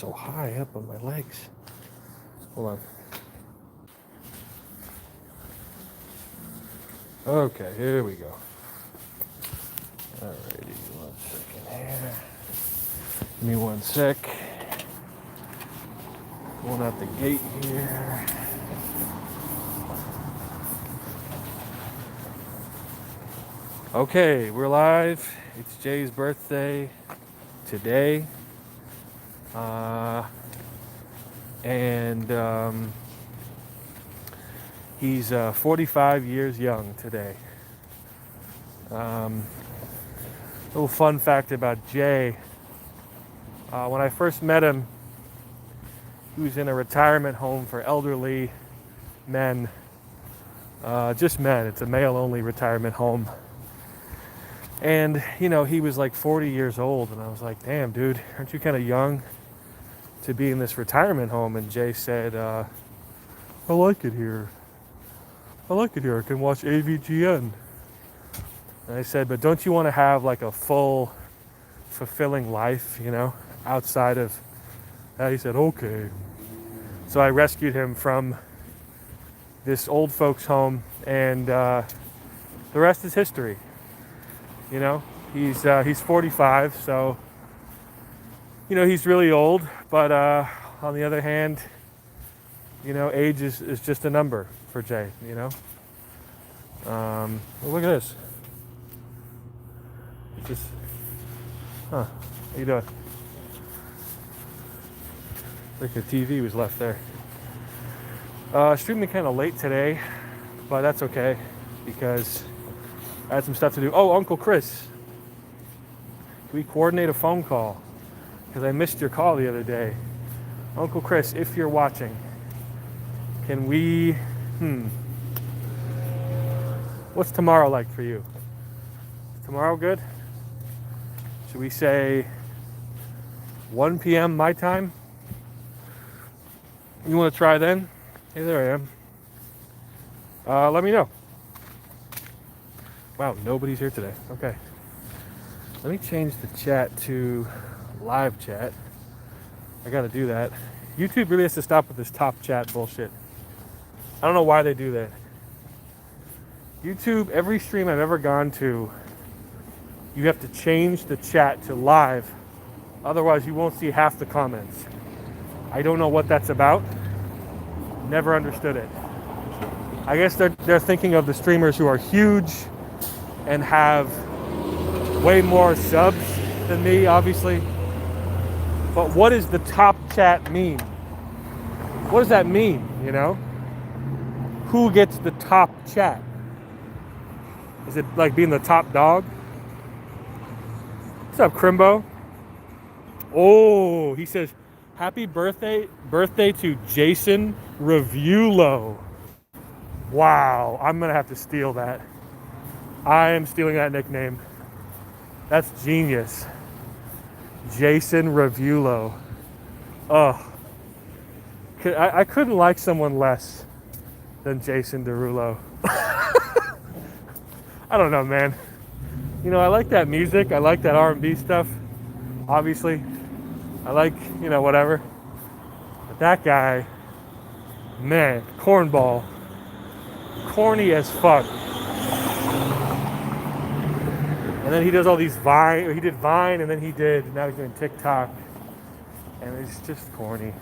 so high up on my legs. Hold on. Okay, here we go. Alrighty, 1 second here. Give me 1 sec. Going out the gate here. Okay, we're live. It's Jay's birthday today. And he's 45 years young today. Little fun fact about Jay. When I first met him, he was in a retirement home for elderly men. Just men. It's a male-only retirement home. And, you know, he was like 40 years old. And I was like, damn, dude, aren't you kind of young to be in this retirement home? And Jay said, I like it here. I like it here. I can watch AVGN. And I said, but don't you want to have like a full, fulfilling life, you know, outside of that? He said, okay. So I rescued him from this old folks home, and the rest is history. You know, he's 45, so, you know, he's really old, but on the other hand, you know, age is just a number for Jay, you know. Well, look at this. Just, how you doing? Like the TV was left there. Streaming kind of late today, but that's okay because I had some stuff to do. Oh, Uncle Chris, can we coordinate a phone call? Because I missed your call the other day. Uncle Chris, if you're watching, can we, what's tomorrow like for you? Is tomorrow good? Should we say 1 p.m. my time? You want to try then? Hey, there I am. Let me know. Wow, nobody's here today. Okay. Let me change the chat to live chat. I gotta do that. YouTube really has to stop with this top chat bullshit. I don't know why they do that. YouTube, every stream I've ever gone to, you have to change the chat to live. Otherwise, you won't see half the comments. I don't know what that's about. Never understood it. I guess they're thinking of the streamers who are huge and have way more subs than me, obviously. But what does the top chat mean? What does that mean, you know? Who gets the top chat? Is it like being the top dog? What's up, Crimbo? Oh, he says, happy birthday to Jason Revulo. Wow, I'm gonna have to steal that. I am stealing that nickname. That's genius. Jason Revulo. Oh, I couldn't like someone less than Jason Derulo. I don't know, man. You know, I like that music. I like that R&B stuff. Obviously, I like, you know, whatever. But that guy, man, cornball. Corny as fuck. And then he does all these Vine, or he did Vine, and then now he's doing TikTok. And it's just corny.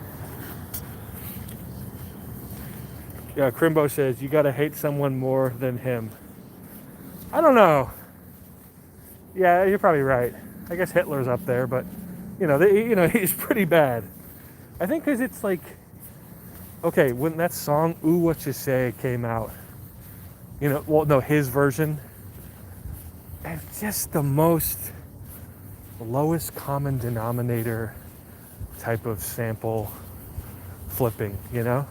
Yeah, Crimbo says, you gotta hate someone more than him. I don't know. Yeah, you're probably right. I guess Hitler's up there, but, you know, he's pretty bad. I think because it's like, okay, when that song, Ooh, What You Say, came out, you know, well, no, his version, it's just the most lowest common denominator type of sample flipping, you know?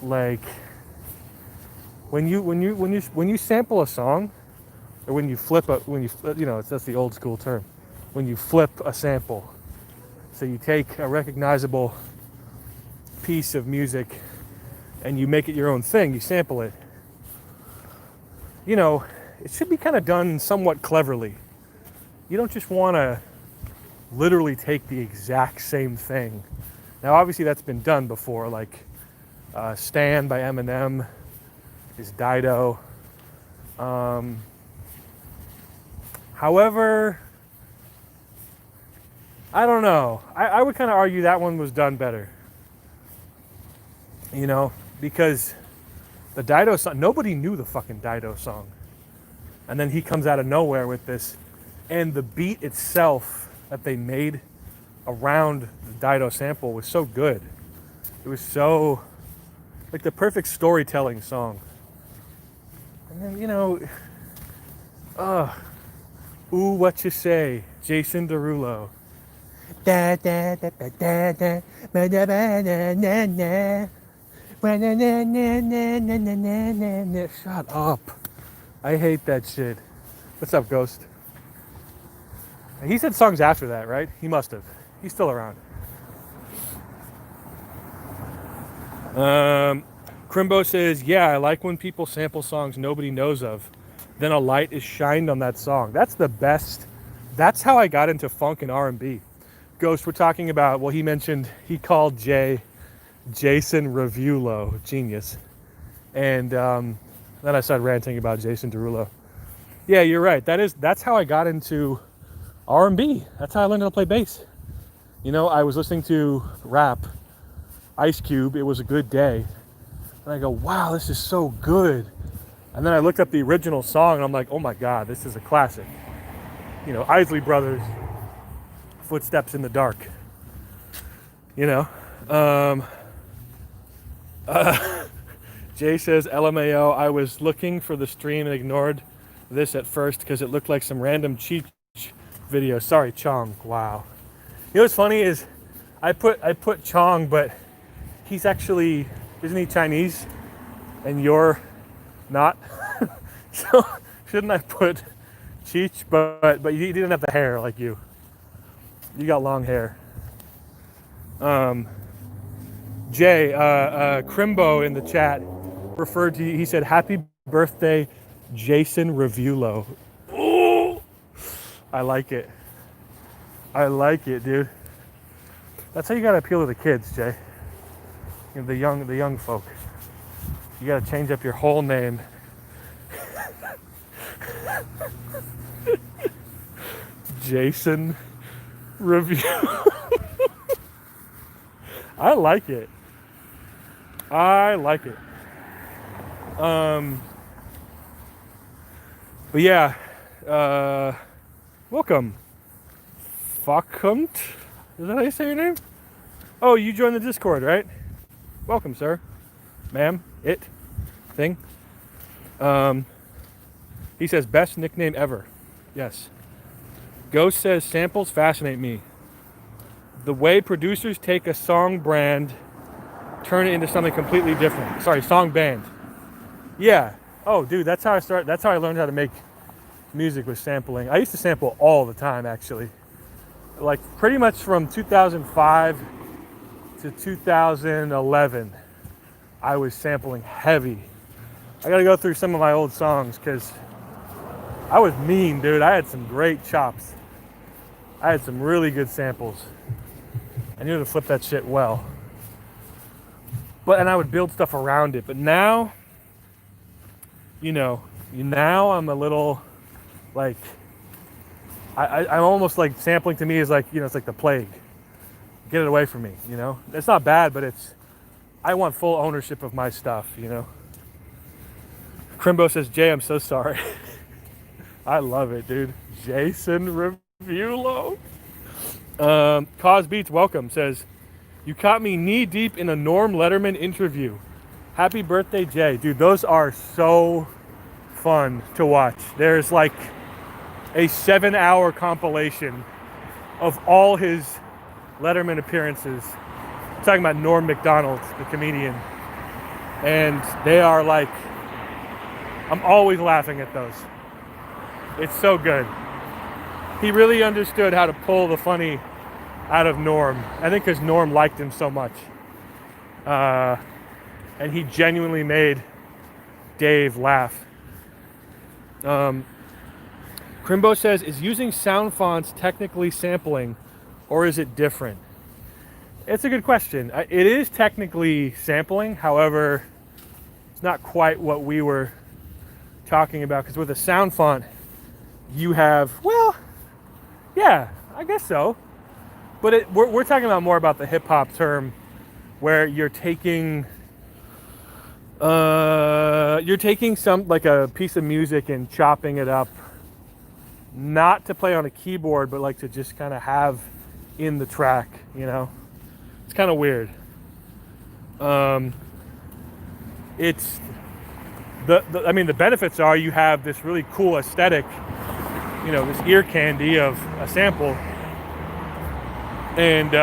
Like when you sample a song, or when you flip you know, that's the old school term. When you flip a sample, so you take a recognizable piece of music and you make it your own thing, you sample it. You know, it should be kind of done somewhat cleverly. You don't just want to literally take the exact same thing. Now, obviously, that's been done before, like Stan by Eminem is Dido. However, I don't know. I would kind of argue that one was done better. You know, because the Dido song, nobody knew the fucking Dido song. And then he comes out of nowhere with this. And the beat itself that they made around the Dido sample was so good. It was so, like, the perfect storytelling song. And then, you know, ooh, what you say, Jason Derulo. Da da da da da da da da da da da. Shut up. I hate that shit. What's up, Ghost? He said songs after that, right? He must have. He's still around. Crimbo says, yeah, I like when people sample songs nobody knows of. Then a light is shined on that song. That's the best. That's how I got into funk and R&B. Ghost, we're talking about, well, he mentioned, he called Jay Jason Revulo, genius. And then I started ranting about Jason Derulo. Yeah, you're right. That's how I got into R&B. That's how I learned how to play bass. You know, I was listening to rap, Ice Cube, It Was a Good Day. And I go, wow, this is so good. And then I looked up the original song and I'm like, oh my God, this is a classic. You know, Isley Brothers, Footsteps in the Dark. You know, Jay says, LMAO, I was looking for the stream and ignored this at first because it looked like some random Cheech video. Sorry, Chong. Wow. You know what's funny is I put Chong, but he's actually, isn't he Chinese? And you're not? So shouldn't I put Cheech? But you didn't have the hair like you. You got long hair. Jay, Crimbo in the chat referred to you, he said, happy birthday, Jason Revulo. Ooh, I like it. I like it, dude. That's how you gotta appeal to the kids, Jay. You know, the young folk. You gotta change up your whole name. Jason Revulo. I like it. I like it. But yeah, welcome. Fakunt? Is that how you say your name? Oh, you joined the Discord, right? Welcome, sir. Ma'am, it, thing. He says, best nickname ever. Yes. Ghost says, samples fascinate me. The way producers take a song brand, turn it into something completely different. Sorry, song band. Yeah. Oh, dude, that's how I learned how to make music with sampling. I used to sample all the time, actually. Like pretty much from 2005 to 2011, I was sampling heavy. I gotta go through some of my old songs because I was mean, dude. I had some great chops. I had some really good samples. I knew to flip that shit well. And I would build stuff around it. But now, now I'm a little like, I'm almost like sampling to me is like, it's like the plague. Get it away from me, It's not bad, but I want full ownership of my stuff, Crimbo says, Jay, I'm so sorry. I love it, dude. Jason Revulo. Cause Beats Welcome says, you caught me knee deep in a Norm Letterman interview. Happy birthday, Jay. Dude, those are so fun to watch. There's like a 7-hour compilation of all his Letterman appearances. I'm talking about Norm Macdonald, the comedian. And they are like, I'm always laughing at those. It's so good. He really understood how to pull the funny out of Norm. I think because Norm liked him so much. And he genuinely made Dave laugh. Crimbo says, is using sound fonts technically sampling? or is it different? It's a good question. It is technically sampling, however, it's not quite what we were talking about, because with a sound font, you have, well, yeah, I guess so. But we're talking about more about the hip hop term, where you're taking some, like a piece of music, and chopping it up, not to play on a keyboard, but like to just kind of have in the track, you know? It's kind of weird. It's the benefits are you have this really cool aesthetic, you know, this ear candy of a sample, and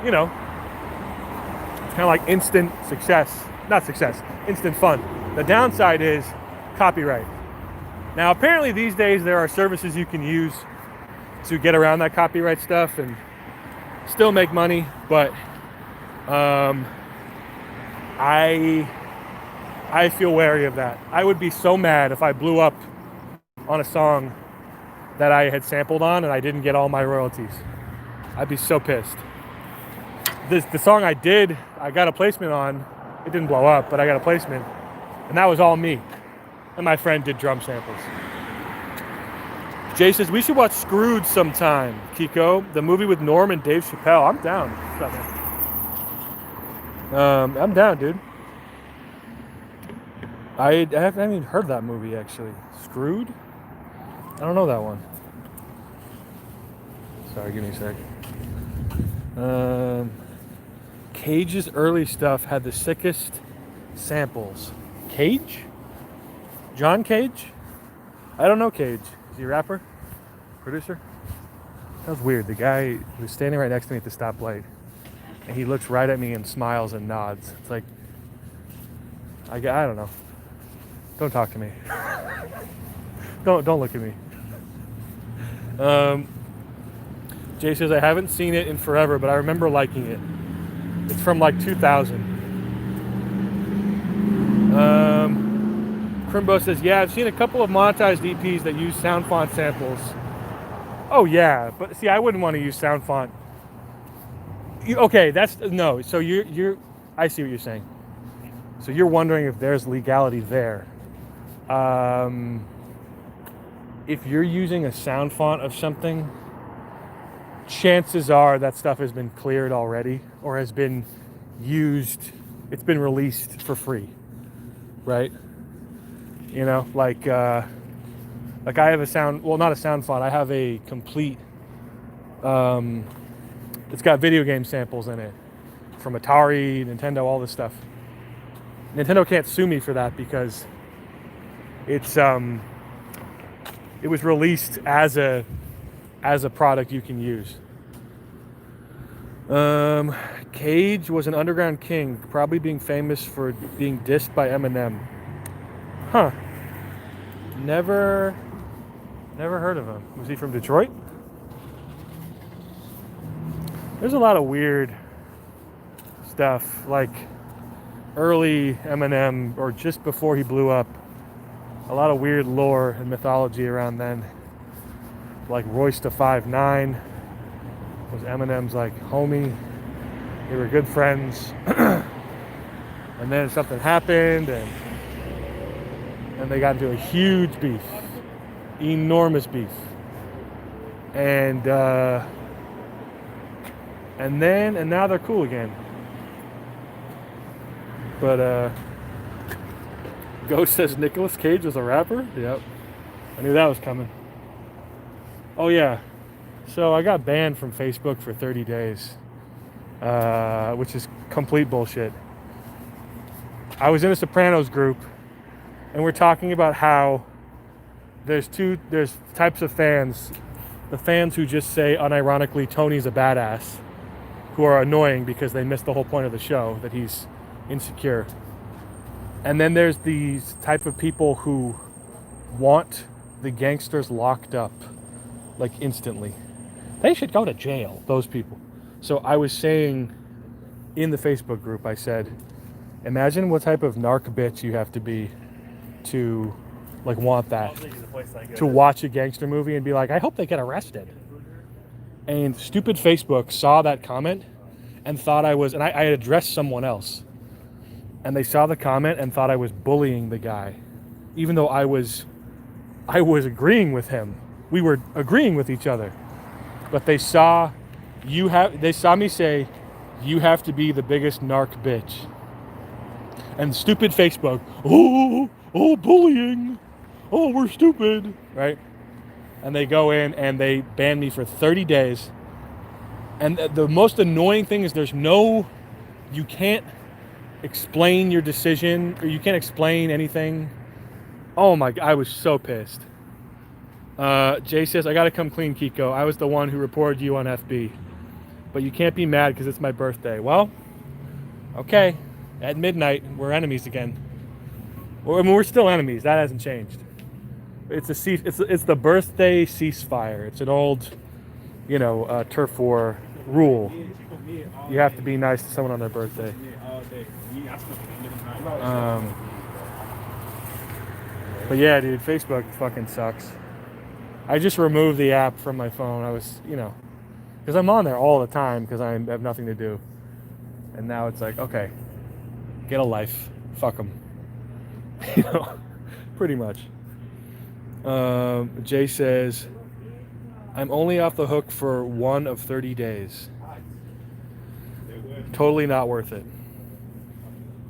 you know, it's kind of like instant instant fun. The downside is copyright. Now, apparently these days there are services you can use to get around that copyright stuff and still make money, but I feel wary of that. I would be so mad if I blew up on a song that I had sampled on and I didn't get all my royalties. I'd be so pissed. The song I got a placement on, it didn't blow up, but I got a placement, and that was all me. And my friend did drum samples. Jay says, we should watch Screwed sometime, Kiko. The movie with Norm and Dave Chappelle. I'm down. What's up, man? I'm down, dude. I haven't even heard that movie, actually. Screwed? I don't know that one. Sorry, give me a sec. Cage's early stuff had the sickest samples. Cage? John Cage? I don't know Cage. Is he a rapper? Producer? That was weird. The guy was standing right next to me at the stoplight, and he looks right at me and smiles and nods. It's like, I don't know. Don't talk to me. Don't look at me. Jay says, I haven't seen it in forever, but I remember liking it. It's from like 2000. Crimbo says, yeah, I've seen a couple of monetized EPs that use sound font samples. Oh yeah, but see, I wouldn't want to use sound font. Okay, no. So I see what you're saying. So you're wondering if there's legality there. If you're using a sound font of something, chances are that stuff has been cleared already or has been used. It's been released for free, right? You know, like I have a not a sound font. I have a complete. It's got video game samples in it from Atari, Nintendo, all this stuff. Nintendo can't sue me for that because it was released as a product you can use. Cage was an underground king, probably being famous for being dissed by Eminem. Huh. Never heard of him. Was he from Detroit? There's a lot of weird stuff, like early Eminem, or just before he blew up. A lot of weird lore and mythology around then. Like Royce da 5'9" was Eminem's like homie. They were good friends. And then something happened, and they got into a huge beef. Enormous beef. And now they're cool again. But Ghost says Nicolas Cage was a rapper? Yep. I knew that was coming. Oh yeah. So I got banned from Facebook for 30 days. Which is complete bullshit. I was in a Sopranos group, and we're talking about how there's types of fans. The fans who just say unironically Tony's a badass, who are annoying because they missed the whole point of the show, that he's insecure. And then there's these type of people who want the gangsters locked up, like instantly. They should go to jail, those people. So I was saying in the Facebook group, I said, imagine what type of narc bitch you have to be to like want that. To watch a gangster movie and be like, I hope they get arrested. And stupid Facebook saw that comment and thought I was, and I had addressed someone else. And they saw the comment and thought I was bullying the guy, even though I was agreeing with him. We were agreeing with each other. But they saw me say, "You have to be the biggest narc bitch." And stupid Facebook, oh, bullying. Oh, we're stupid, right? And they go in and they ban me for 30 days. And the most annoying thing is you can't explain your decision, or you can't explain anything. Oh my, I was so pissed. Jay says, I gotta come clean, Kiko. I was the one who reported you on FB. But you can't be mad because it's my birthday. Well, okay. At midnight, we're enemies again. Well, I mean, we're still enemies. That hasn't changed. It's the birthday ceasefire. It's an old, turf war rule. You have to be nice to someone on their birthday. But yeah, dude, Facebook fucking sucks. I just removed the app from my phone. I was, because I'm on there all the time because I have nothing to do. And now it's like, okay, get a life. Fuck them. Pretty much. Jay says, I'm only off the hook for 1 of 30 days. Totally not worth it.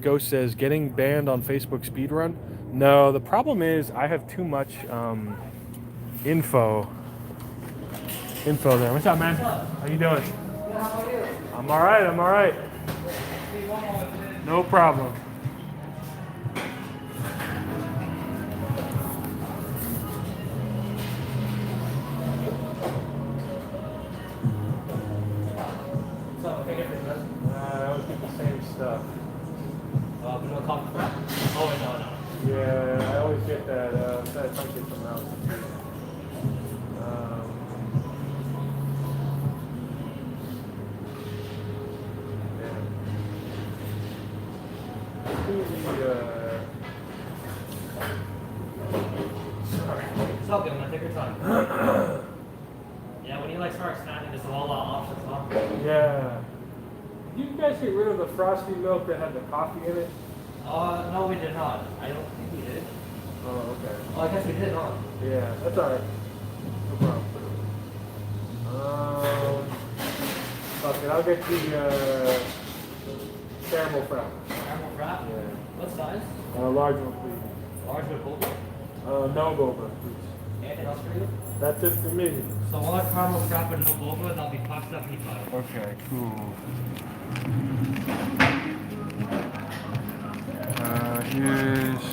Ghost says, getting banned on Facebook speedrun? No, the problem is I have too much info there. What's up, man? How you doing? How are you? I'm all right. No problem. I always get the same stuff. No coffee crap? Oh, no. Yeah, I always get that something from else. Sorry. It's all good, man. Take your time. Yeah, when you start snacking, there's a lot of options, huh? Yeah. Did you guys get rid of the frosty milk that had the coffee in it? No, we did not. I don't think we did. Oh, okay. Oh, I guess we did, huh? Yeah, that's alright. No problem. Okay, I'll get the caramel frap. Caramel frap? Yeah. What size? Large one, please. Large with boba? No boba, please. Anything else for you? That's it for me. So one caramel frap with no boba, and that'll be $5.75. Okay, cool. Here's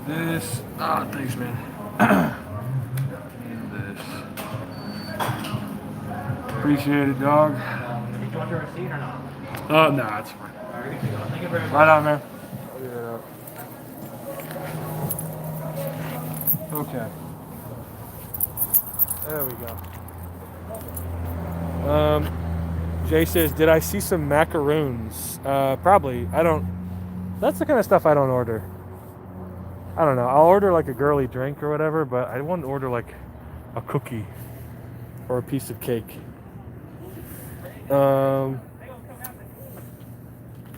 this. Ah, thanks, man. And this. Appreciate it, dog. Did you want your receipt or not? Oh, nah, it's fine. Alright, you can go. Thank you very much. Right on, man. I'll get it up. Okay. There we go. Jay says, did I see some macaroons? Probably. That's the kind of stuff I don't order. I don't know. I'll order like a girly drink or whatever, but I wouldn't order like a cookie or a piece of cake.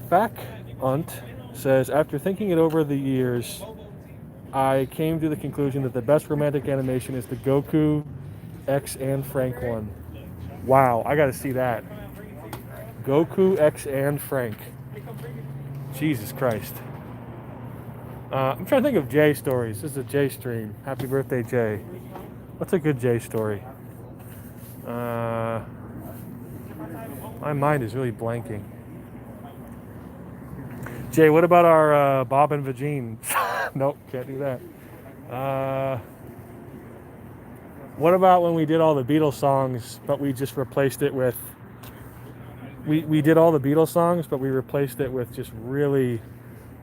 Fac Unt says, after thinking it over the years, I came to the conclusion that the best romantic animation is the Goku, X, and Frank one. Wow, I gotta see that. Goku, X, and Frank. Jesus Christ. I'm trying to think of Jay stories. This is a Jay stream. Happy birthday, Jay. What's a good Jay story? My mind is really blanking. Jay, what about our Bob and Vagine? Nope, can't do that. What about when we did all the Beatles songs, but we just replaced it with... We did all the Beatles songs, but we replaced it with just really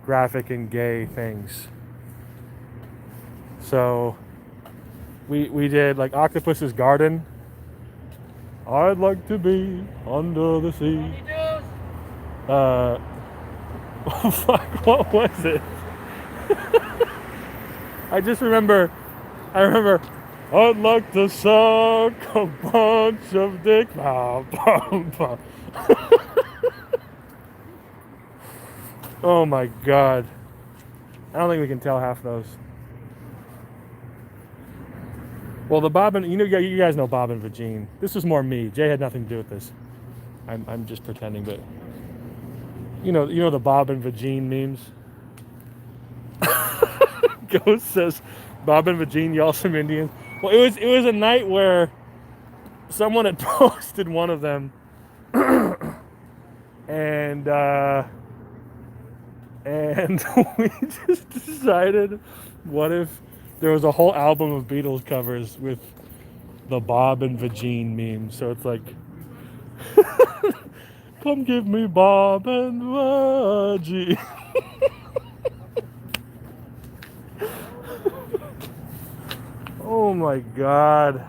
graphic and gay things. So we did like Octopus's Garden. I'd like to be under the sea. Oh fuck, what was it? I remember I'd like to suck a bunch of dick. Bah, bah, bah. Oh my god. I don't think we can tell half those. Well, the Bob and you guys know Bob and Vagine. This was more me. Jay had nothing to do with this. I'm just pretending, but you know the Bob and Vagine memes. Ghost says, "Bob and Vagine, y'all some Indians." Well, it was a night where someone had posted one of them, and we just decided, what if there was a whole album of Beatles covers with the Bob and Vagine meme? So it's like, come give me Bob and Vagine. Oh my god.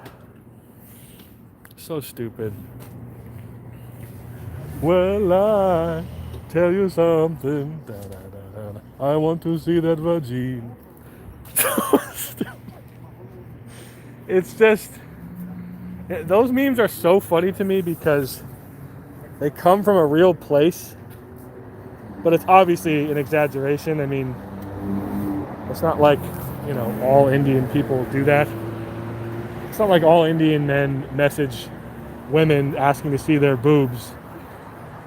So stupid. Well, I tell you something. Da, da, da, da. I want to see that vagine. It's just, those memes are so funny to me because they come from a real place, but it's obviously an exaggeration. I mean, it's not like, all Indian people do that. It's not like all Indian men message women asking to see their boobs.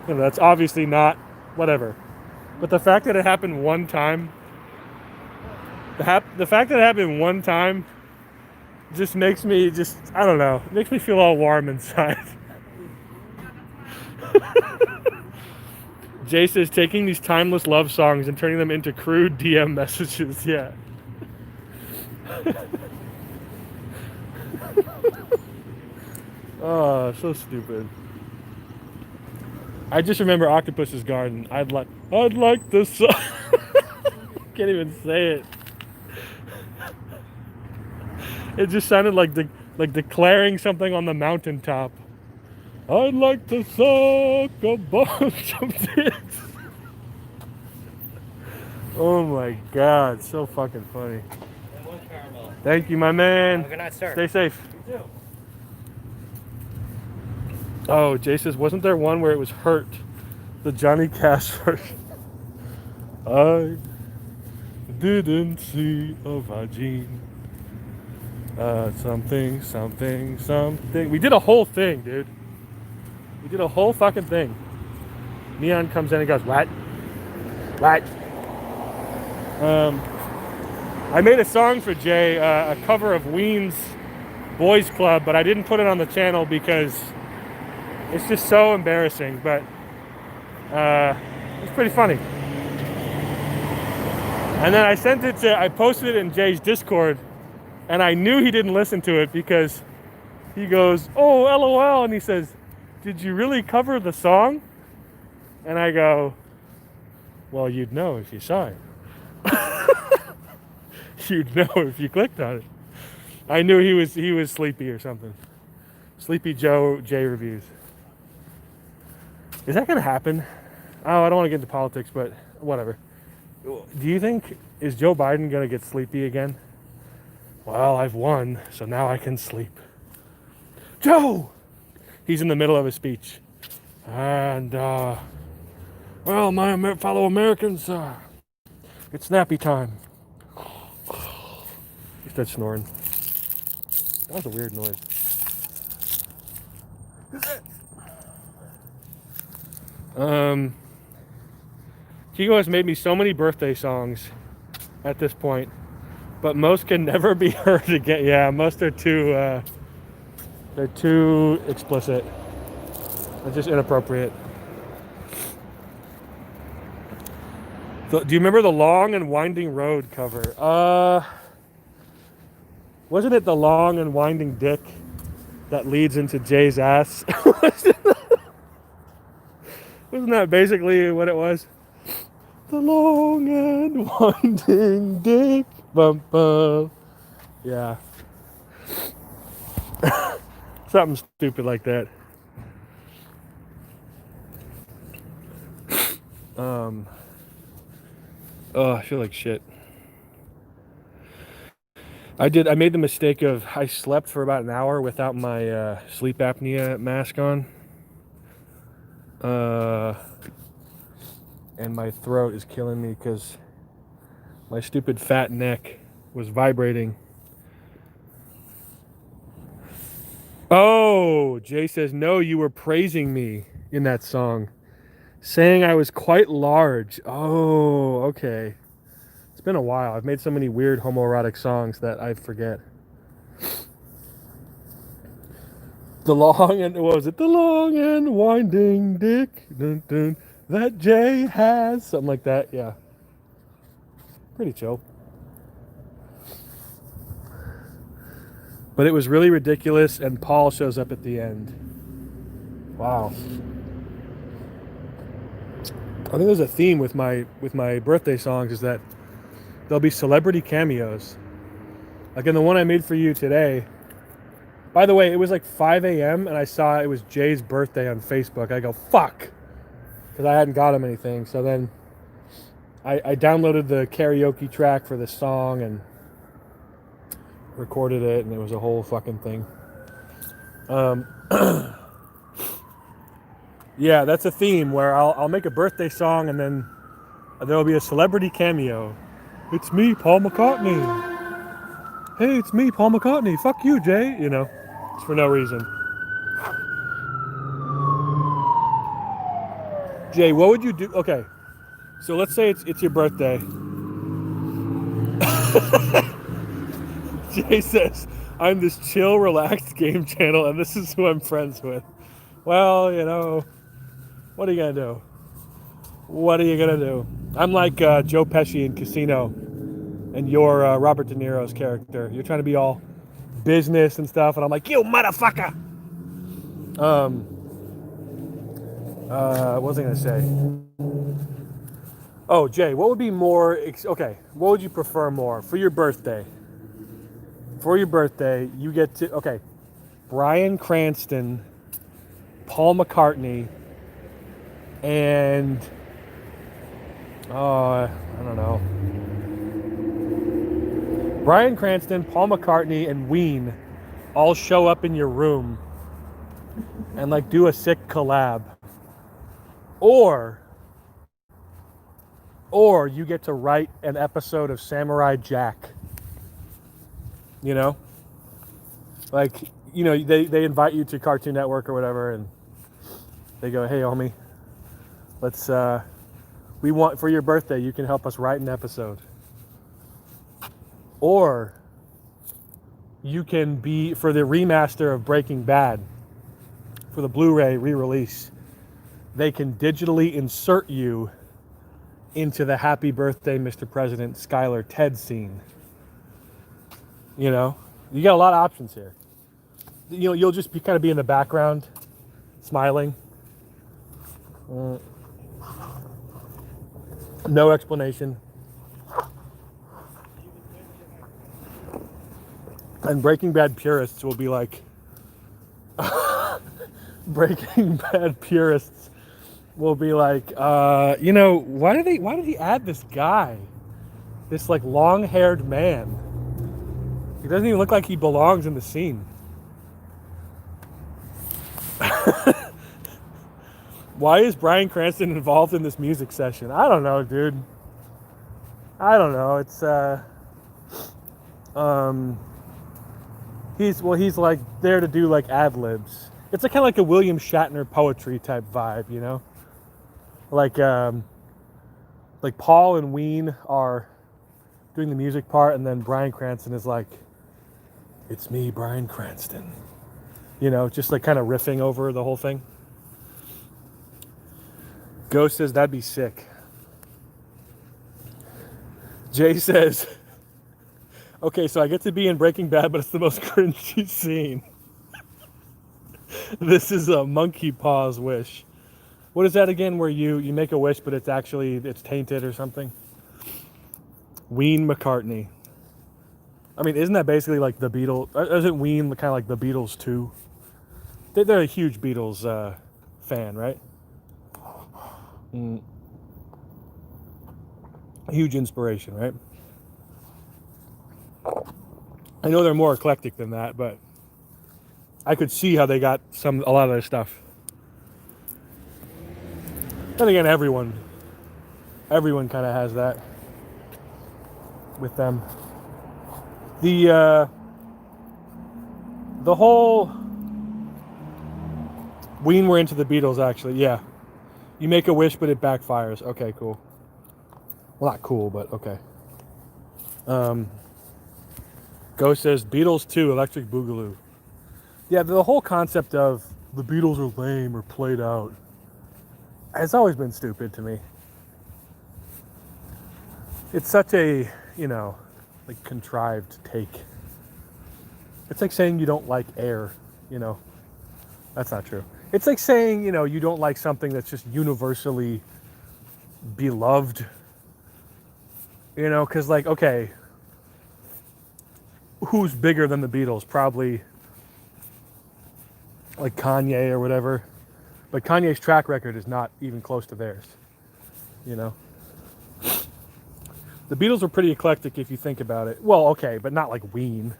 That's obviously not, whatever. But the fact that it happened one time, the fact that it happened one time just makes me I don't know, it makes me feel all warm inside. Jay says, taking these timeless love songs and turning them into crude DM messages. Yeah. Oh, so stupid. I just remember Octopus's Garden. I'd like this. Can't even say it. It just sounded like declaring something on the mountaintop. I'd like to suck a bunch of dicks. Oh my god, so fucking funny. Thank you, my man. Have a good night, sir. Stay safe. You too. Oh, Jay says, wasn't there one where it was Hurt? The Johnny Cash version. I didn't see a vagine. Something. We did a whole thing, dude. We did a whole fucking thing. Neon comes in and goes, what? What? I made a song for Jay, a cover of Ween's Boys Club, but I didn't put it on the channel because it's just so embarrassing, but it's pretty funny. And then I posted it in Jay's Discord, and I knew he didn't listen to it because he goes, oh, LOL, and he says, did you really cover the song? And I go, well, you'd know if you saw it. You'd know if you clicked on it. I knew he was sleepy or something. Sleepy Joe J reviews. Is that gonna happen? Oh, I don't want to get into politics, but whatever. Do you think, is Joe Biden gonna get sleepy again? Well, I've won, so now I can sleep. Joe! He's in the middle of his speech. And, well, my fellow Americans, it's nappy time. He starts snoring. That was a weird noise. Kigo has made me so many birthday songs at this point, but most can never be heard again. Yeah, most are they're too explicit. They're just inappropriate. Do you remember the Long and Winding Road cover? Wasn't it the long and winding dick that leads into Jay's ass? Wasn't that basically what it was? The long and winding dick. Bum, bum. Yeah. Something stupid like that. Oh, I feel like shit. I made the mistake of I slept for about an hour without my sleep apnea mask on. And my throat is killing me because my stupid fat neck was vibrating. Oh, Jay says, no, you were praising me in that song, saying I was quite large. Oh, okay. It's been a while. I've made so many weird homoerotic songs that I forget. The long and what was it? The long and winding dick dun, dun, that Jay has. Something like that. Yeah. Pretty chill. But it was really ridiculous, and Paul shows up at the end. Wow. I think there's a theme with my birthday songs is that there'll be celebrity cameos. Like in the one I made for you today. By the way, it was like 5 a.m. and I saw it was Jay's birthday on Facebook. I go, fuck! Because I hadn't got him anything. So then I downloaded the karaoke track for the song and recorded it, and it was a whole fucking thing. Yeah, that's a theme where I'll make a birthday song and then there'll be a celebrity cameo. It's me, Paul McCartney. Hey, it's me, Paul McCartney. Fuck you, Jay. You know, it's for no reason. Jay, what would you do? Okay, so let's say it's your birthday. Jay says, I'm this chill, relaxed game channel, and this is who I'm friends with. Well, you know, what are you gonna do? What are you gonna do? I'm like Joe Pesci in Casino, and you're Robert De Niro's character. You're trying to be all business and stuff, and I'm like, you motherfucker! What was I gonna say? Oh, Jay, what would be more, okay, what would you prefer more for your birthday? For your birthday, you get to, okay, Bryan Cranston, Paul McCartney, and, I don't know. Bryan Cranston, Paul McCartney, and Ween all show up in your room and like do a sick collab. Or you get to write an episode of Samurai Jack. You know? Like, you know, they invite you to Cartoon Network or whatever, and they go, hey, homie, let's, we want, for your birthday, you can help us write an episode. Or you can be, for the remaster of Breaking Bad, for the Blu-ray re-release, they can digitally insert you into the Happy Birthday, Mr. President, Skylar Ted scene. You know, you got a lot of options here. You know, you'll just be kind of be in the background, smiling. No explanation. And Breaking Bad purists will be like, Breaking Bad purists will be like, you know, why did he add this guy? This like long-haired man. He doesn't even look like he belongs in the scene. Why is Bryan Cranston involved in this music session? I don't know, dude. I don't know. It's he's like there to do like ad libs. It's kind of like a William Shatner poetry type vibe, you know? Like Paul and Ween are doing the music part, and then Bryan Cranston is like, it's me, Bryan Cranston. You know, just like kind of riffing over the whole thing. Ghost says that'd be sick. Jay says, okay, so I get to be in Breaking Bad, but it's the most cringy scene. This is a monkey paw's wish. What is that again, where you make a wish, but it's tainted or something? Ween McCartney. I mean, isn't that basically like the Beatles? Isn't Ween kind of like the Beatles too? They're a huge Beatles fan, right? Huge inspiration, right? I know they're more eclectic than that, but I could see how they got a lot of their stuff. Then again, everyone kind of has that with them. The whole Ween were into the Beatles, actually. Yeah, you make a wish, but it backfires. Okay, cool. Well, not cool, but okay. Ghost says Beatles 2, Electric Boogaloo. Yeah, the whole concept of the Beatles are lame or played out has always been stupid to me. It's such a, like contrived take. It's like saying you don't like air, That's not true. It's like saying, you don't like something that's just universally beloved. Because like, okay, who's bigger than the Beatles? Probably like Kanye or whatever. But Kanye's track record is not even close to theirs. The Beatles were pretty eclectic if you think about it. Well, okay, but not like Ween.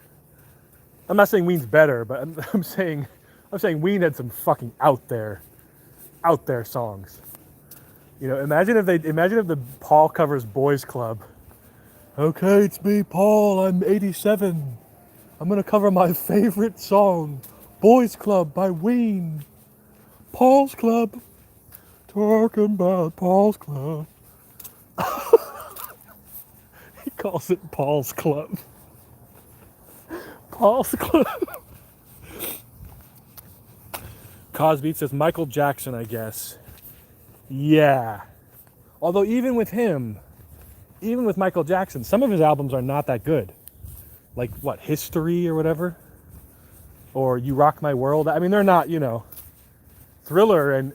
I'm not saying Ween's better, but I'm saying Ween had some fucking out there songs. Imagine if the Paul covers Boys Club. Okay, it's me, Paul. I'm 87. I'm gonna cover my favorite song, Boys Club by Ween. Paul's Club. Talking about Paul's Club. He calls it Paul's Club. Paul's Club. Cosby says Michael Jackson, I guess. Yeah. Although even with Michael Jackson, some of his albums are not that good. Like what, History or whatever? Or You Rock My World. I mean, they're not, Thriller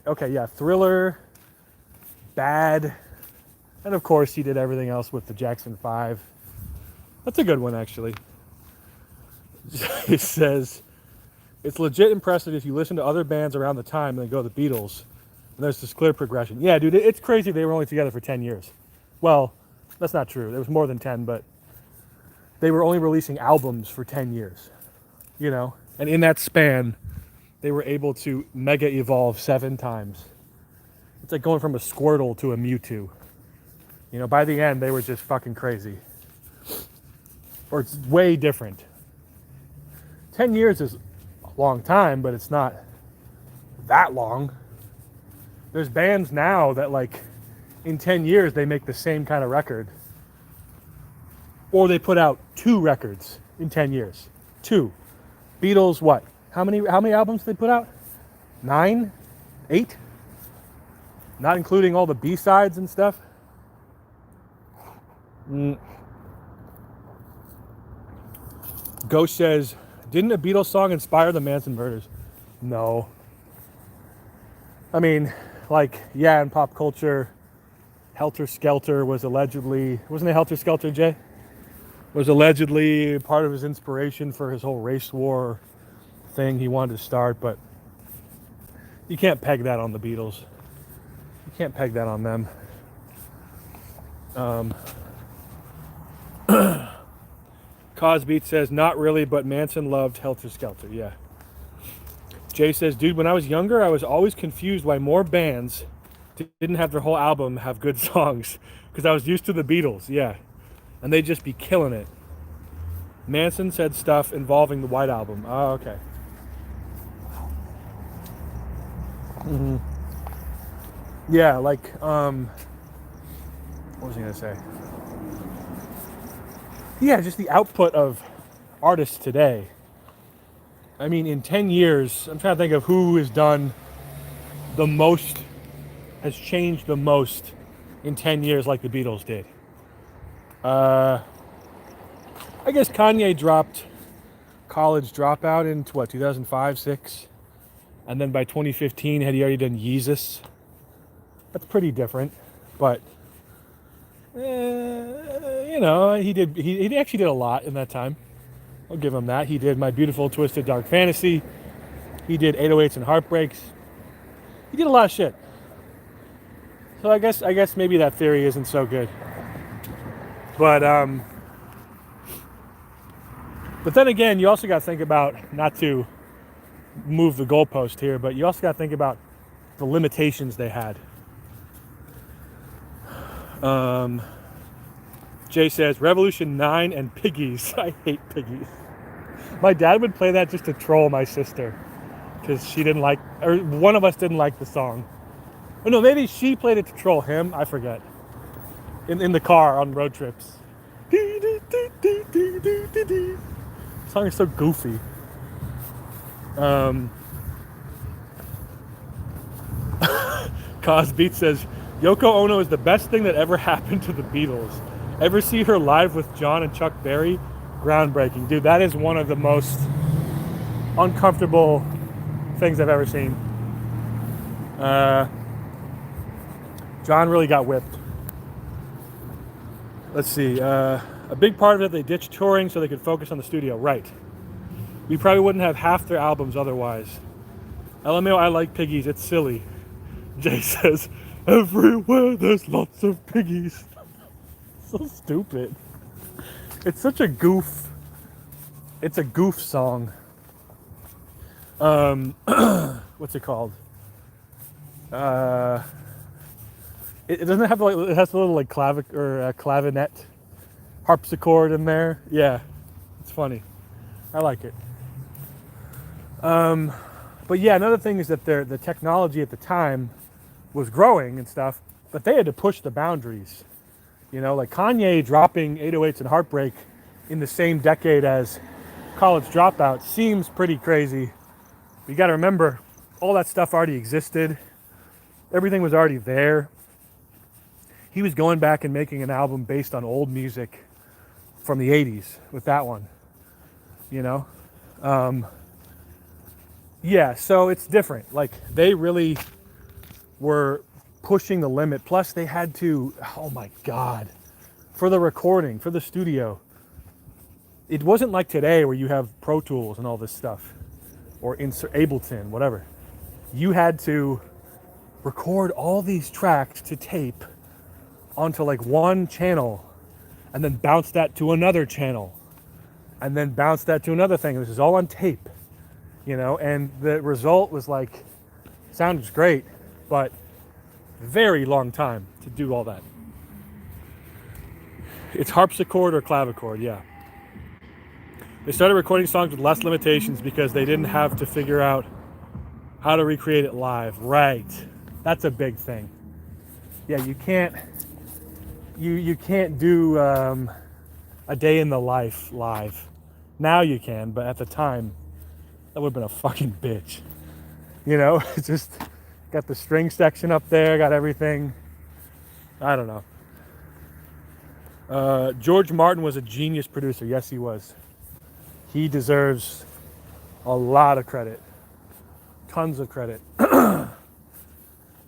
Thriller, Bad, and of course he did everything else with the Jackson 5. That's a good one, actually. It says, it's legit impressive if you listen to other bands around the time and then go to the Beatles, and there's this clear progression. Yeah, dude, it's crazy they were only together for 10 years. Well, that's not true. There was more than 10, but they were only releasing albums for 10 years, And in that span, they were able to mega evolve 7 times. It's like going from a Squirtle to a Mewtwo. By the end, they were just fucking crazy. Or it's way different. 10 years is a long time, but it's not that long. There's bands now that, like, in 10 years, they make the same kind of record. Or they put out 2 records in 10 years. 2. Beatles, what? How many albums did they put out? 9? 8? Not including all the B-sides and stuff? Ghost says, didn't a Beatles song inspire the Manson murders? No. I mean, like, yeah, in pop culture, Helter Skelter was allegedly... Wasn't it Helter Skelter, Jay? Was allegedly part of his inspiration for his whole race war thing he wanted to start, but you can't peg that on the Beatles. You can't peg that on them. Cosbeat says, not really, but Manson loved Helter Skelter. Yeah. Jay says, dude, when I was younger, I was always confused why more bands didn't have their whole album have good songs, because I was used to the Beatles. Yeah. And they'd just be killing it. Manson said stuff involving the White Album. Oh, okay. Mm-hmm. Yeah, like, what was I going to say? Yeah, just the output of artists today. I mean, in 10 years, I'm trying to think of who has done the most, has changed the most in 10 years like the Beatles did. I guess Kanye dropped College Dropout in, 2005, 6? And then by 2015, had he already done Yeezus? That's pretty different, but... he actually did a lot in that time. I'll give him that. He did My Beautiful Twisted Dark Fantasy. He did 808s and Heartbreaks. He did a lot of shit. So I guess maybe that theory isn't so good. But But then again, you also got to think about, not to move the goalpost here, but you also got to think about the limitations they had. Jay says, Revolution 9 and Piggies. I hate Piggies. My dad would play that just to troll my sister. Because she didn't like, or one of us didn't like the song. Oh no, maybe she played it to troll him. I forget. In the car on road trips. The song is so goofy. Cosbeat says, Yoko Ono is the best thing that ever happened to the Beatles. Ever see her live with John and Chuck Berry? Groundbreaking. Dude, that is one of the most uncomfortable things I've ever seen. John really got whipped. Let's see. A big part of it, they ditched touring so they could focus on the studio. Right. We probably wouldn't have half their albums otherwise. LMAO, I like Piggies. It's silly. Jay says, everywhere there's lots of piggies. So stupid. It's such a goof. It's a goof song. What's it called? It doesn't have like, it has a little like clavinet, harpsichord in there. Yeah, it's funny. I like it. But yeah, another thing is that the technology at the time was growing and stuff, but they had to push the boundaries. You know, like Kanye dropping 808s and Heartbreak in the same decade as College Dropout seems pretty crazy. But you got to remember, all that stuff already existed. Everything was already there. He was going back and making an album based on old music from the 80s with that one. You know? Yeah, so it's different. Like, they really were pushing the limit. Plus, they had to, oh my God, for the recording, for the studio. It wasn't like today where you have Pro Tools and all this stuff, or Ableton, whatever. You had to record all these tracks to tape onto like one channel, and then bounce that to another channel, and then bounce that to another thing. This is all on tape, you know, and the result was like, sound was great, but very long time to do all that. It's harpsichord or clavichord, yeah. They started recording songs with less limitations because they didn't have to figure out how to recreate it live. Right. That's a big thing. Yeah, you can't do a day in the life live. Now you can, but at the time, that would have been a fucking bitch. You know, it's just got the string section up there, got everything. I don't know. George Martin was a genius producer. Yes, he was. He deserves a lot of credit. Tons of credit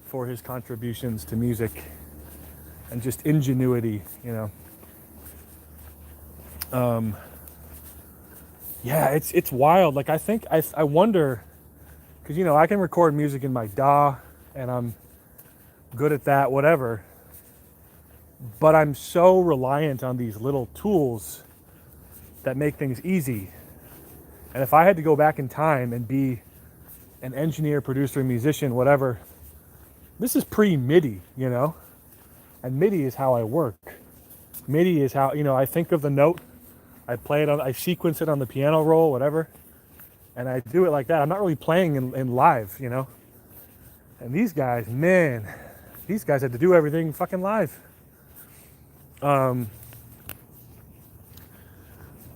for his contributions to music and just ingenuity, you know. Yeah, it's wild. Like, I wonder, because, you know, I can record music in my DAW, and I'm good at that, whatever. But I'm so reliant on these little tools that make things easy. And if I had to go back in time and be an engineer, producer, musician, whatever, this is pre-MIDI, you know? And MIDI is how I work. MIDI is how, you know, I think of the note, I play it on, I sequence it on the piano roll, whatever, and I do it like that. I'm not really playing in live, you know? And these guys, man, these guys had to do everything fucking live.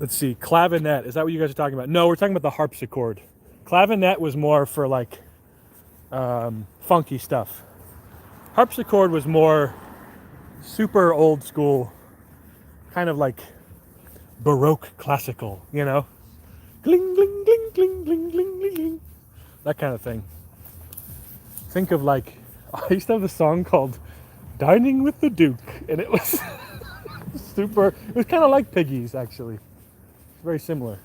Let's see, clavinet, is that what you guys are talking about? No, we're talking about the harpsichord. Clavinet was more for like funky stuff. Harpsichord was more super old school, kind of like Baroque classical, you know? Gling, gling, gling, gling, gling, gling, gling, gling. That kind of thing. Think of like, I used to have a song called Dining with the Duke, and it was super, it was kind of like Piggies, actually. Very similar.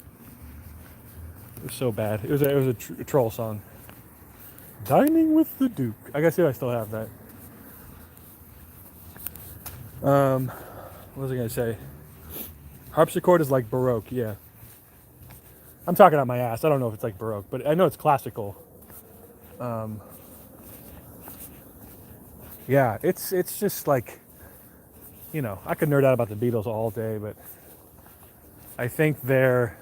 It was so bad. It was a troll song. Dining with the Duke. I guess I still have that. What was I gonna say? Harpsichord is like Baroque, yeah. I'm talking out my ass. I don't know if it's like Baroque, but I know it's classical. Yeah, it's just like, you know, I could nerd out about the Beatles all day, but I think they're,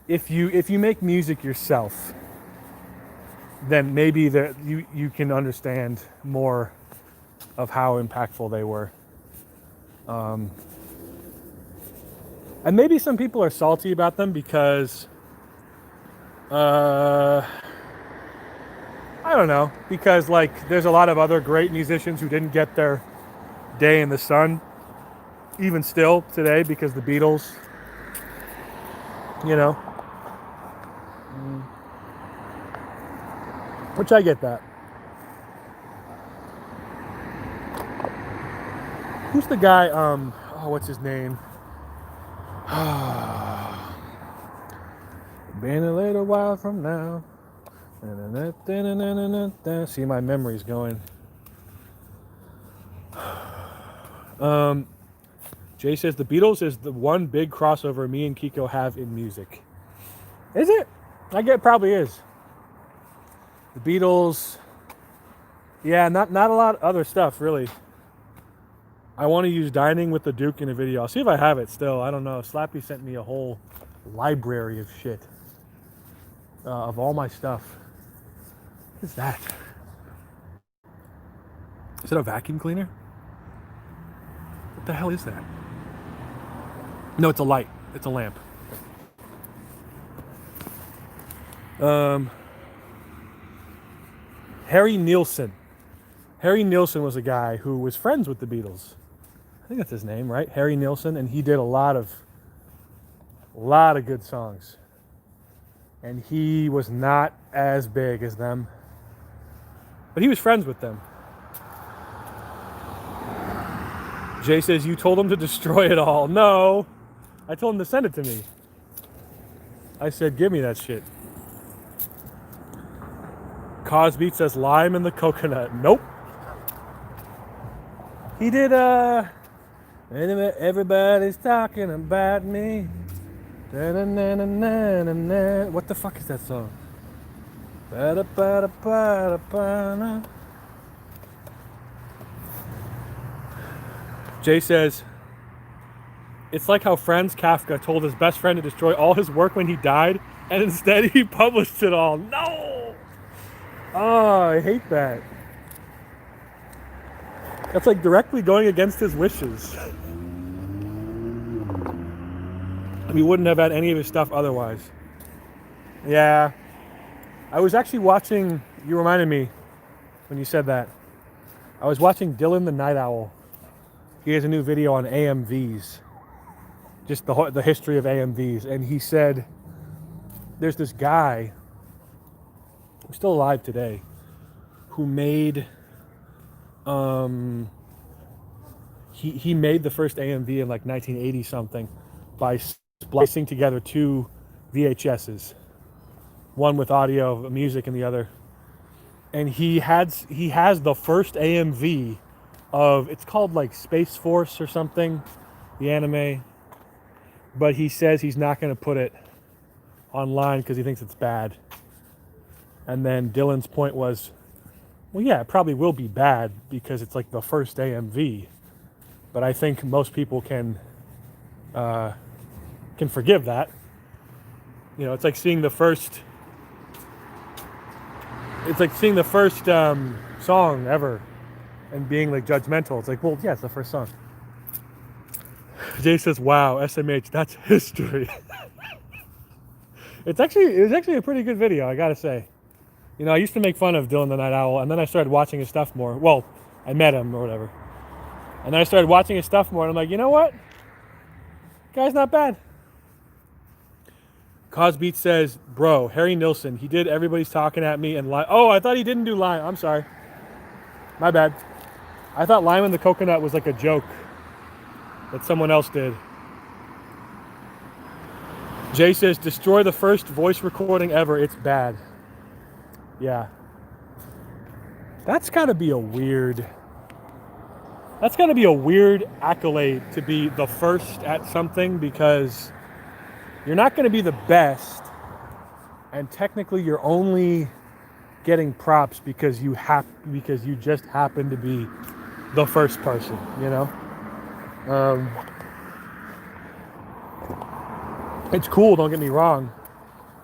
if you make music yourself, then maybe you can understand more of how impactful they were. And maybe some people are salty about them because, I don't know, because like there's a lot of other great musicians who didn't get their day in the sun, even still today, because the Beatles, you know, which I get that. Who's the guy? What's his name? Been a little while from now. See, my memory's going. Jay says the Beatles is the one big crossover me and Kiko have in music. Is it? I get it probably is. The Beatles. Yeah, not a lot of other stuff really. I want to use Dining with the Duke in a video. I'll see if I have it still. I don't know. Slappy sent me a whole library of shit. Of all my stuff. What is that? Is it a vacuum cleaner? What the hell is that? No, it's a light. It's a lamp. Harry Nilsson. Harry Nilsson was a guy who was friends with the Beatles. I think that's his name, right? Harry Nilsson, and he did a lot of good songs. And he was not as big as them, but he was friends with them. Jay says, you told him to destroy it all. No, I told him to send it to me. I said, give me that shit. Cosbeat says, lime in the coconut. Nope. He did, everybody's talking about me. What the fuck is that song? Jay says, it's like how Franz Kafka told his best friend to destroy all his work when he died, and instead he published it all. No! Oh, I hate that. That's like directly going against his wishes. We wouldn't have had any of his stuff otherwise. Yeah. I was actually watching, you reminded me when you said that. I was watching Dylan the Night Owl. He has a new video on AMVs. Just the history of AMVs. And he said, there's this guy, who's still alive today, who made, he made the first AMV in like 1980 something by splicing together two VHSs, one with audio music and the other, and he has the first AMV of, it's called like Space Force or something, the anime, but he says he's not going to put it online because he thinks it's bad. And then Dylan's point was, well, yeah, it probably will be bad because it's like the first AMV, but I think most people can forgive that. You know, it's like seeing the first. It's like seeing the first song ever, and being like judgmental. It's like, well, yeah, it's the first song. Jay says, "Wow, SMH, that's history." It was actually a pretty good video, I gotta say. You know, I used to make fun of Dylan the Night Owl, and then I started watching his stuff more. Well, I met him or whatever, and then I started watching his stuff more, and I'm like, you know what? Guy's not bad. Cosbeat says, bro, Harry Nilsson, he did Everybody's Talking at Me and Lime. Oh, I thought he didn't do Lime. I'm sorry. My bad. I thought Lime and the Coconut was like a joke that someone else did. Jay says, destroy the first voice recording ever. It's bad. Yeah. That's gotta be a weird accolade to be the first at something, because you're not going to be the best, and technically you're only getting props because you just happen to be the first person, you know. It's cool, don't get me wrong,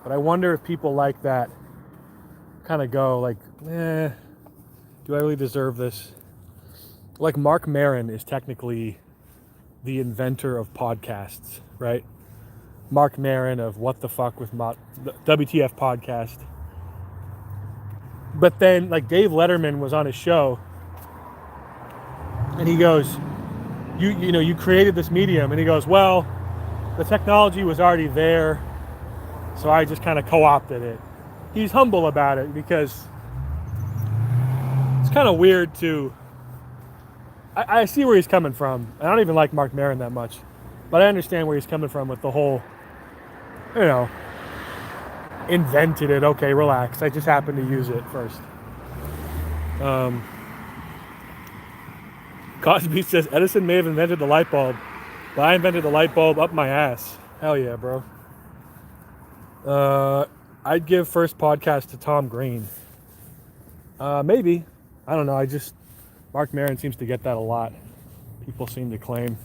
but I wonder if people like that kind of go like, do I really deserve this? Like Mark Maron is technically the inventor of podcasts, right? Mark Maron of What the Fuck with the WTF podcast. But then like Dave Letterman was on his show and he goes, you created this medium, and he goes, well, the technology was already there, so I just kind of co-opted it. He's humble about it because it's kind of weird to... I see where he's coming from. I don't even like Mark Maron that much, but I understand where he's coming from with the whole, invented it. Okay, relax. I just happened to use it first. Cosby says Edison may have invented the light bulb, but I invented the light bulb up my ass. Hell yeah, bro. I'd give first podcast to Tom Green. Maybe. I don't know. Mark Maron seems to get that a lot. People seem to claim.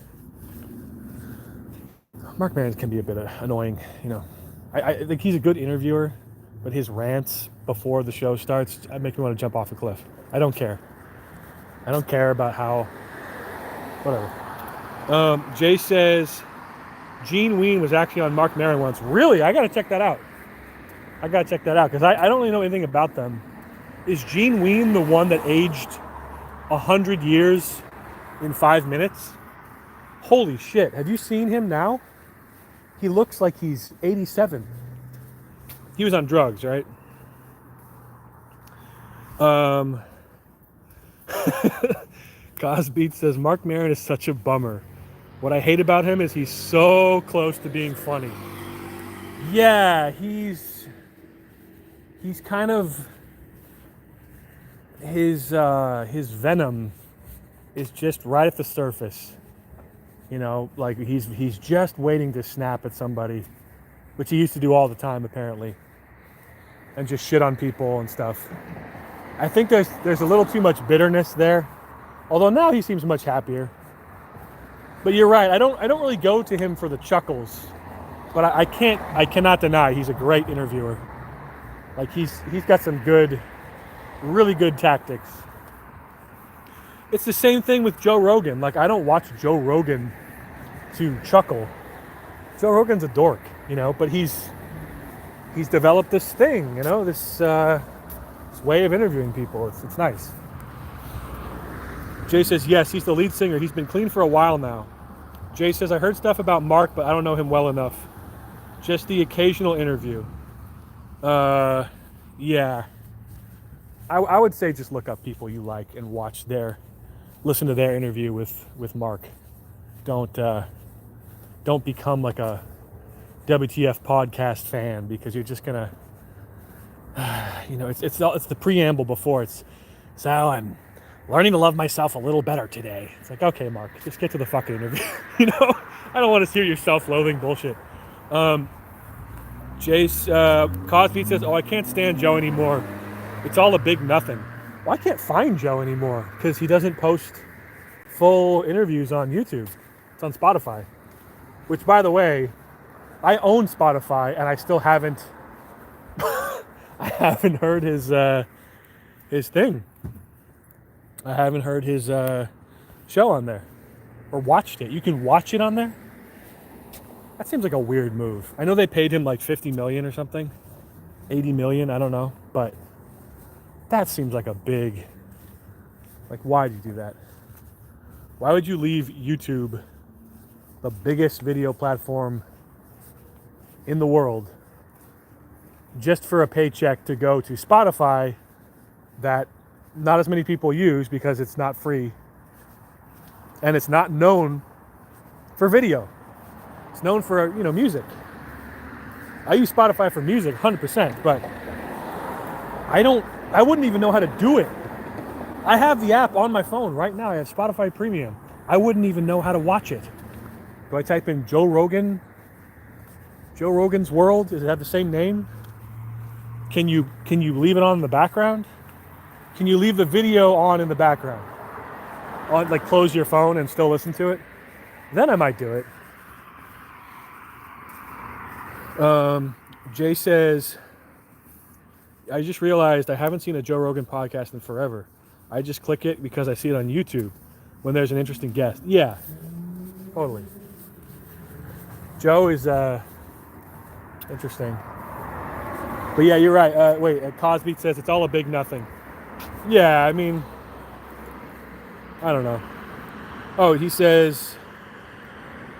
Mark Maron can be a bit annoying, I think he's a good interviewer, but his rants before the show starts make me want to jump off a cliff. I don't care. I don't care about how... Whatever. Jay says Gene Ween was actually on Mark Maron once. Really? I gotta check that out. Because I don't really know anything about them. Is Gene Ween the one that aged 100 years in 5 minutes? Holy shit. Have you seen him now? He looks like he's 87. He was on drugs, right? Cosbeat says Mark Maron is such a bummer. What I hate about him is he's so close to being funny. Yeah, he's kind of... His venom is just right at the surface. Like he's just waiting to snap at somebody, which he used to do all the time apparently, and just shit on people and stuff. I think there's a little too much bitterness there, although now he seems much happier. But you're right, I don't really go to him for the chuckles, but I cannot deny he's a great interviewer. Like he's got some really good tactics. It's the same thing with Joe Rogan. Like I don't watch Joe Rogan to chuckle. Joe Rogan's a dork, but he's developed this thing, this way of interviewing people. It's nice. Jay says, yes, he's the lead singer. He's been clean for a while now. Jay says, I heard stuff about Mark, but I don't know him well enough. Just the occasional interview. Yeah. I would say just look up people you like and listen to their interview with Mark. Don't become like a WTF podcast fan, because you're just gonna, it's the preamble before so I'm learning to love myself a little better today. It's like, okay, Mark, just get to the fucking interview. I don't want to hear your self-loathing bullshit. Jace Cosby says, I can't stand Joe anymore. It's all a big nothing. Well, I can't find Joe anymore because he doesn't post full interviews on YouTube. It's on Spotify. Which, by the way, I own Spotify and I still haven't I haven't heard his thing. I haven't heard his show on there or watched it. You can watch it on there? That seems like a weird move. I know they paid him like 50 million or something. 80 million, I don't know, but that seems like a big... Like, why'd you do that? Why would you leave YouTube, the biggest video platform in the world, just for a paycheck to go to Spotify that not as many people use because it's not free and it's not known for video? It's known for, music. I use Spotify for music 100%, but I wouldn't even know how to do it. I have the app on my phone right now. I have Spotify Premium. I wouldn't even know how to watch it. Do I type in Joe Rogan Joe Rogan's World, does it have the same name? Can you leave it on in the background? Can you leave the video on in the background? On, like, close your phone and still listen to it? Then I might do it. Jay says, I just realized I haven't seen a Joe Rogan podcast in forever. I just click it because I see it on YouTube when there's an interesting guest. Yeah, totally. Joe is interesting. But yeah, you're right. Wait, Cosby says it's all a big nothing. Yeah, I mean, I don't know. Oh, he says,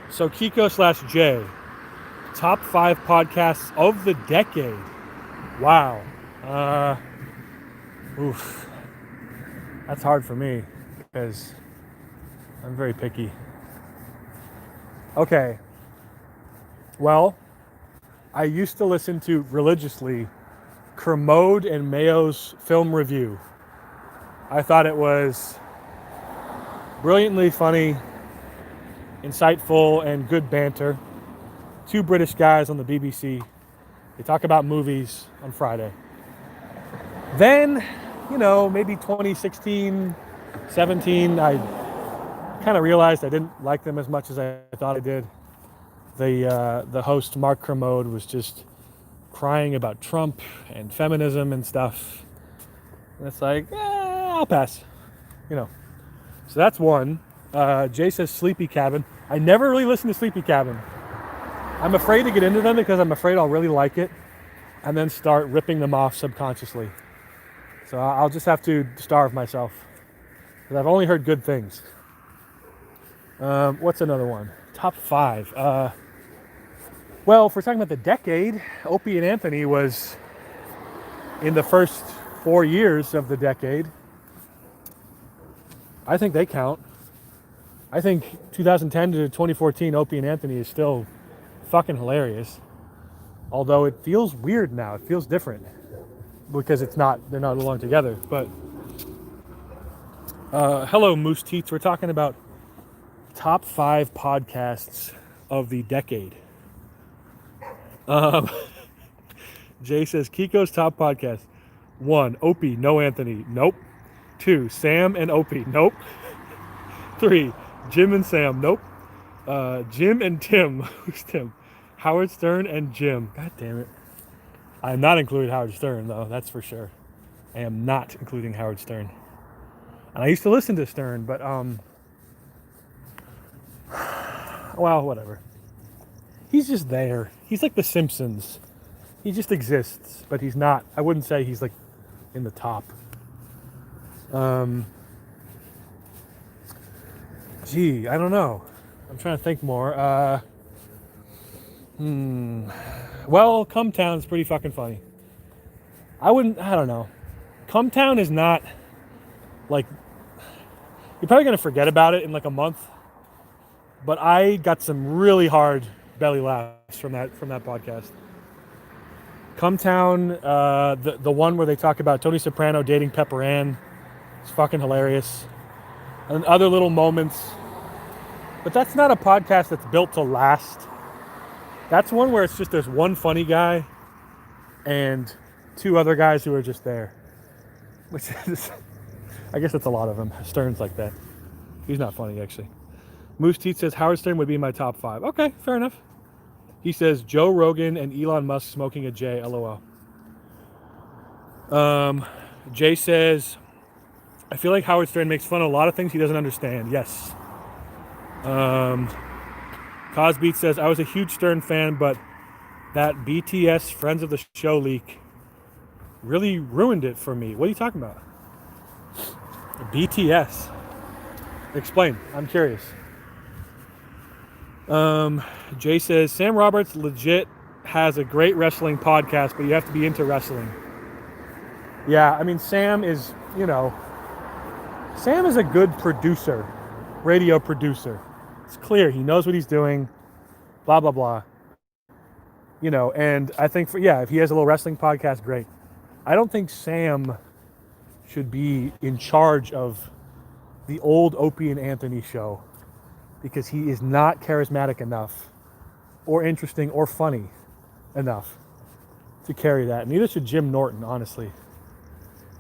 so Kiko/Jay, top 5 podcasts of the decade. Wow. Oof. That's hard for me because I'm very picky. Okay. Well, I used to listen to religiously Kermode and Mayo's film review. I thought it was brilliantly funny, insightful, and good banter. 2 British guys on the BBC. They talk about movies on Friday. Then, maybe 2016, 17, I kind of realized I didn't like them as much as I thought I did. The host, Mark Kermode, was just crying about Trump and feminism and stuff. And it's like, I'll pass. So that's one. Jay says Sleepy Cabin. I never really listened to Sleepy Cabin. I'm afraid to get into them because I'm afraid I'll really like it and then start ripping them off subconsciously. So I'll just have to starve myself because I've only heard good things. What's another one? Top 5. Well, if we're talking about the decade, Opie and Anthony was in the first 4 years of the decade. I think they count. I think 2010 to 2014, Opie and Anthony is still fucking hilarious. Although it feels weird now. It feels different because they're not along together. But hello, Moose Teats. We're talking about top 5 podcasts of the decade. Jay says Kiko's top podcast. 1, Opie, no Anthony. Nope. 2, Sam and Opie. Nope. 3, Jim and Sam. Nope. Jim and Tim. Who's Tim? Howard Stern and Jim. God damn it. I'm not including Howard Stern, though. That's for sure. I am not including Howard Stern. And I used to listen to Stern, but, well, whatever. He's just there. He's like The Simpsons. He just exists, but he's not. I wouldn't say he's like in the top. Gee, I don't know. I'm trying to think more. Well, Cumtown's pretty fucking funny. I don't know. Cumtown is not like, you're probably going to forget about it in like a month, but I got some really hard belly laughs from that podcast. Cumtown, the one where they talk about Tony Soprano dating Pepper Ann, it's fucking hilarious. And other little moments. But that's not a podcast that's built to last. That's one where it's just there's one funny guy and 2 other guys who are just there. Which is, I guess that's a lot of them. Stern's like that. He's not funny, actually. Moose Teeth says Howard Stern would be my top 5. Okay, fair enough. He says Joe Rogan and Elon Musk smoking a J, LOL. Jay says, I feel like Howard Stern makes fun of a lot of things he doesn't understand. Yes. Cosby says, I was a huge Stern fan, but that BTS Friends of the Show leak really ruined it for me. What are you talking about? BTS. Explain. I'm curious. Jay says, Sam Roberts legit has a great wrestling podcast, but you have to be into wrestling. Yeah, I mean, Sam is a good producer, radio producer. It's clear. He knows what he's doing, blah, blah, blah. And I think, if he has a little wrestling podcast, great. I don't think Sam should be in charge of the old Opie and Anthony show because he is not charismatic enough or interesting or funny. enough to carry that. Neither should Jim Norton, honestly.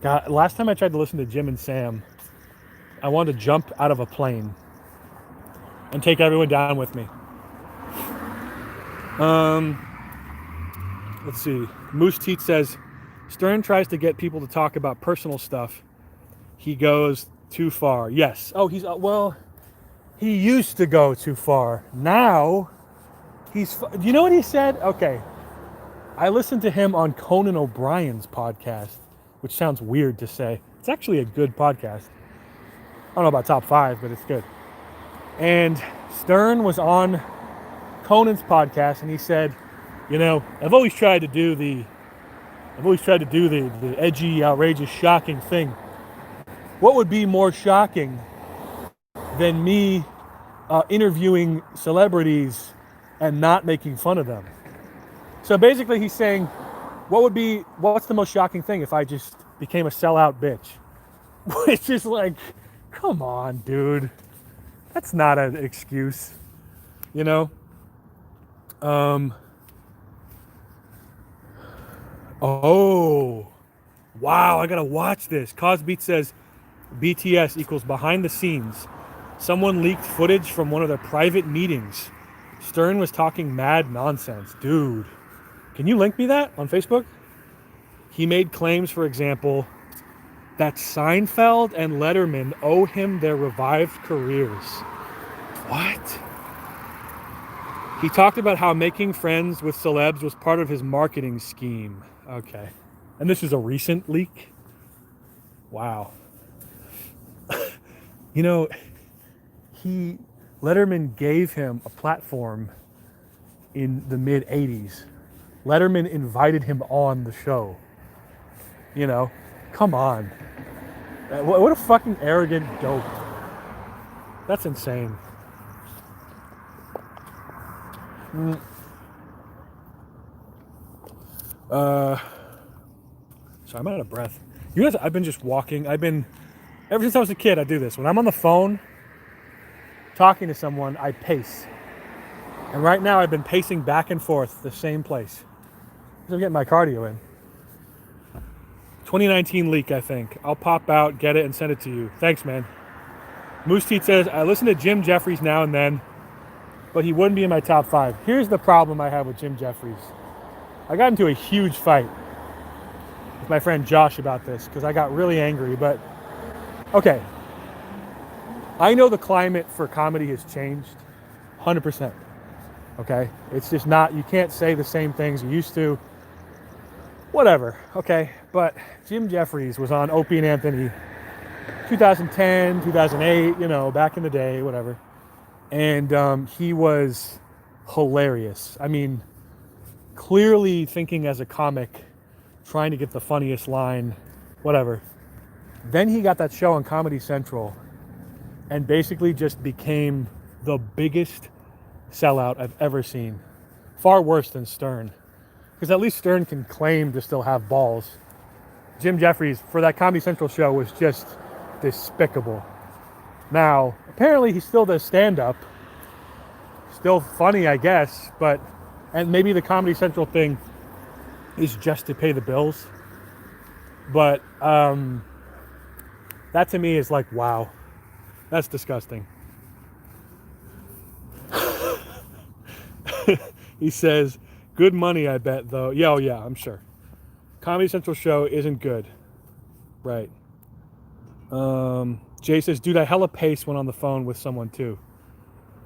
God, last time I tried to listen to Jim and Sam, I wanted to jump out of a plane and take everyone down with me. Let's see. Moose Teat says, Stern tries to get people to talk about personal stuff. He goes too far. Yes. Oh, he used to go too far. Now, you know what he said? Okay. I listened to him on Conan O'Brien's podcast, which sounds weird to say. It's actually a good podcast. I don't know about top 5, but it's good. And Stern was on Conan's podcast, and he said, I've always tried to do the edgy, outrageous, shocking thing. What would be more shocking than me interviewing celebrities and not making fun of them? So basically he's saying, what's the most shocking thing if I just became a sellout bitch? Which is like, come on, dude. That's not an excuse, Oh, wow, I gotta watch this. Cosbeat says BTS equals behind the scenes. Someone leaked footage from one of their private meetings. Stern was talking mad nonsense. Dude, can you link me that on Facebook? He made claims, for example, that Seinfeld and Letterman owe him their revived careers. What? He talked about how making friends with celebs was part of his marketing scheme. Okay. And this is a recent leak? Wow. Letterman gave him a platform in the mid-'80s. Letterman invited him on the show. Come on. What a fucking arrogant dope. That's insane. So I'm out of breath. You guys, I've been just walking. Ever since I was a kid, I do this. When I'm on the phone talking to someone, I pace. And right now I've been pacing back and forth the same place. I'm getting my cardio in. 2019 leak, I think. I'll pop out, get it, and send it to you. Thanks, man. Moose Teat says, I listen to Jim Jeffries now and then, but he wouldn't be in my top 5. Here's the problem I have with Jim Jeffries. I got into a huge fight with my friend Josh about this because I got really angry, but okay. I know the climate for comedy has changed 100%. Okay? It's just not, you can't say the same things you used to. Whatever, okay? But Jim Jeffries was on Opie and Anthony 2010, 2008, back in the day, whatever. And he was hilarious. I mean, clearly thinking as a comic, trying to get the funniest line, whatever. Then he got that show on Comedy Central and basically just became the biggest sellout I've ever seen. Far worse than Stern. Because at least Stern can claim to still have balls. Jim Jeffries, for that Comedy Central show, was just despicable. Now, apparently he still does stand-up. Still funny, I guess, and maybe the Comedy Central thing is just to pay the bills. But that to me is like, wow, that's disgusting. He says, good money, I bet, though. Yeah, oh yeah, I'm sure. Comedy Central show isn't good. Right. Jay says, dude, I hella pace when on the phone with someone too.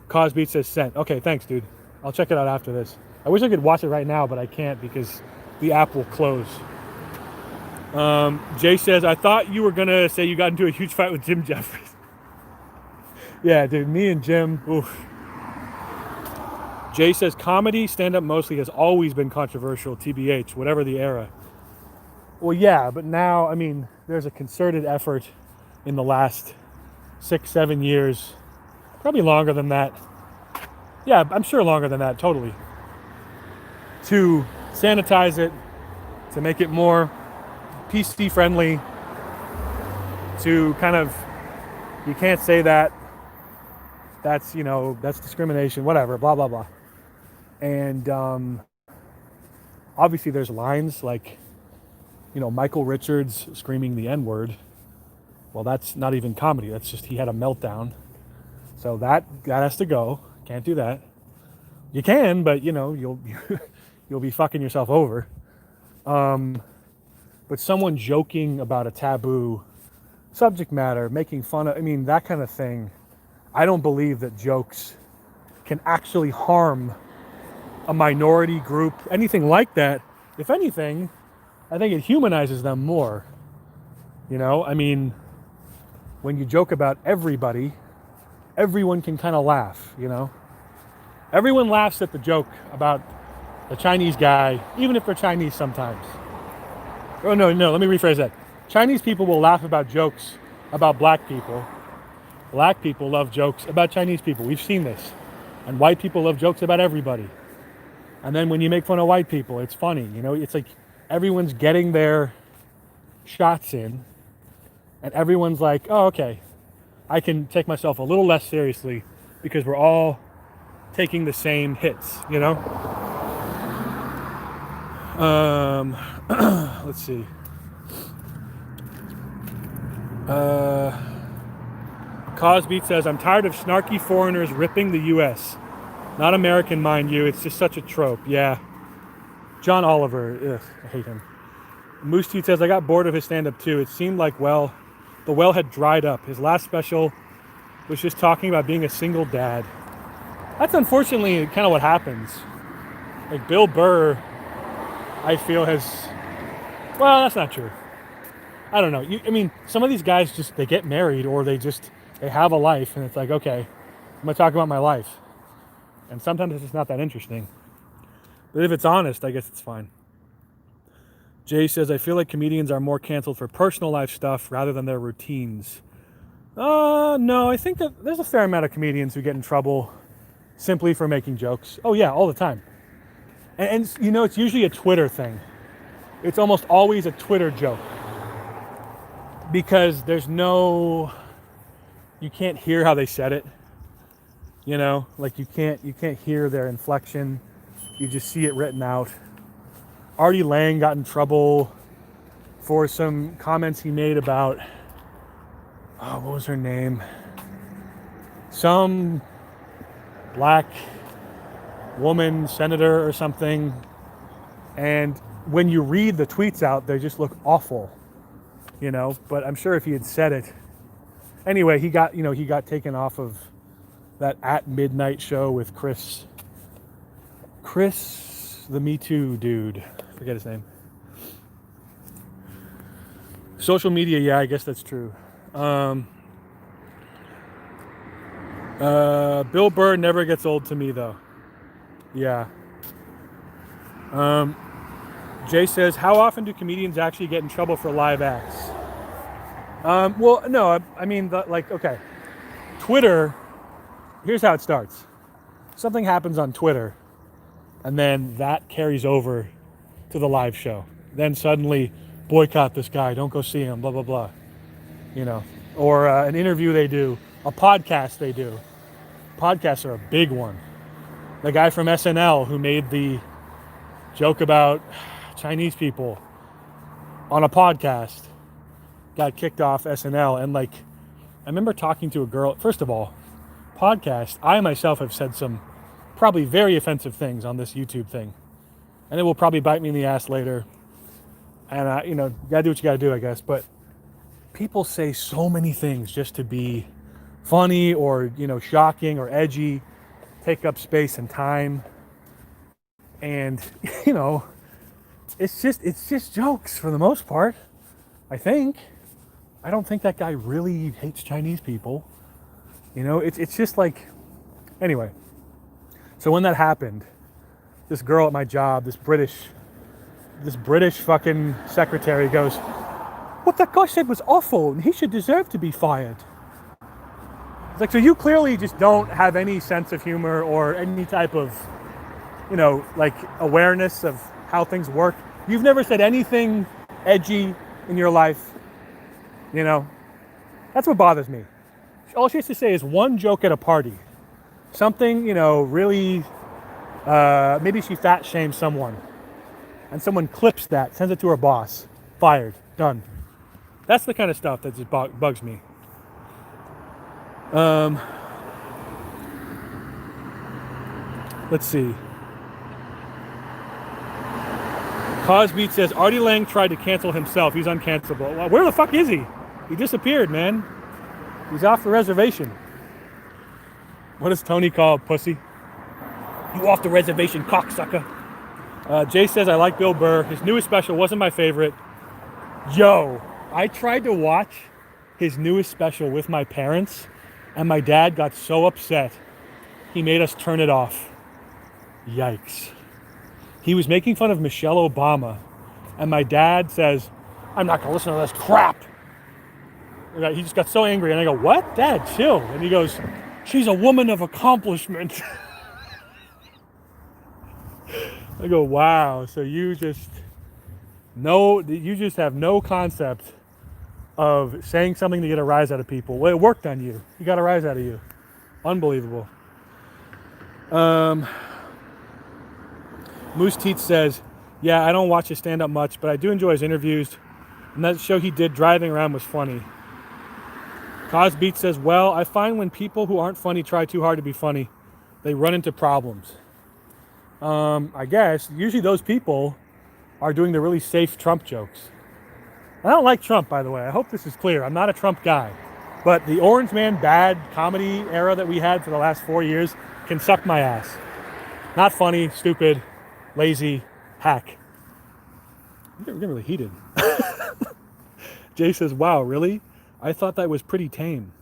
Cosbeat says sent. Okay, thanks, dude. I'll check it out after this. I wish I could watch it right now, but I can't because the app will close. Jay says, I thought you were going to say you got into a huge fight with Jim Jeffries. Yeah, dude, me and Jim, oof. Jay says, comedy, stand-up mostly, has always been controversial, TBH, whatever the era. Well, yeah, but now, I mean, there's a concerted effort in the last 6-7 years, probably longer than that. Yeah, I'm sure longer than that, totally. To sanitize it, to make it more PC friendly, to kind of, you can't say that, that's, that's discrimination, whatever, blah, blah, blah. And obviously there's lines like, Michael Richards screaming the N-word. Well, that's not even comedy. That's just he had a meltdown. So that has to go. Can't do that. You can, but you'll you'll be fucking yourself over. But someone joking about a taboo subject matter, making fun of, that kind of thing, I don't believe that jokes can actually harm a minority group, anything like that. If anything, I think it humanizes them more. When you joke about everybody, everyone can kind of laugh, Everyone laughs at the joke about the Chinese guy, even if they're Chinese sometimes. Oh, no, let me rephrase that. Chinese people will laugh about jokes about black people. Black people love jokes about Chinese people. We've seen this. And white people love jokes about everybody. And then when you make fun of white people, it's funny. It's like everyone's getting their shots in. And everyone's like, oh, okay, I can take myself a little less seriously because we're all taking the same hits, Let's see. Cosbeat says, I'm tired of snarky foreigners ripping the U.S. Not American, mind you. It's just such a trope. Yeah. John Oliver. Ugh, I hate him. Moose Teeth says, I got bored of his stand-up too. It seemed like, the well had dried up. His last special was just talking about being a single dad. That's unfortunately kind of what happens. Like Bill Burr, I feel that's not true. I don't know. Some of these guys they get married or they have a life and it's like, okay, I'm going to talk about my life. And sometimes it's just not that interesting. But if it's honest, I guess it's fine. Jay says, I feel like comedians are more canceled for personal life stuff rather than their routines. No, I think that there's a fair amount of comedians who get in trouble simply for making jokes. Oh yeah, all the time. And it's usually a Twitter thing. It's almost always a Twitter joke. Because you can't hear how they said it. Like you can't hear their inflection. You just see it written out. Artie Lang got in trouble for some comments he made about, what was her name? Some black woman senator or something. And when you read the tweets out, they just look awful, but I'm sure if he had said it. Anyway, he got taken off of that At Midnight show with Chris, the Me Too dude. Forget his name. Social media, yeah, I guess that's true. Bill Burr never gets old to me, though. Yeah. Jay says, how often do comedians actually get in trouble for live acts? Well, no, okay. Twitter, here's how it starts. Something happens on Twitter, and then that carries over to the live show. Then suddenly, boycott this guy, don't go see him, blah, blah, blah. Or an interview they do, a podcast they do. Podcasts are a big one. The guy from SNL who made the joke about Chinese people on a podcast got kicked off SNL. And I remember talking to a girl. First of all, podcast, I myself have said some probably very offensive things on this YouTube thing. And it will probably bite me in the ass later. And, you gotta do what you gotta do, I guess. But people say so many things just to be funny or, shocking or edgy, take up space and time. And, it's just jokes for the most part, I think. I don't think that guy really hates Chinese people. It's just anyway. So when that happened, this girl at my job, this British fucking secretary goes, what that guy said was awful and he should deserve to be fired. It's so you clearly just don't have any sense of humor or any type of, awareness of how things work. You've never said anything edgy in your life. That's what bothers me. All she has to say is one joke at a party. Something, really, maybe she fat shamed someone. and someone clips that, sends it to her boss. Fired. Done. That's the kind of stuff that just bugs me. Let's see. Cosbeat says, Artie Lang tried to cancel himself. He's uncancelable. Well, where the fuck is he? He disappeared, man. He's off the reservation. What does Tony call pussy? You off the reservation, cocksucker. Jay says, I like Bill Burr. His newest special wasn't my favorite. Yo, I tried to watch his newest special with my parents, and my dad got so upset, he made us turn it off. Yikes. He was making fun of Michelle Obama, and my dad says, I'm not going to listen to this crap. He just got so angry, and I go, what? Dad, chill. And he goes, she's a woman of accomplishment. I go, wow, so you just have no concept of saying something to get a rise out of people. Well, it worked on you. You got a rise out of you. Unbelievable. Moose Teeth says, yeah, I don't watch his stand-up much, but I do enjoy his interviews. And that show he did driving around was funny. Cosbeat says, well, I find when people who aren't funny try too hard to be funny, they run into problems. I guess usually those people are doing the really safe Trump jokes. I don't like Trump, by the way. I hope this is clear. I'm not a Trump guy. But the Orange Man bad comedy era that we had for the last 4 years can suck my ass. Not funny, stupid, lazy, hack. I'm getting really heated. Jay says, wow, really? I thought that was pretty tame.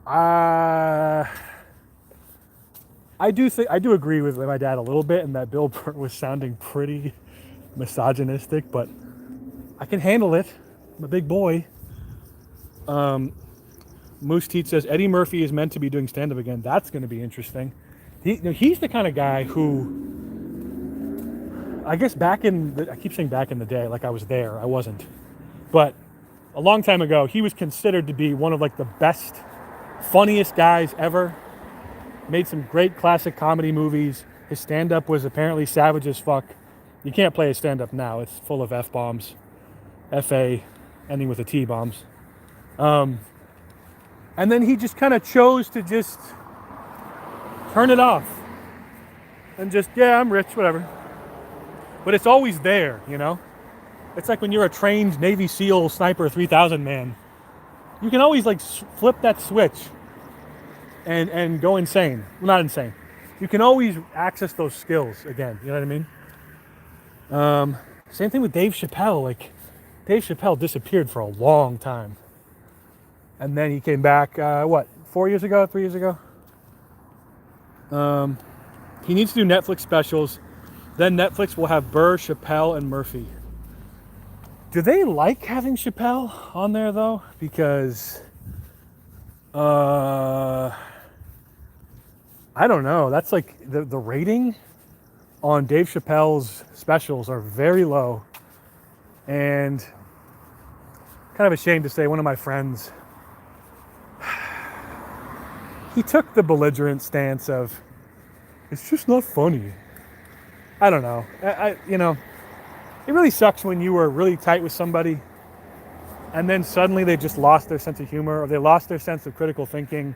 I do agree with my dad a little bit, and that Bill Burr was sounding pretty misogynistic, but I can handle it. I'm a big boy. Moose Teeth says Eddie Murphy is meant to be doing stand-up again. That's going to be interesting. He's the kind of guy who, I guess I keep saying back in the day, like I was there. I wasn't. But a long time ago, he was considered to be one of like the best, funniest guys ever. Made some great classic comedy movies. His stand-up was apparently savage as fuck. You can't play his stand-up now. It's full of F-bombs. F-A, ending with a T-bombs. And then he just kind of chose to just turn it off. And just, yeah, I'm rich, whatever. But it's always there, you know? It's like when you're a trained Navy SEAL Sniper 3000 man. You can always like flip that switch and go insane. Well, not insane. You can always access those skills again. You know what I mean? Same thing with Dave Chappelle. Like, Dave Chappelle disappeared for a long time. And then he came back, 4 years ago, 3 years ago? He needs to do Netflix specials. Then Netflix will have Burr, Chappelle, and Murphy. Do they like having Chappelle on there, though? Because, I don't know. That's like, the rating on Dave Chappelle's specials are very low. And kind of ashamed to say, one of my friends, he took the belligerent stance of, it's just not funny. I don't know. It really sucks when you were really tight with somebody and then suddenly they just lost their sense of humor, or they lost their sense of critical thinking,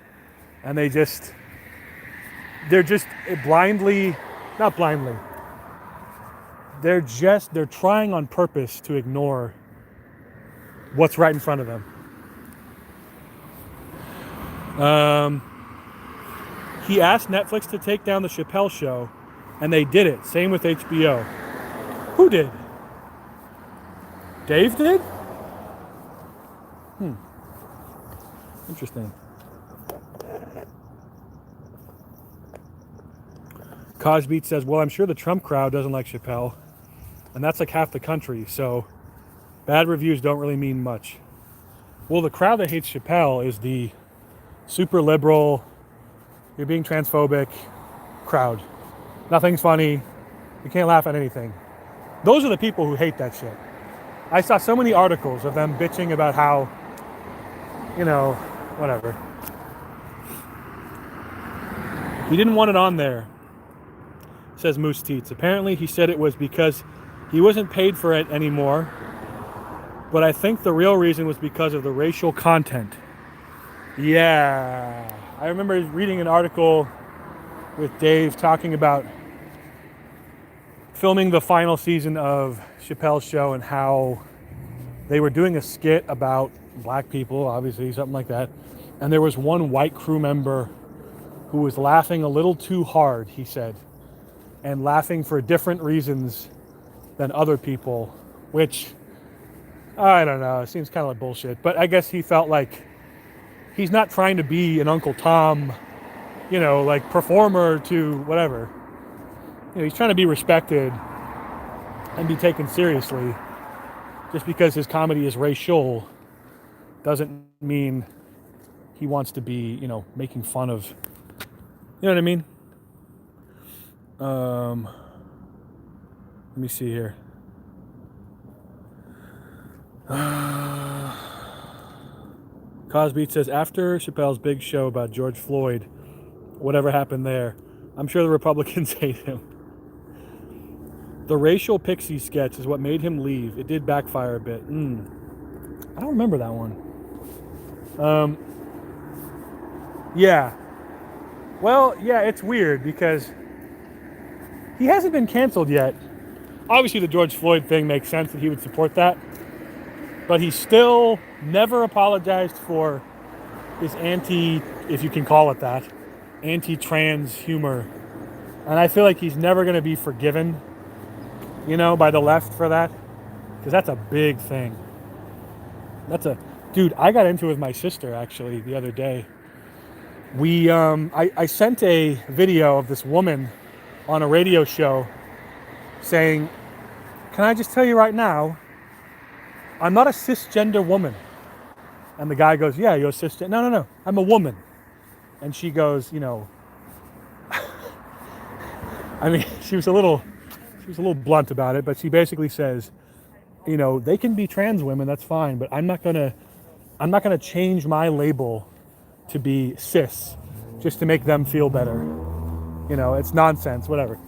and they're just blindly, not blindly, they're trying on purpose to ignore what's right in front of them. He asked Netflix to take down the Chappelle Show, and they did it. Same with HBO. Who did? Dave did? Interesting. Cosbeat says, well, I'm sure the Trump crowd doesn't like Chappelle, and that's like half the country, so bad reviews don't really mean much. Well, the crowd that hates Chappelle is the super liberal, you're being transphobic crowd. Nothing's funny. You can't laugh at anything. Those are the people who hate that shit. I saw so many articles of them bitching about how, whatever. He didn't want it on there, says Moose Teats. Apparently he said it was because He wasn't paid for it anymore, but I think the real reason was because of the racial content. Yeah, I remember reading an article with Dave talking about filming the final season of Chappelle's Show and how they were doing a skit about black people, obviously, something like that. And there was one white crew member who was laughing a little too hard, he said, and laughing for different reasons than other people, which, I don't know, it seems kind of like bullshit. But I guess he felt like he's not trying to be an Uncle Tom, like performer to whatever. He's trying to be respected and be taken seriously. Just because his comedy is racial doesn't mean he wants to be, making fun of, you know what I mean? Let me see here. Cosby says, after Chappelle's big show about George Floyd, whatever happened there, I'm sure the Republicans hate him. The racial pixie sketch is what made him leave. It did backfire a bit. I don't remember that one. Yeah. Well, yeah, it's weird because he hasn't been canceled yet. Obviously, the George Floyd thing makes sense that he would support that. But he still never apologized for his if you can call it that, anti-trans humor. And I feel like he's never going to be forgiven, by the left for that. Because that's a big thing. Dude, I got into it with my sister, actually, the other day. I sent a video of this woman on a radio show saying, can I just tell you right now, I'm not a cisgender woman. And the guy goes, yeah, you're a cisgender. No, I'm a woman. And she goes, I mean, she was a little blunt about it, but she basically says, they can be trans women, that's fine, but I'm not gonna change my label to be cis just to make them feel better. It's nonsense, whatever.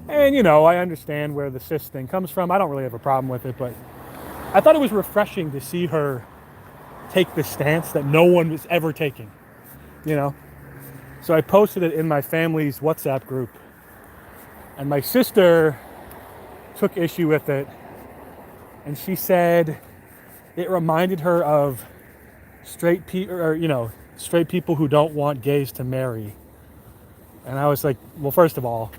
And I understand where the cis thing comes from. I don't really have a problem with it, but I thought it was refreshing to see her take the stance that no one was ever taking, So I posted it in my family's WhatsApp group, and my sister took issue with it, and she said it reminded her of straight people who don't want gays to marry. And I was like, well, first of all,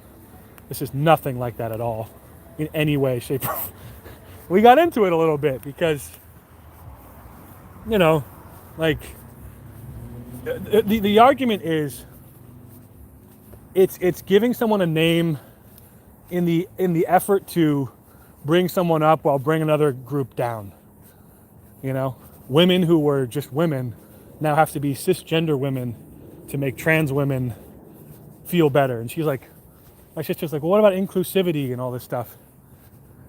this is nothing like that at all, in any way, shape, or form. We got into it a little bit because, like, the argument is, it's giving someone a name in the effort to bring someone up while bringing another group down. Women who were just women now have to be cisgender women to make trans women feel better. And my sister's like, well, what about inclusivity and all this stuff?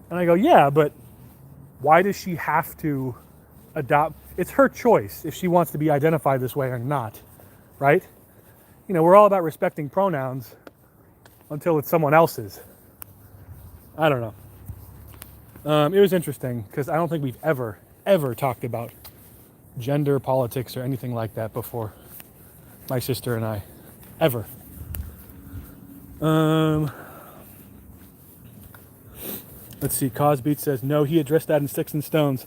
And I go, yeah, but why does she have to adopt? It's her choice if she wants to be identified this way or not, right? We're all about respecting pronouns until it's someone else's. I don't know. It was interesting because I don't think we've ever talked about gender politics or anything like that before, my sister and I, ever. Let's see, Cosbeat says, no, he addressed that in Sticks and Stones.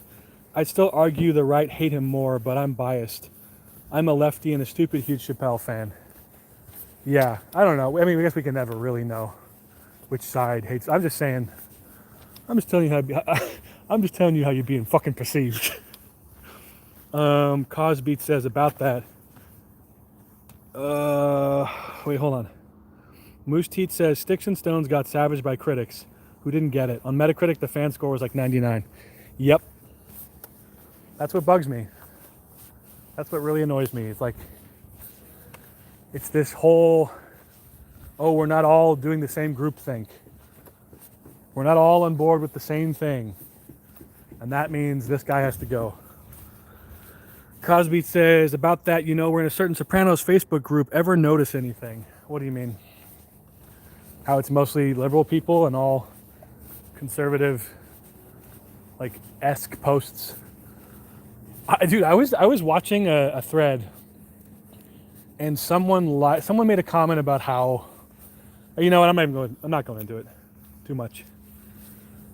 I'd still argue the right hate him more, but I'm biased. I'm a lefty and a stupid huge Chappelle fan. Yeah, I don't know. I mean, I guess we can never really know which side hates. I'm just telling you how you're being fucking perceived. Cosbeat says about that. Wait, hold on. Moose Teat says Sticks and Stones got savaged by critics who didn't get it. On Metacritic, the fan score was like 99. Yep. That's what bugs me. That's what really annoys me. It's like, it's this whole, we're not all doing the same group think. We're not all on board with the same thing. And that means this guy has to go. Cosby says, about that, we're in a certain Sopranos Facebook group. Ever notice anything? What do you mean? How it's mostly liberal people and all conservative, like esque posts. Dude, I was watching a thread, and someone made a comment about how, you know what? I'm not going into it too much.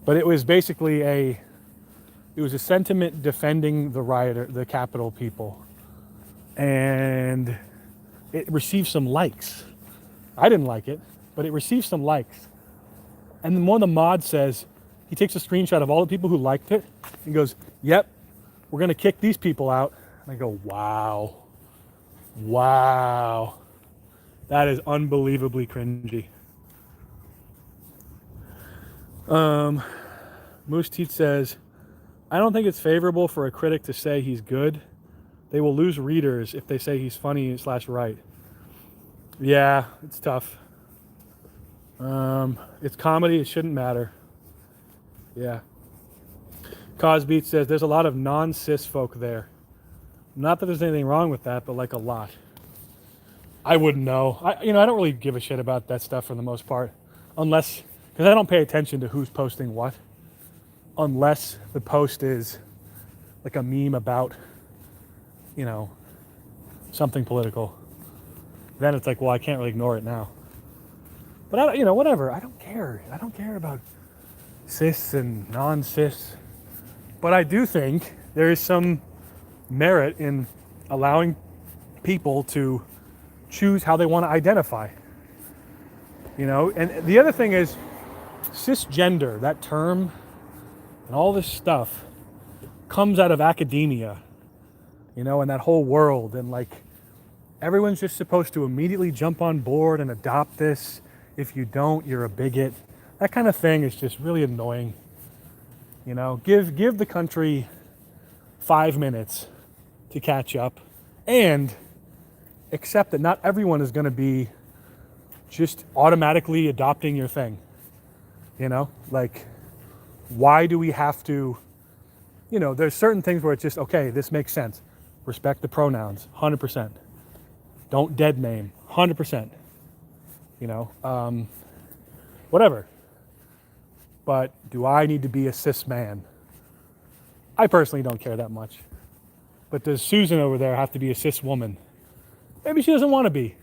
But it was basically a sentiment defending the Capitol people, and it received some likes. I didn't like it, but it received some likes. And then one of the mods says, he takes a screenshot of all the people who liked it and goes, "Yep, we're gonna kick these people out." And I go, wow, that is unbelievably cringy. Moose Teeth says, "I don't think it's favorable for a critic to say he's good. They will lose readers if they say he's funny / right." Yeah, it's tough. It's comedy, it shouldn't matter. Yeah. Cosbeat says, "There's a lot of non-cis folk there. Not that there's anything wrong with that, but like a lot." I wouldn't know. I don't really give a shit about that stuff for the most part, because I don't pay attention to who's posting what, unless the post is like a meme about, something political. Then it's like, well, I can't really ignore it now. But whatever. I don't care. I don't care about cis and non-cis. But I do think there is some merit in allowing people to choose how they want to identify. And the other thing is, cisgender, that term and all this stuff comes out of academia, and that whole world, and like everyone's just supposed to immediately jump on board and adopt this. If you don't, you're a bigot. That kind of thing is just really annoying. Give the country 5 minutes to catch up, and accept that not everyone is going to be just automatically adopting your thing. Like, why do we have to, there's certain things where it's just, okay, this makes sense. Respect the pronouns, 100%. Don't dead name, 100%. Whatever. But do I need to be a cis man? I personally don't care that much. But does Susan over there have to be a cis woman? Maybe she doesn't want to be.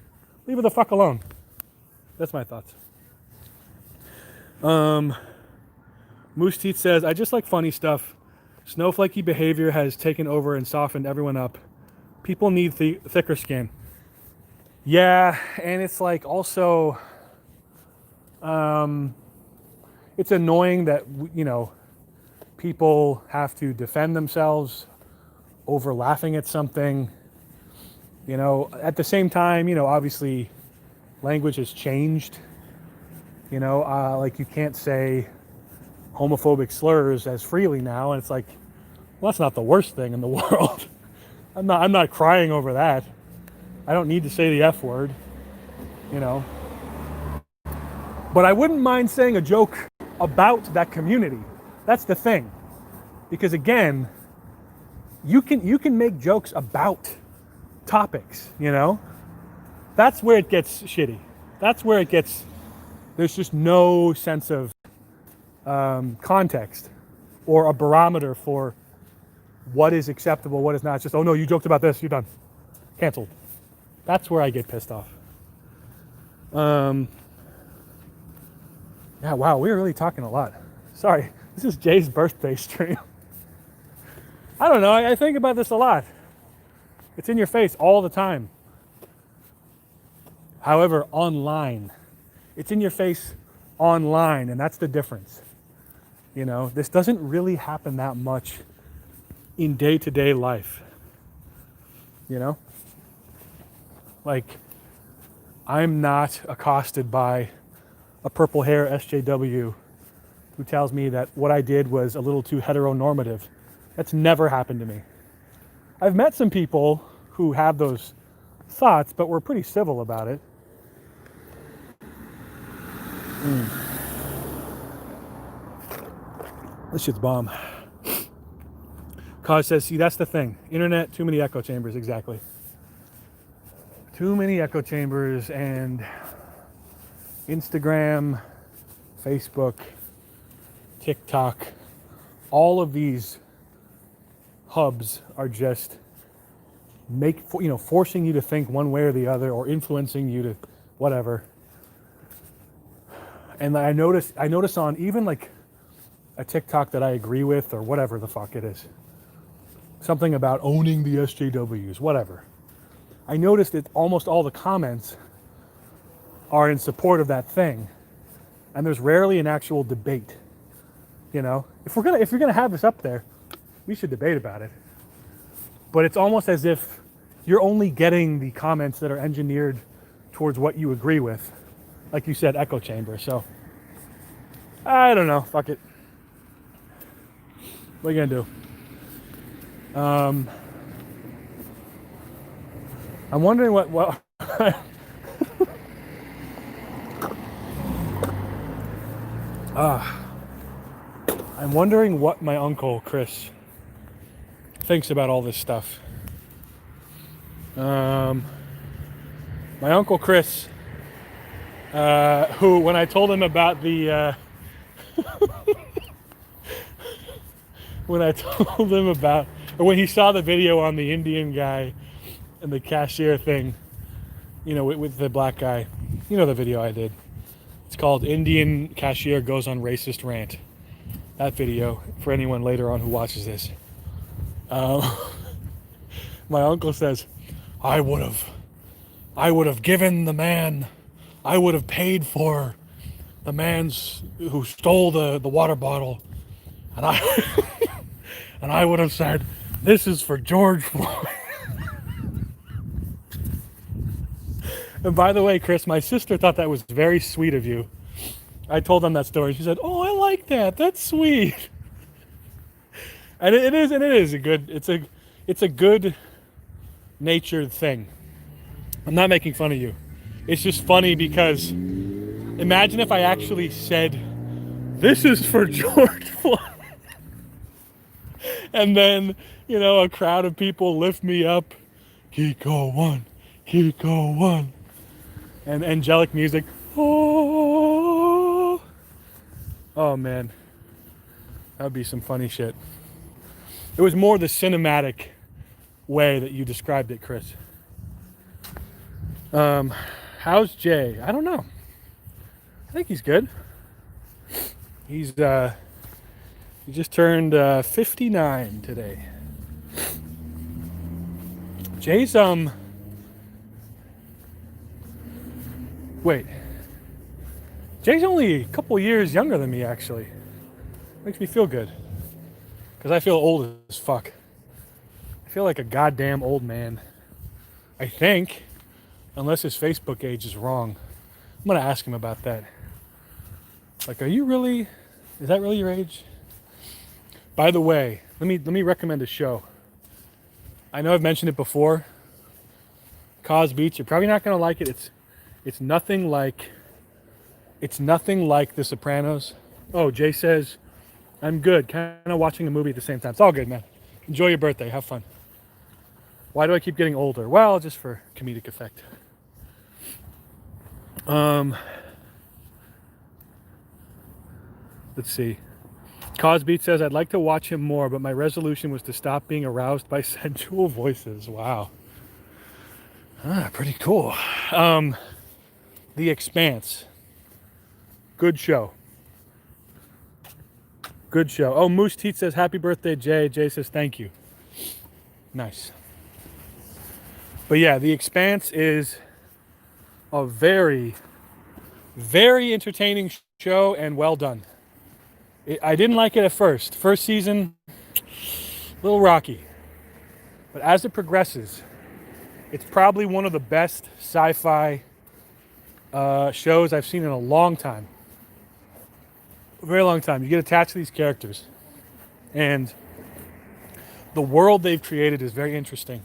Leave her the fuck alone. That's my thoughts. Moose Teeth says, "I just like funny stuff. Snowflakey behavior has taken over and softened everyone up. People need thicker skin." Yeah, and it's like also, it's annoying that, people have to defend themselves over laughing at something. At the same time, obviously language has changed. Like you can't say homophobic slurs as freely now, and it's like, well, that's not the worst thing in the world. I'm not crying over that. I don't need to say the F word, But I wouldn't mind saying a joke about that community. That's the thing. Because again, you can make jokes about topics, That's where it gets shitty. That's where there's just no sense of context or a barometer for what is acceptable, what is not. It's just, oh no, you joked about this, you're done. Canceled. That's where I get pissed off. Yeah, wow, we're really talking a lot. Sorry, this is Jay's birthday stream. I don't know, I think about this a lot. It's in your face all the time. However, online, it's in your face online, and that's the difference. This doesn't really happen that much in day-to-day life. Like, I'm not accosted by a purple hair SJW who tells me that what I did was a little too heteronormative. That's never happened to me. I've met some people who have those thoughts, but were pretty civil about it. This shit's bomb. Cause says, see, that's the thing. Internet, too many echo chambers, exactly. Too many echo chambers, and Instagram, Facebook, TikTok, all of these hubs are just forcing you to think one way or the other, or influencing you to whatever. And I notice on even like a TikTok that I agree with, or whatever the fuck it is, something about owning the SJWs, whatever. I noticed that almost all the comments are in support of that thing, and there's rarely an actual debate. You know, if you're gonna have this up there, we should debate about it. But it's almost as if you're only getting the comments that are engineered towards what you agree with, like you said, echo chamber. So I don't know. Fuck it. What are you gonna do? I'm wondering what I'm wondering what my uncle Chris thinks about all this stuff. My uncle Chris, who, when I told him about the when he saw the video on the Indian guy and the cashier thing, with the black guy, the video I did. It's called Indian Cashier Goes on Racist Rant. That video, for anyone later on who watches this. My uncle says, I would have given the man, I would have paid for the man who stole the water bottle, and I would have said, this is for George Floyd. And by the way, Chris, my sister thought that was very sweet of you. I told them that story. She said, "Oh, I like that. That's sweet." And it is a good. It's a good natured thing. I'm not making fun of you. It's just funny because imagine if I actually said, "This is for George Floyd," and then a crowd of people lift me up. Keep going, and angelic music. Oh man, that would be some funny shit. It was more the cinematic way that you described it, Chris. How's Jay? I don't know. I think he's good. He just turned 59 today. Jay's wait. Jay's only a couple years younger than me, actually. Makes me feel good. Because I feel old as fuck. I feel like a goddamn old man. I think. Unless his Facebook age is wrong. I'm going to ask him about that. Like, is that really your age? By the way, let me recommend a show. I know I've mentioned it before. Cause Beats. You're probably not going to like it. It's nothing like The Sopranos. Oh, Jay says, I'm good. Kind of watching a movie at the same time. It's all good, man. Enjoy your birthday. Have fun. Why do I keep getting older? Well, just for comedic effect. Let's see. Cosbeat says, I'd like to watch him more, but my resolution was to stop being aroused by sensual voices. Wow. Pretty cool. The Expanse. Good show. Good show. Oh, Moose Teeth says, happy birthday, Jay. Jay says, thank you. Nice. But yeah, The Expanse is a very, very entertaining show and well done. I didn't like it at first. First season, a little rocky. But as it progresses, it's probably one of the best sci-fi shows I've seen in a long time. A very long time. You get attached to these characters. And the world they've created is very interesting.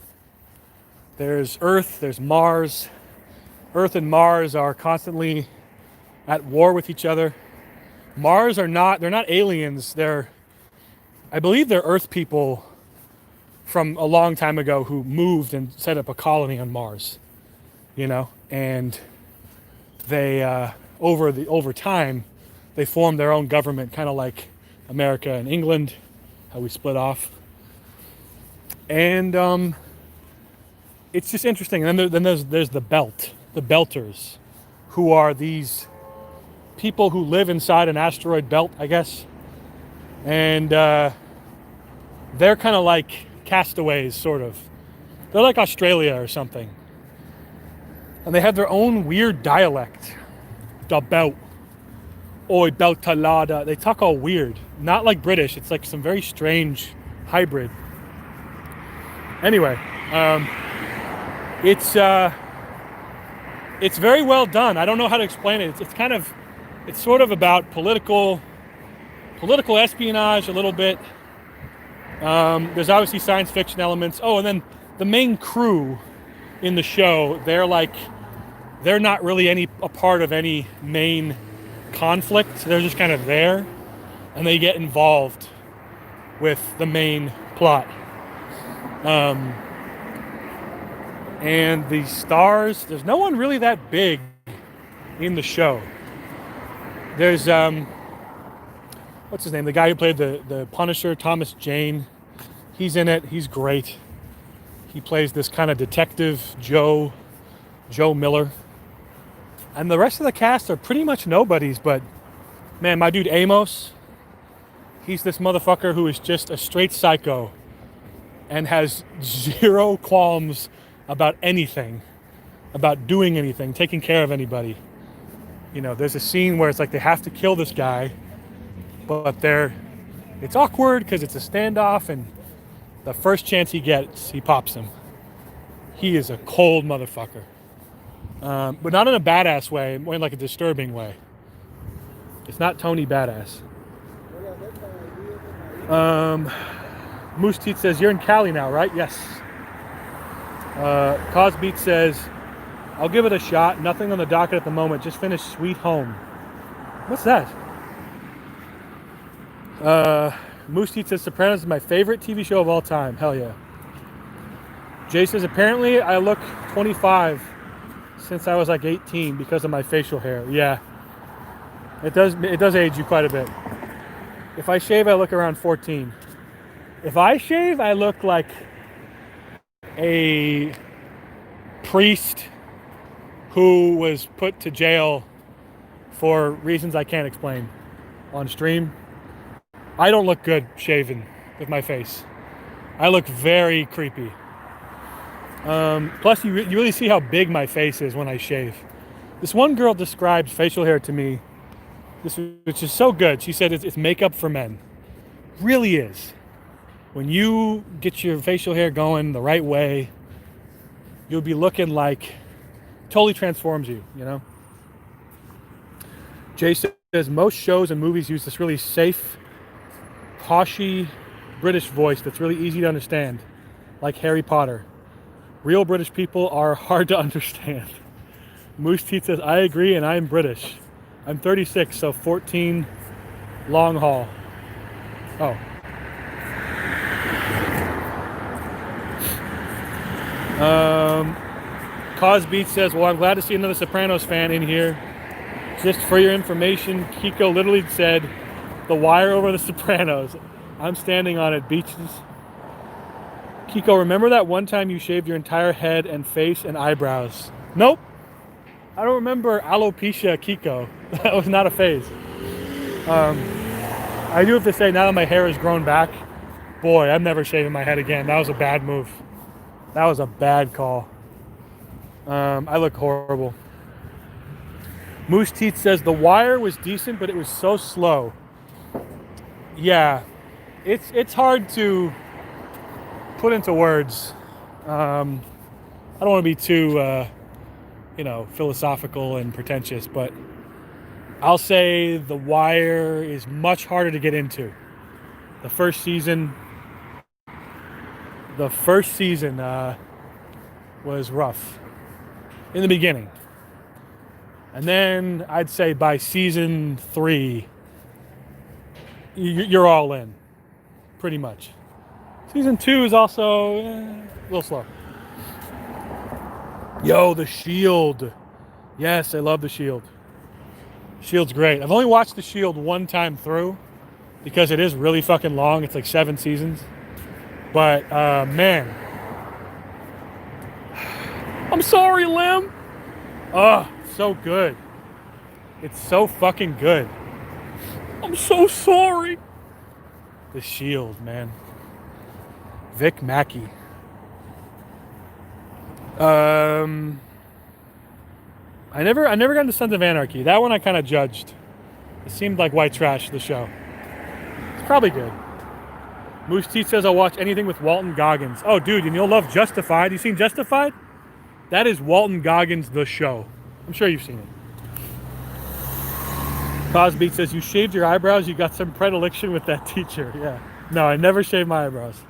There's Earth, there's Mars. Earth and Mars are constantly at war with each other. Mars they're not aliens. I believe they're Earth people from a long time ago who moved and set up a colony on Mars. And they over time they formed their own government, kind of like America and England, how we split off. And it's just interesting. And then there's the Belters, who are these people who live inside an asteroid belt, I guess. And they're kind of like castaways, sort of. They're like Australia or something. And they have their own weird dialect. Da belt. Oi, beltalada. They talk all weird. Not like British. It's like some very strange hybrid. Anyway, it's very well done. I don't know how to explain it. It's sort of about political espionage a little bit. There's obviously science fiction elements. Oh, and then the main crew in the show, they're not really a part of any main conflict. They're just kind of there, and they get involved with the main plot. And the stars, there's no one really that big in the show. There's what's his name? The guy who played the Punisher, Thomas Jane. He's in it. He's great. He plays this kind of detective, Joe Miller. And the rest of the cast are pretty much nobodies, but man, my dude Amos, he's this motherfucker who is just a straight psycho and has zero qualms about anything, about doing anything, taking care of anybody. You know, there's a scene where it's like they have to kill this guy, but it's awkward because it's a standoff, and the first chance he gets, he pops him. He is a cold motherfucker. But not in a badass way, more in like a disturbing way. It's not Tony Badass. Moose Teeth says, you're in Cali now, right? Yes. Cosbeat says, I'll give it a shot. Nothing on the docket at the moment. Just finished Sweet Home. What's that? Moose Teeth says, Sopranos is my favorite TV show of all time. Hell yeah. Jay says, apparently I look 25 since I was like 18 because of my facial hair. Yeah. It does age you quite a bit. If I shave, I look around 14. If I shave, I look like a priest who was put to jail for reasons I can't explain on stream. I don't look good shaven with my face. I look very creepy. Plus, you really see how big my face is when I shave. This one girl described facial hair to me, which is so good. She said it's makeup for men. Really is. When you get your facial hair going the right way, you'll be looking like, totally transforms you, you know? Jay says, most shows and movies use this really safe, poshy British voice that's really easy to understand, like Harry Potter. Real British people are hard to understand. Moose Teeth says, I agree, and I'm British. I'm 36, so 14 long haul. Oh. Cosbeat says, well, I'm glad to see another Sopranos fan in here. Just for your information, Kiko literally said, The Wire over the Sopranos. I'm standing on it, beaches. Kiko, remember that one time you shaved your entire head and face and eyebrows? Nope. I don't remember alopecia, Kiko. That was not a phase. I do have to say, now that my hair has grown back, boy, I'm never shaving my head again. That was a bad move. That was a bad call. I look horrible. Moose Teeth says, The Wire was decent, but it was so slow. Yeah, it's hard to put into words. I don't want to be too, philosophical and pretentious, but I'll say The Wire is much harder to get into. The first season was rough in the beginning. And then I'd say by season 3, you're all in, pretty much. Season 2 is also a little slow. Yo, The Shield. Yes, I love The Shield. Shield's great. I've only watched The Shield one time through, because it is really fucking long. It's like 7 seasons. But man, I'm sorry, Lem. Oh, so good. It's so fucking good. I'm so sorry. The Shield, man. Vic Mackey. I never got into Sons of Anarchy. That one I kind of judged. It seemed like white trash, the show. It's probably good. Moose Teeth says I'll watch anything with Walton Goggins. Oh, dude, and you'll love Justified. You seen Justified? That is Walton Goggins, the show. I'm sure you've seen it. Cosby says, you shaved your eyebrows, you got some predilection with that teacher. Yeah. No, I never shaved my eyebrows.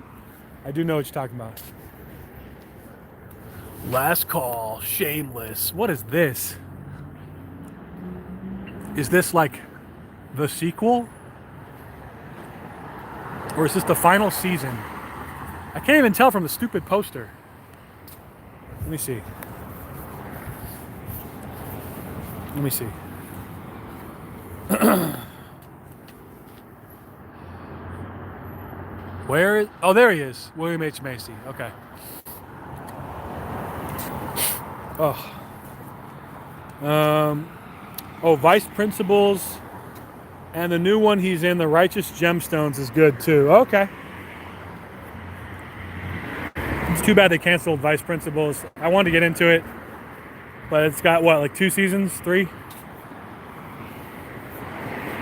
I do know what you're talking about. Last Call, Shameless. What is this? Is this like the sequel? Or is this the final season? I can't even tell from the stupid poster. Let me see. Let me see. Where is... Oh, there he is. William H. Macy. Okay. Oh. Vice Principals. And the new one he's in, The Righteous Gemstones, is good too. Okay. It's too bad they canceled Vice Principals. I wanted to get into it. But it's got, what, like 2 seasons? 3?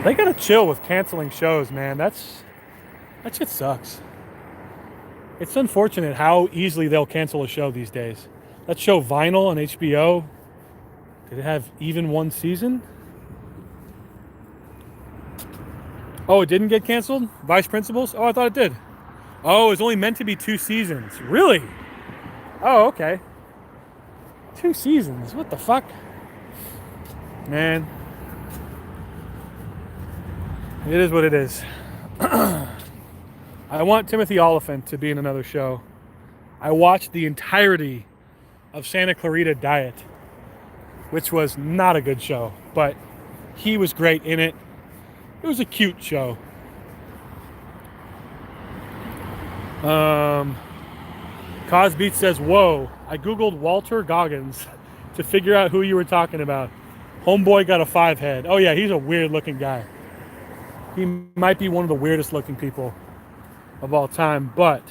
They gotta chill with canceling shows, man. That shit sucks. It's unfortunate how easily they'll cancel a show these days. That show Vinyl on HBO, did it have even 1 season? Oh, it didn't get canceled? Vice Principals? Oh, I thought it did. Oh, it was only meant to be 2 seasons. Really? Oh, okay. 2 seasons. What the fuck? Man. It is what it is. I want Timothy Olyphant to be in another show. I watched the entirety of Santa Clarita Diet, which was not a good show, but he was great in it. It was a cute show. Cosbeat says, whoa, I Googled Walter Goggins to figure out who you were talking about. Homeboy got a 5 head. Oh yeah, he's a weird looking guy. He might be one of the weirdest looking people of all time, but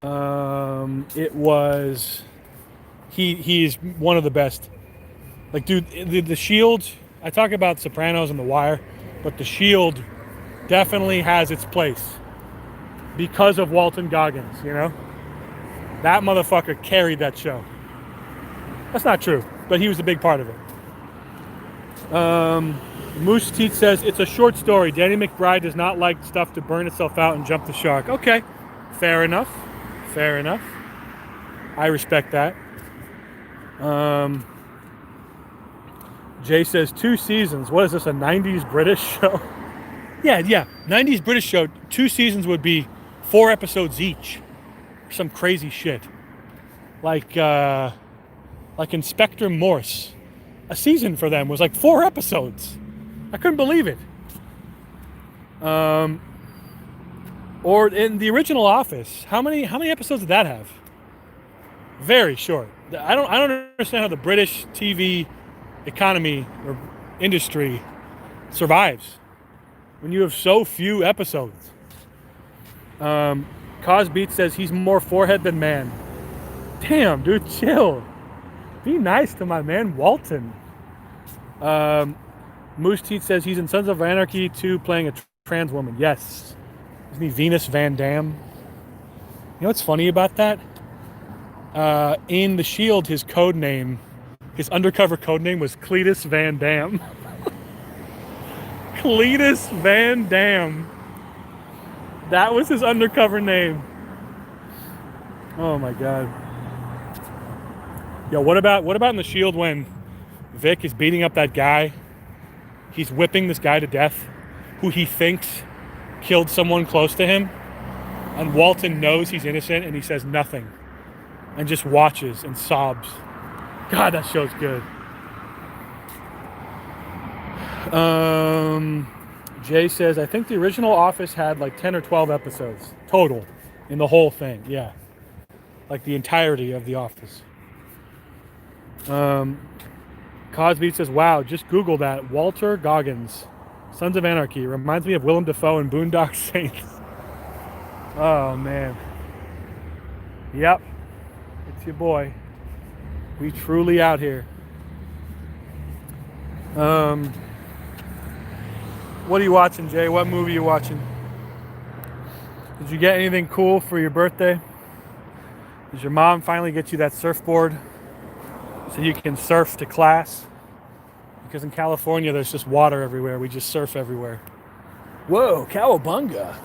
it was... He's one of the best. Like, dude, the Shield, I talk about Sopranos and The Wire, but The Shield definitely has its place because of Walton Goggins, you know? That motherfucker carried that show. That's not true, but he was a big part of it. Moose Teeth says, it's a short story. Danny McBride does not like stuff to burn itself out and jump the shark. Okay, fair enough. Fair enough. I respect that. Jay says 2 seasons. What is this, a 90s British show? yeah, 90s British show. 2 seasons would be 4 episodes each. Some crazy shit. Like Inspector Morse. A season for them was like 4 episodes. I couldn't believe it. Or in the original Office, how many episodes did that have? Very short. I don't understand how the British TV economy or industry survives when you have so few episodes. Cosbeat says he's more forehead than man. Damn, dude, chill. Be nice to my man Walton. Moose Teeth says he's in Sons of Anarchy 2 playing a trans woman. Yes. Isn't he Venus Van Dam? You know what's funny about that? In The Shield, his undercover code name was Cletus Van Dam. Cletus Van Dam. That was his undercover name. Oh my god. Yo, what about in The Shield when Vic is beating up that guy? He's whipping this guy to death who he thinks killed someone close to him, and Walton knows he's innocent and he says nothing and just watches and sobs. God, that show's good. Jay says, I think the original Office had like 10 or 12 episodes total in the whole thing. Yeah. Like the entirety of The Office. Cosby says, wow, just Google that. Walter Goggins, Sons of Anarchy. Reminds me of Willem Dafoe and Boondock Saints. Oh, man. Yep. It's your boy. We truly out here. What are you watching, Jay? What movie are you watching? Did you get anything cool for your birthday? Did your mom finally get you that surfboard so you can surf to class? Because in California, there's just water everywhere. We just surf everywhere. Whoa, cowabunga.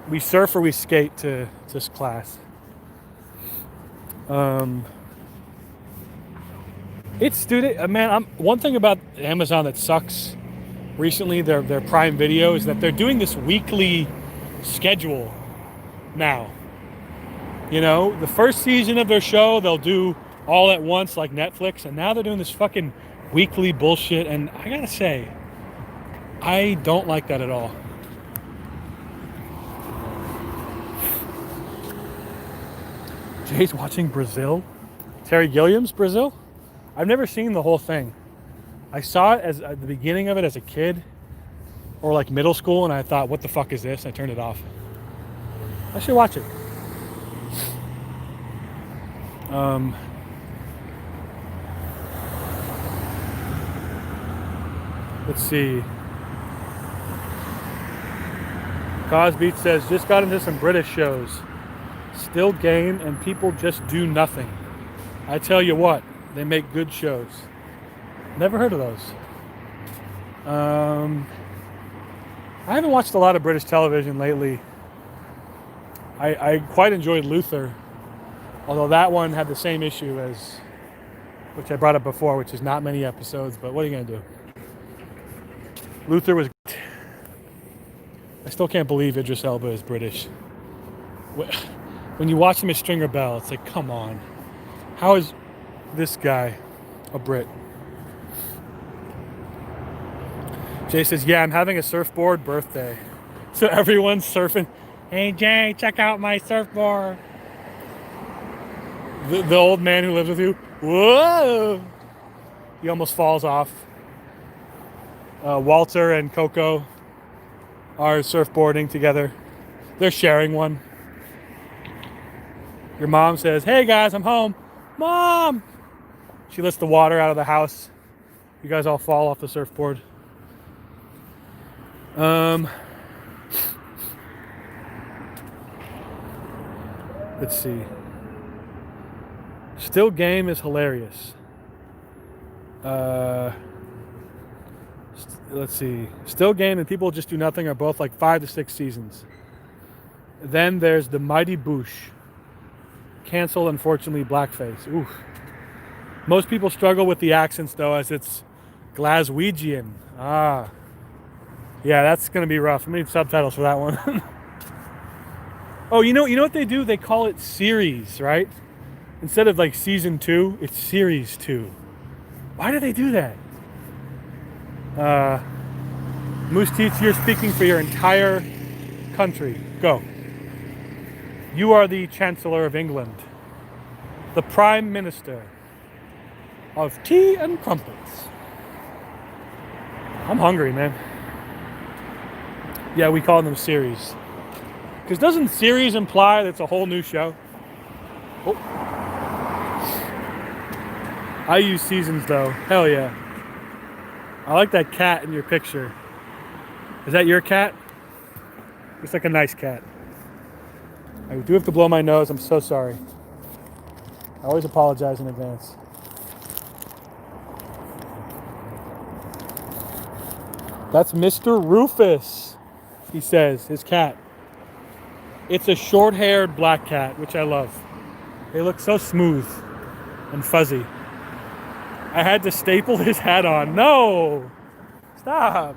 We surf or we skate to class. It's student, man. One thing about Amazon that sucks recently, their Prime Video, is that they're doing this weekly schedule now. You know, the first season of their show they'll do all at once like Netflix, and now they're doing this fucking weekly bullshit, and I gotta say, I don't like that at all. Jay's watching Brazil. Terry Gilliam's Brazil? I've never seen the whole thing. I saw it as at the beginning of it as a kid, or like middle school, and I thought, what the fuck is this? I turned it off. I should watch it. Let's see. Cosby says, just got into some British shows. Still game and people just do nothing. I tell you what, they make good shows. Never heard of those. I haven't watched a lot of British television lately. I quite enjoyed Luther, although that one had the same issue as, which I brought up before, which is not many episodes, but what are you going to do? Luther was great. I still can't believe Idris Elba is British. When you watch him as Stringer Bell, it's like, come on. How is this guy a Brit? Jay says, yeah, I'm having a surfboard birthday. So everyone's surfing. Hey, Jay, check out my surfboard. The old man who lives with you, whoa! He almost falls off. Walter and Coco are surfboarding together. They're sharing one. Your mom says, hey guys, I'm home. Mom! She lets the water out of the house. You guys all fall off the surfboard. Let's see. Still Game is hilarious. Let's see. Still Game and People Just Do Nothing are both like 5 to 6 seasons. Then there's The Mighty Boosh. Canceled, unfortunately, blackface. Oof. Most people struggle with the accents though, as it's Glaswegian. Ah. Yeah, that's gonna be rough. I need subtitles for that one. Oh, you know what they do? They call it series, right? Instead of like season 2, it's series 2. Why do they do that? Moose Teeth, you're speaking for your entire country. Go. You are the Chancellor of England, the Prime Minister of Tea and Crumpets. I'm hungry, man. Yeah, we call them series. Because doesn't series imply that it's a whole new show? Oh. I use seasons though. Hell yeah. I like that cat in your picture. Is that your cat? Looks like a nice cat. I do have to blow my nose. I'm so sorry. I always apologize in advance. That's Mr. Rufus, he says, his cat. It's a short-haired black cat, which I love. They look so smooth and fuzzy. I had to staple his hat on. No! Stop!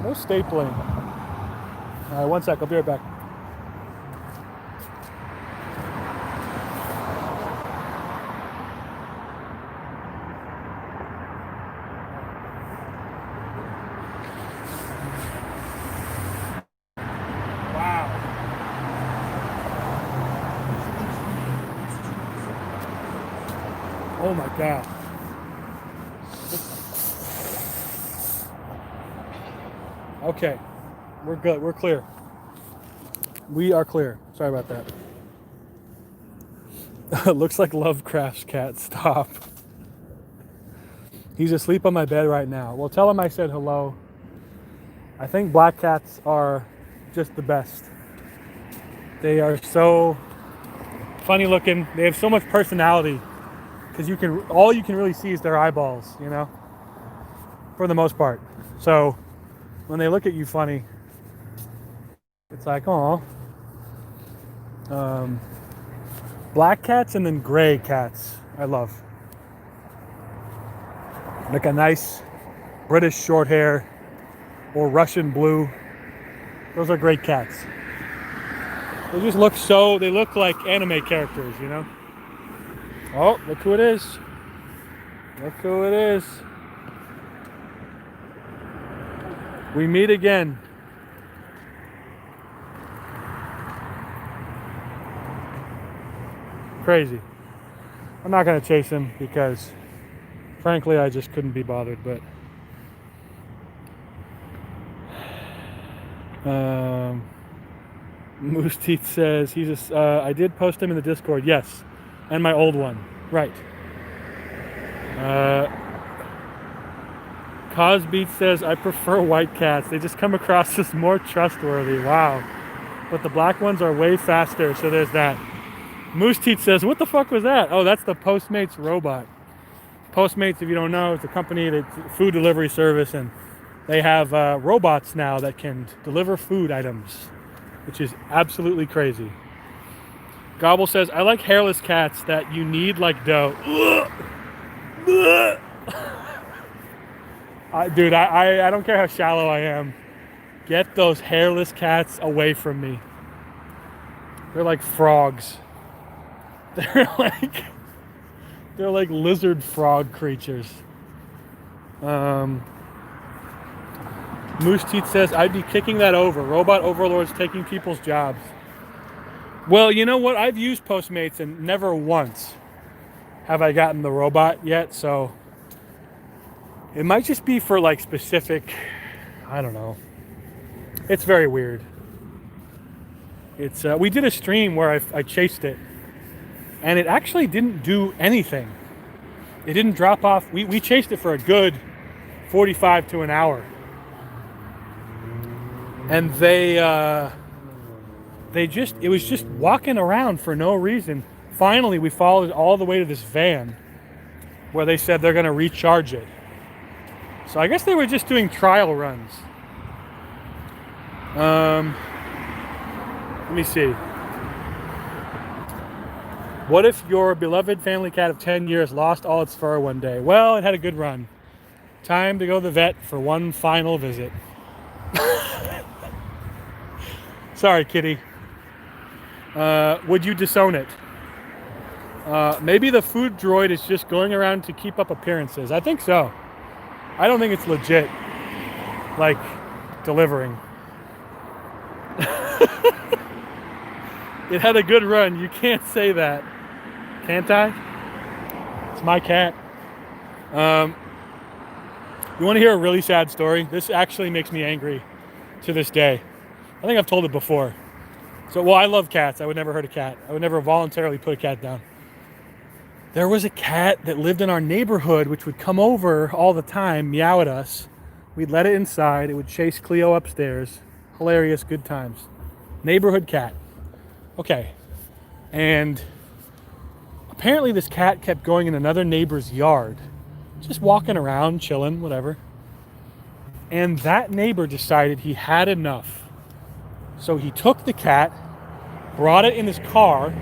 No stapling. All right, one sec. I'll be right back. Oh my God. Okay, we're good. We're clear. We are clear. Sorry about that. Looks like Lovecraft's cat. Stop. He's asleep on my bed right now. Well, tell him I said hello. I think black cats are just the best. They are so funny looking. They have so much personality because all you can really see is their eyeballs, you know, for the most part. So when they look at you funny, it's like, oh. Black cats and then gray cats I love. Like a nice British short hair or Russian blue. Those are great cats. They just they look like anime characters, you know? Oh, look who it is. Look who it is. We meet again. Crazy. I'm not gonna chase him because frankly I just couldn't be bothered, but Moose Teeth says I did post him in the Discord, yes. And my old one. Right. Cosbeat says I prefer white cats. They just come across as more trustworthy. Wow. But the black ones are way faster, so there's that. Moose Teeth says, what the fuck was that? Oh, that's the Postmates robot. Postmates, if you don't know, it's a company that's a food delivery service, and they have robots now that can deliver food items, which is absolutely crazy. Gobble says, I like hairless cats that you knead like dough. Dude, I don't care how shallow I am. Get those hairless cats away from me. They're like frogs. They're like lizard frog creatures. Moose Teeth says, I'd be kicking that over. Robot overlords taking people's jobs. Well, you know what? I've used Postmates and never once have I gotten the robot yet, so it might just be for like specific, I don't know. It's very weird. It's we did a stream where I chased it, and it actually didn't do anything. It didn't drop off. We chased it for a good 45 to an hour. And it was just walking around for no reason. Finally, we followed it all the way to this van where they said they're going to recharge it. So I guess they were just doing trial runs. Let me see. What if your beloved family cat of 10 years lost all its fur one day? Well, it had a good run. Time to go to the vet for one final visit. Sorry, kitty. Would you disown it? Maybe the food droid is just going around to keep up appearances. I think so. I don't think it's legit, like, delivering. It had a good run. You can't say that. Can't I? It's my cat. You want to hear a really sad story? This actually makes me angry to this day. I think I've told it before. So, I love cats. I would never hurt a cat. I would never voluntarily put a cat down. There was a cat that lived in our neighborhood which would come over all the time, meow at us. We'd let it inside. It would chase Cleo upstairs. Hilarious, good times. Neighborhood cat. Okay. And apparently this cat kept going in another neighbor's yard. Just walking around, chilling, whatever. And that neighbor decided he had enough. So he took the cat, brought it in his car,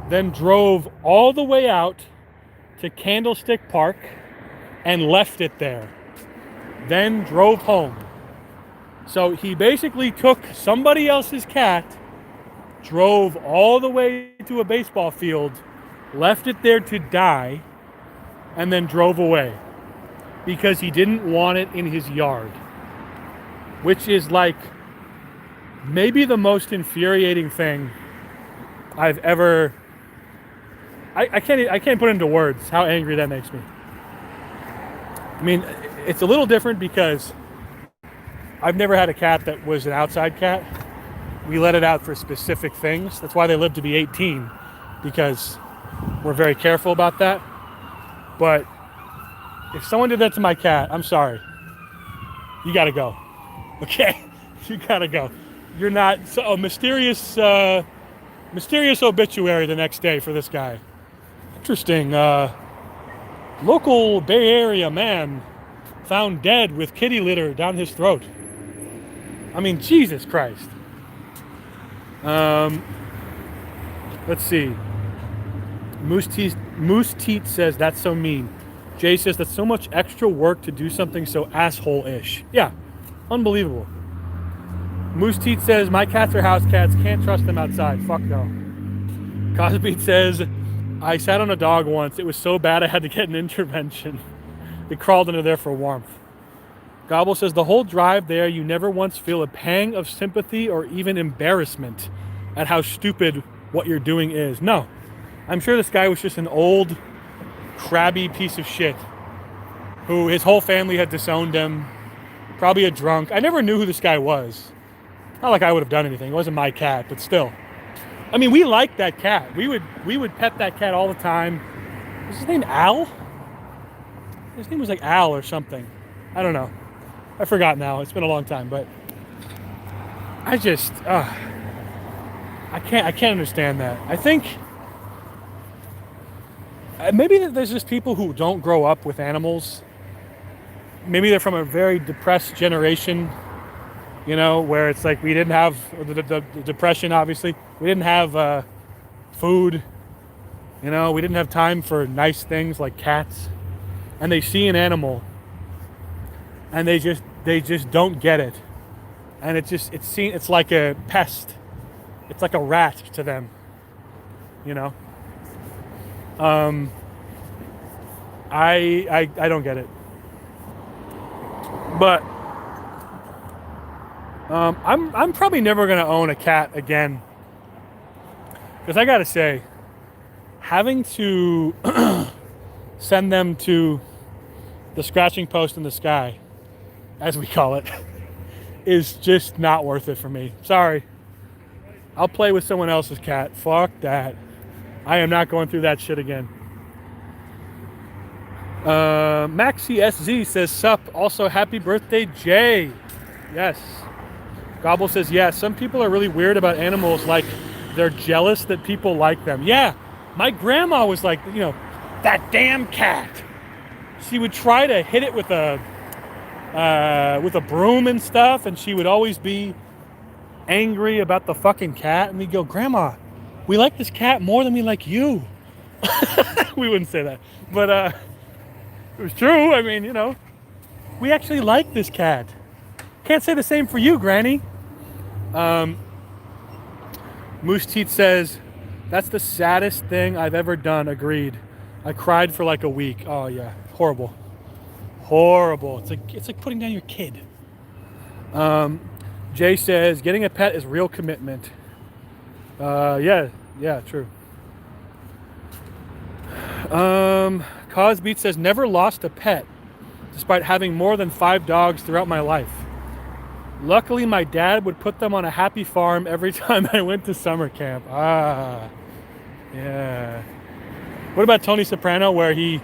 then drove all the way out to Candlestick Park and left it there. Then drove home. So he basically took somebody else's cat, drove all the way to a baseball field, left it there to die, and then drove away because he didn't want it in his yard, which is like maybe the most infuriating thing I've ever I can't put into words how angry that makes me. I mean, it's a little different because I've never had a cat that was an outside cat. We let it out for specific things. That's why they live to be 18, because we're very careful about that. But if someone did that to my cat, I'm sorry. You gotta go. Okay? You gotta go. You're not so mysterious obituary the next day for this guy. Interesting. Local Bay Area man found dead with kitty litter down his throat. I mean, Jesus Christ. Let's see. Moose Teat says, that's so mean. Jay says, that's so much extra work to do something so asshole-ish. Yeah, unbelievable. Moose Teat says, my cats are house cats. Can't trust them outside. Fuck no. Cosbeat says, I sat on a dog once. It was so bad I had to get an intervention. It crawled into there for warmth. Gobble says, the whole drive there, you never once feel a pang of sympathy or even embarrassment at how stupid what you're doing is. No. I'm sure this guy was just an old, crabby piece of shit who his whole family had disowned him. Probably a drunk. I never knew who this guy was. Not like I would have done anything. It wasn't my cat, but still. I mean, we liked that cat. We would pet that cat all the time. Was his name Al? His name was like Al or something. I don't know. I forgot now. It's been a long time, but I just I can't understand that. I think maybe there's just people who don't grow up with animals. Maybe they're from a very depressed generation, you know, where it's like we didn't have the depression, obviously. We didn't have food, you know, we didn't have time for nice things like cats. And they see an animal and they just don't get it. And it's like a pest. It's like a rat to them, you know. I don't get it. But I'm probably never gonna own a cat again, because I gotta say, having to send them to the scratching post in the sky, as we call it, is just not worth it for me. Sorry. I'll play with someone else's cat. Fuck that. I am not going through that shit again. Maxi SZ says, sup. Also, happy birthday, Jay. Yes. Gobble says, yeah, some people are really weird about animals, like they're jealous that people like them. Yeah, my grandma was like, you know, that damn cat. She would try to hit it with a broom and stuff, and she would always be angry about the fucking cat. And we'd go, Grandma, we like this cat more than we like you. We wouldn't say that, but it was true. I mean, you know, we actually like this cat. Can't say the same for you, Granny. Moose Teat says, that's the saddest thing I've ever done. Agreed. I cried for like a week. Oh yeah, horrible. Horrible. It's like putting down your kid. Jay says, getting a pet is real commitment. Yeah, true. Cosbeat says, never lost a pet, despite having more than 5 dogs throughout my life. Luckily, my dad would put them on a happy farm every time I went to summer camp. Ah, yeah. What about Tony Soprano, where he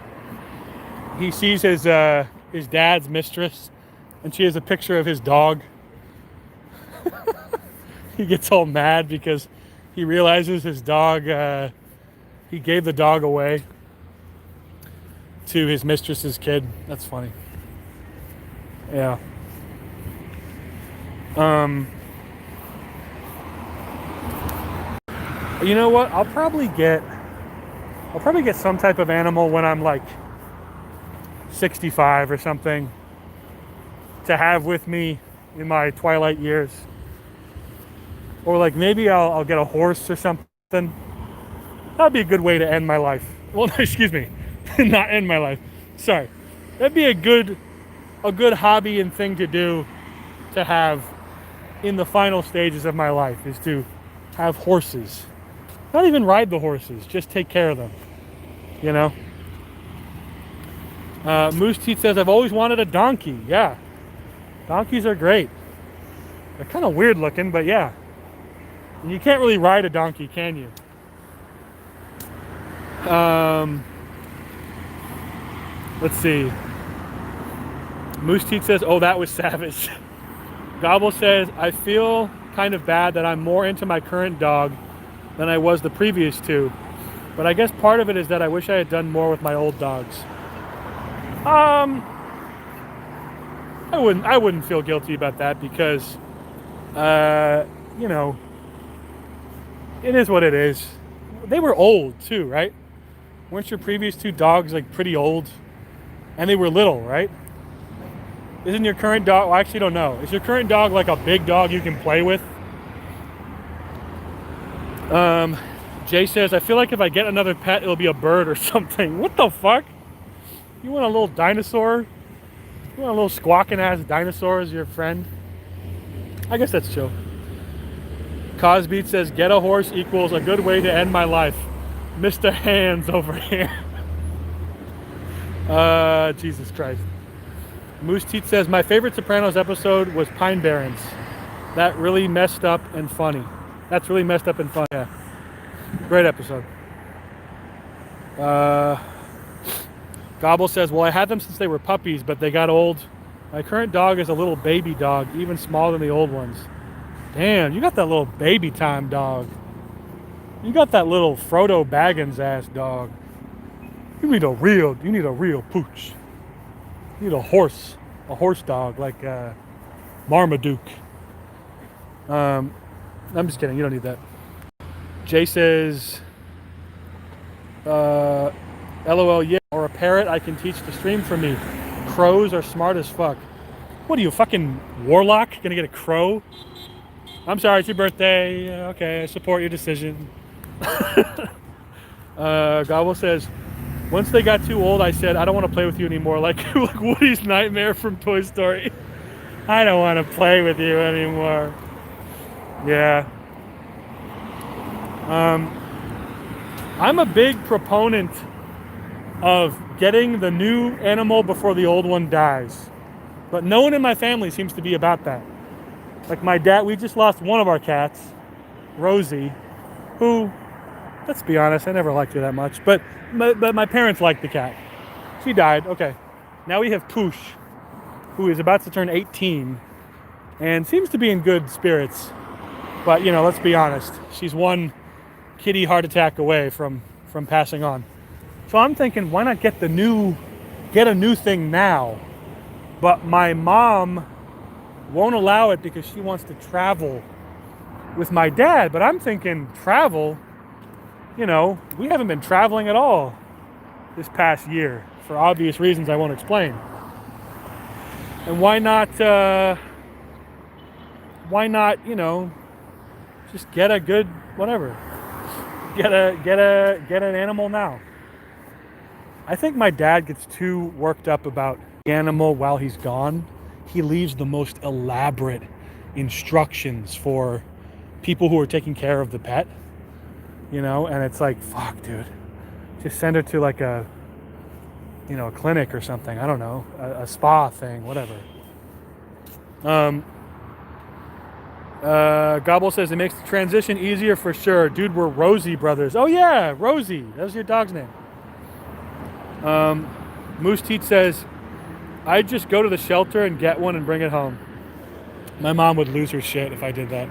sees his dad's mistress, and she has a picture of his dog? He gets all mad because he realizes his dog, he gave the dog away to his mistress's kid. That's funny. Yeah. You know what? I'll probably get some type of animal when I'm like 65 or something, to have with me in my twilight years. Or like maybe I'll get a horse or something. That'd be a good way to end my life. Well, excuse me, not end my life. Sorry. That'd be a good hobby and thing to do, to have in the final stages of my life, is to have horses. Not even ride the horses, just take care of them. you know. Moose Teeth says, I've always wanted a donkey. Yeah, donkeys are great. They're kind of weird looking, but yeah. And you can't really ride a donkey, can you? Let's see. Moose Teeth says, oh, that was savage. Gobble says, I feel kind of bad that I'm more into my current dog than I was the previous two. But I guess part of it is that I wish I had done more with my old dogs. I wouldn't feel guilty about that because, you know, it is what it is. They were old too, right? Weren't your previous two dogs like pretty old? And they were little, right? Isn't your current dog, well, I actually don't know. Is your current dog like a big dog you can play with? Jay says, I feel like if I get another pet, it'll be a bird or something. What the fuck? You want a little dinosaur? You want a little squawking ass dinosaur as your friend? I guess that's chill. Cosbeat says, get a horse equals a good way to end my life. Mr. Hands over here. Jesus Christ. Moose Teeth says, my favorite Sopranos episode was Pine Barrens. That really messed up and funny. That's really messed up and funny. Yeah. Great episode. Gobble says, well, I had them since they were puppies, but they got old. My current dog is a little baby dog, even smaller than the old ones. Damn, you got that little baby time dog. You got that little Frodo Baggins ass dog. You need a real pooch. You need a horse dog like Marmaduke. I'm just kidding, you don't need that. Jay says, LOL, yeah, or a parrot I can teach to stream for me. Crows are smart as fuck. What are you, fucking warlock? Gonna get a crow? I'm sorry, it's your birthday. Okay, I support your decision. Gobble says, once they got too old, I said, I don't want to play with you anymore. Like Woody's nightmare from Toy Story. I don't want to play with you anymore. Yeah. I'm a big proponent of getting the new animal before the old one dies. But no one in my family seems to be about that. Like my dad, we just lost one of our cats, Rosie, who, let's be honest, I never liked her that much. But my parents liked the cat. She died, okay. Now we have Poosh, who is about to turn 18 and seems to be in good spirits. But, you know, let's be honest, she's one kitty heart attack away from passing on. So I'm thinking, why not get a new thing now? But my mom won't allow it because she wants to travel with my dad. But I'm thinking, travel? You know, we haven't been traveling at all this past year for obvious reasons I won't explain. And why not, you know, just get a good, whatever. Get an animal now. I think my dad gets too worked up about the animal while he's gone. He leaves the most elaborate instructions for people who are taking care of the pet, you know, and it's like, fuck, dude, just send her to like a, you know, a clinic or something. I don't know, a spa thing, whatever. Gobble says it makes the transition easier for sure. Dude, we're Rosie brothers. Oh yeah, Rosie. That was your dog's name. Moose Teeth says, I'd just go to the shelter and get one and bring it home. My mom would lose her shit if I did that.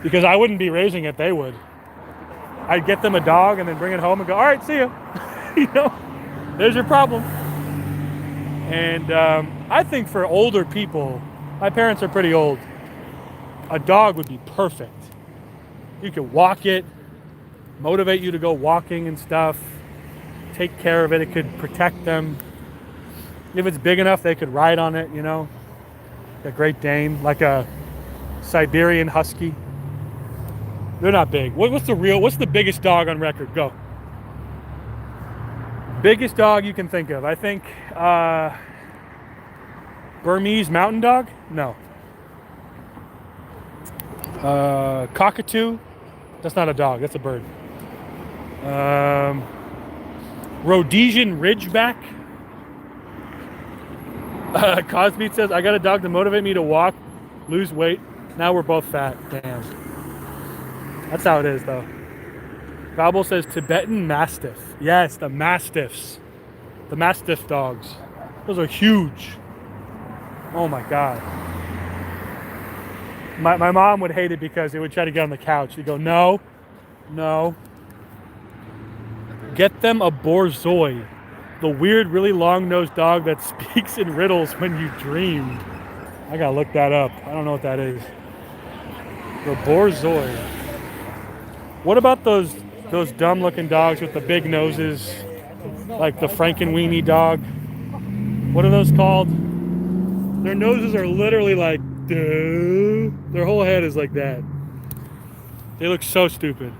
Because I wouldn't be raising it, they would. I'd get them a dog and then bring it home and go, all right, see ya. You know, there's your problem. And I think for older people, my parents are pretty old, a dog would be perfect. You could walk it, motivate you to go walking and stuff, take care of it. It could protect them. If it's big enough, they could ride on it, you know. A Great Dane, like a Siberian Husky. They're not big. What's the biggest dog on record? Go. Biggest dog you can think of. I think Burmese mountain dog? No. Cockatoo? That's not a dog, that's a bird. Rhodesian Ridgeback. Cosby says, I got a dog to motivate me to walk, lose weight. Now we're both fat. Damn. That's how it is, though. Gobble says Tibetan Mastiff. Yes, the Mastiffs. The Mastiff dogs. Those are huge. Oh my God. My mom would hate it because it would try to get on the couch. She'd go, no. Get them a Borzoi. The weird, really long-nosed dog that speaks in riddles when you dream. I gotta look that up. I don't know what that is. The Borzoi. What about those dumb-looking dogs with the big noses? Like the Frankenweenie dog? What are those called? Their noses are literally like, duh. Their whole head is like that. They look so stupid.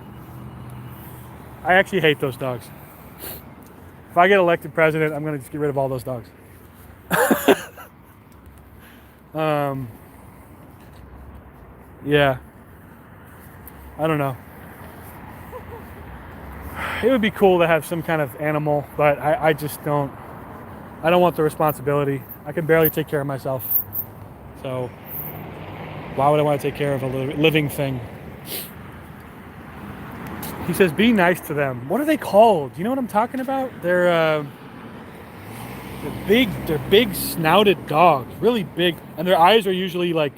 I actually hate those dogs. If I get elected president, I'm gonna just get rid of all those dogs. Yeah. I don't know. It would be cool to have some kind of animal, but I just don't. I don't want the responsibility. I can barely take care of myself. So why would I want to take care of a living thing? He says, be nice to them. What are they called? Do you know what I'm talking about? They're big snouted dogs, really big. And their eyes are usually like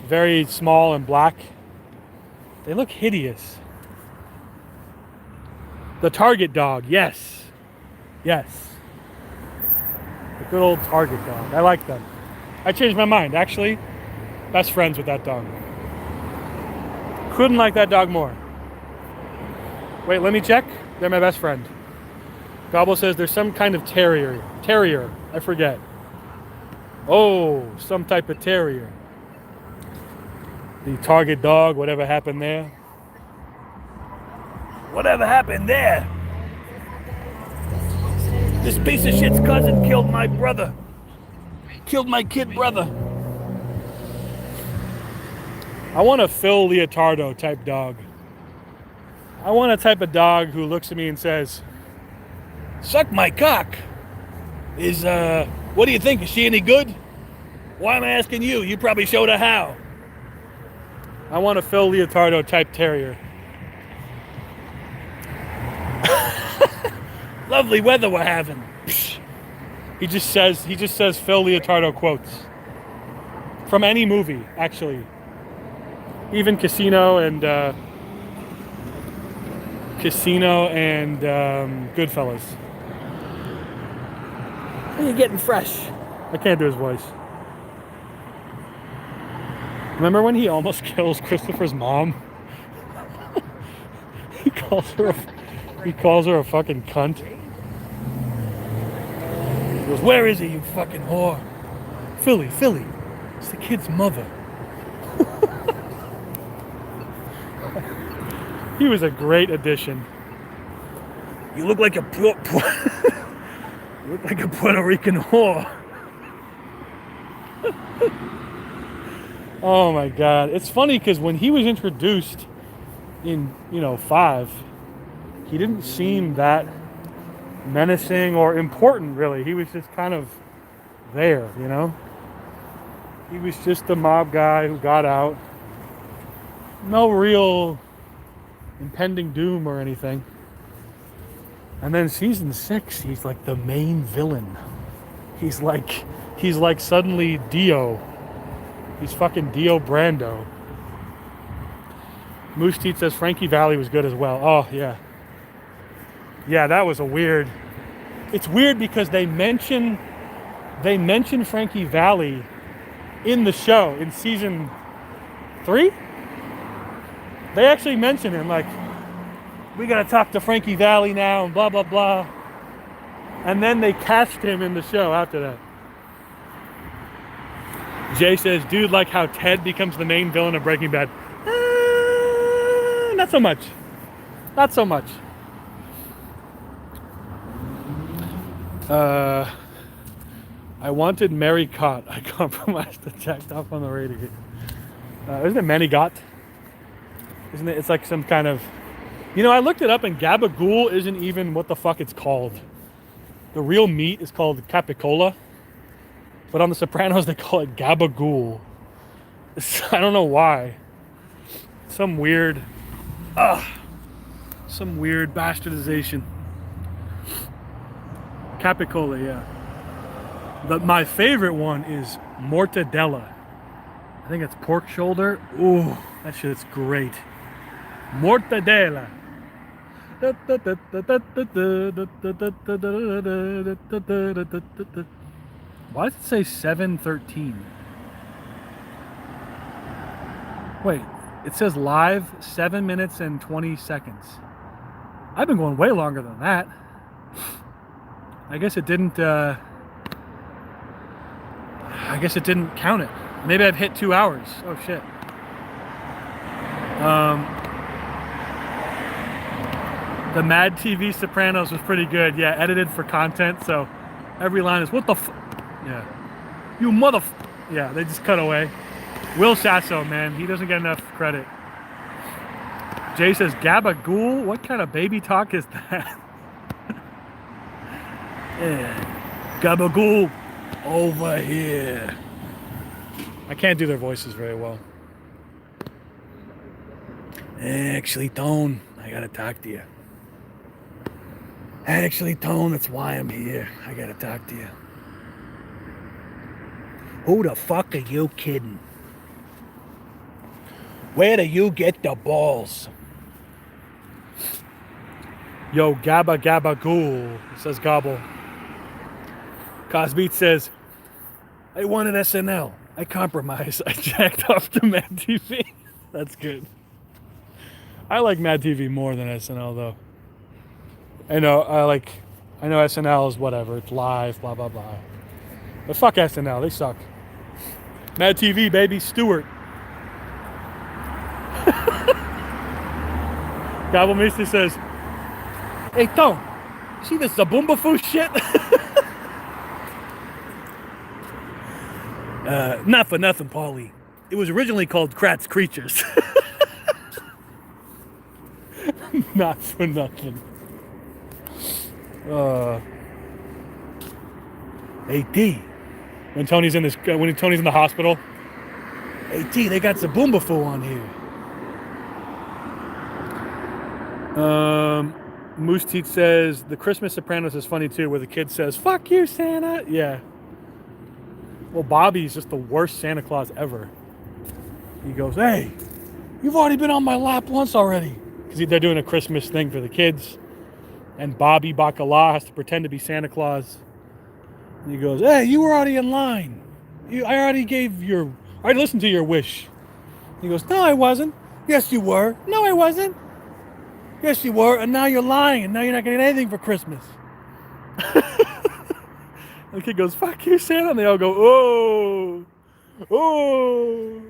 very small and black. They look hideous. The Target dog, yes. The good old Target dog. I like them. I changed my mind, actually. Best friends with that dog. Couldn't like that dog more. Wait, let me check. They're my best friend. Gobble says there's some kind of terrier. I forget. Oh, some type of terrier. The Target dog, whatever happened there? Whatever happened there? This piece of shit's cousin killed my brother. Killed my kid brother. I want a Phil Leotardo type dog. I want a type of dog who looks at me and says, suck my cock. What do you think? Is she any good? Why am I asking you? You probably showed her how. I want a Phil Leotardo type terrier. Lovely weather we're having. Psh. He just says Phil Leotardo quotes. From any movie, actually. Even Casino and Goodfellas. Are you getting fresh? I can't do his voice. Remember when he almost kills Christopher's mom? He calls her a fucking cunt. He goes, where is he, you fucking whore? Philly. It's the kid's mother. He was a great addition. You look like a Puerto Rican whore. Oh my God. It's funny because when he was introduced in, 5, he didn't seem that menacing or important, really. He was just kind of there, He was just a mob guy who got out. No real impending doom or anything. And then season 6, he's like the main villain. He's like suddenly Dio. He's fucking Dio Brando. Moose Teeth says Frankie Valli was good as well. Oh, yeah. Yeah, that was a weird... It's weird because they mention Frankie Valli in the show in season 3. They actually mention him, like, we gotta talk to Frankie Valli now and blah, blah, blah. And then they cast him in the show after that. Jay says, dude, like how Ted becomes the main villain of Breaking Bad. Not so much. I wanted Mary Cott. I compromised to jacked off on the radio. Isn't it Manny Gott? Isn't it? It's like some kind of You know, I looked it up and gabagool isn't even what the fuck it's called. The real meat is called capicola, but on The Sopranos they call it gabagool. I don't know why. Some weird bastardization. Capicola, yeah. But my favorite one is mortadella. I think it's pork shoulder. Ooh, that shit's great. Mortadella. Why does it say 7:13? Wait, it says live 7 minutes and 20 seconds. I've been going way longer than that. I guess it didn't count it. Maybe I've hit 2 hours. Oh shit. The Mad TV Sopranos was pretty good. Yeah, edited for content, so every line is what the yeah. You mother yeah, they just cut away. Will Sasso, man, he doesn't get enough credit. Jay says, gabagool? What kind of baby talk is that? Yeah. Gabagool, over here. I can't do their voices very well. Actually, Tone, I gotta talk to you. Actually, Tone, that's why I'm here. I gotta talk to you. Who the fuck are you kidding? Where do you get the balls? Yo, gabba gabba ghoul, says Gobble. Cosbeat says, I wanted SNL. I compromised. I jacked off to Mad TV. That's good. I like Mad TV more than SNL though. I know SNL is whatever, it's live, blah blah blah. But fuck SNL, they suck. Mad TV, baby, Stewart. Gobblemeister says, hey Tom, see this Zaboombafu shit? Not for nothing, Paulie. It was originally called Kratz Creatures. Not for nothing. AT. When Tony's in the hospital. AT, they got Zaboombafu on here. Moose Teeth says the Christmas Sopranos is funny too, where the kid says, fuck you, Santa. Yeah. Well, Bobby's just the worst Santa Claus ever. He goes, hey, you've already been on my lap once already. Because they're doing a Christmas thing for the kids. And Bobby Bacala has to pretend to be Santa Claus. And he goes, hey, you were already in line. I already listened to your wish. He goes, no, I wasn't. Yes, you were. No, I wasn't. Yes, you were, and now you're lying, and now you're not getting anything for Christmas. The kid goes, fuck you, Santa, and they all go, oh, oh.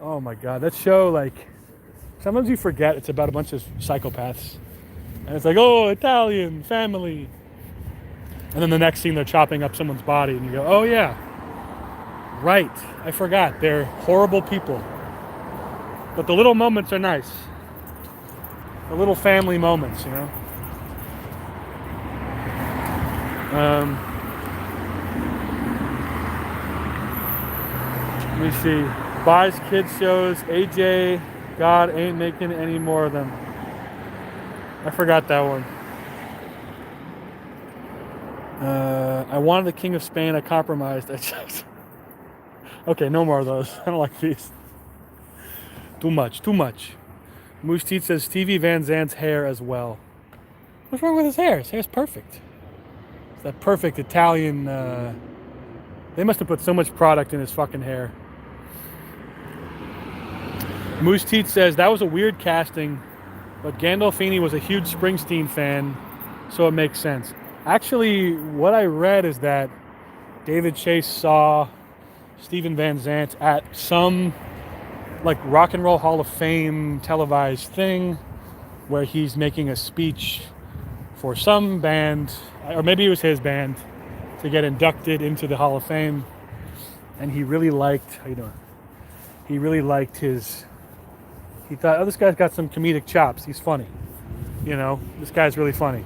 Oh my God, that show, like, sometimes you forget it's about a bunch of psychopaths. And it's like, oh, Italian, family. And then the next scene, they're chopping up someone's body, and you go, oh yeah, right, I forgot, they're horrible people. But the little moments are nice. The little family moments, you know. Let me see. Buys kids shows. AJ, God ain't making any more of them. I forgot that one. I wanted the King of Spain. I compromised. Okay, no more of those. I don't like these. Too much. Moose Teeth says Stevie Van Zandt's hair as well. What's wrong with his hair? His hair's perfect. It's that perfect Italian. They must have put so much product in his fucking hair. Moose Teeth says that was a weird casting, but Gandolfini was a huge Springsteen fan, so it makes sense. Actually, what I read is that David Chase saw Steven Van Zandt at some like Rock and Roll Hall of Fame televised thing where he's making a speech for some band, or maybe it was his band, to get inducted into the Hall of Fame. And he really liked, how you doing? He really liked his He thought, oh, this guy's got some comedic chops. He's funny. You know, this guy's really funny.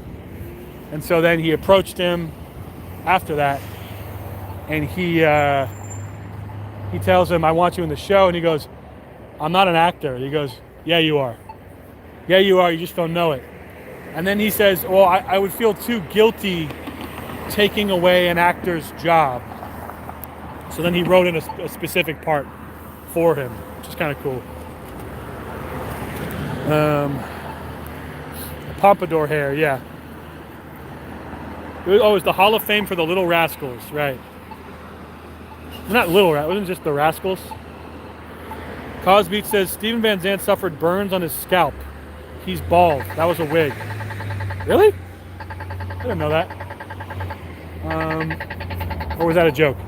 And so then he approached him after that, and he tells him, I want you in the show. And he goes, I'm not an actor. He goes, yeah, you are. Yeah, you are. You just don't know it. And then he says, well, I would feel too guilty taking away an actor's job. So then he wrote in a specific part for him, which is kind of cool. Pompadour hair, yeah. Oh, it's the Hall of Fame for the Little Rascals, right. Not Little Rascals, it wasn't just the Rascals. Cosbeat says, Steven Van Zandt suffered burns on his scalp. He's bald. That was a wig. Really? I didn't know that. Or was that a joke?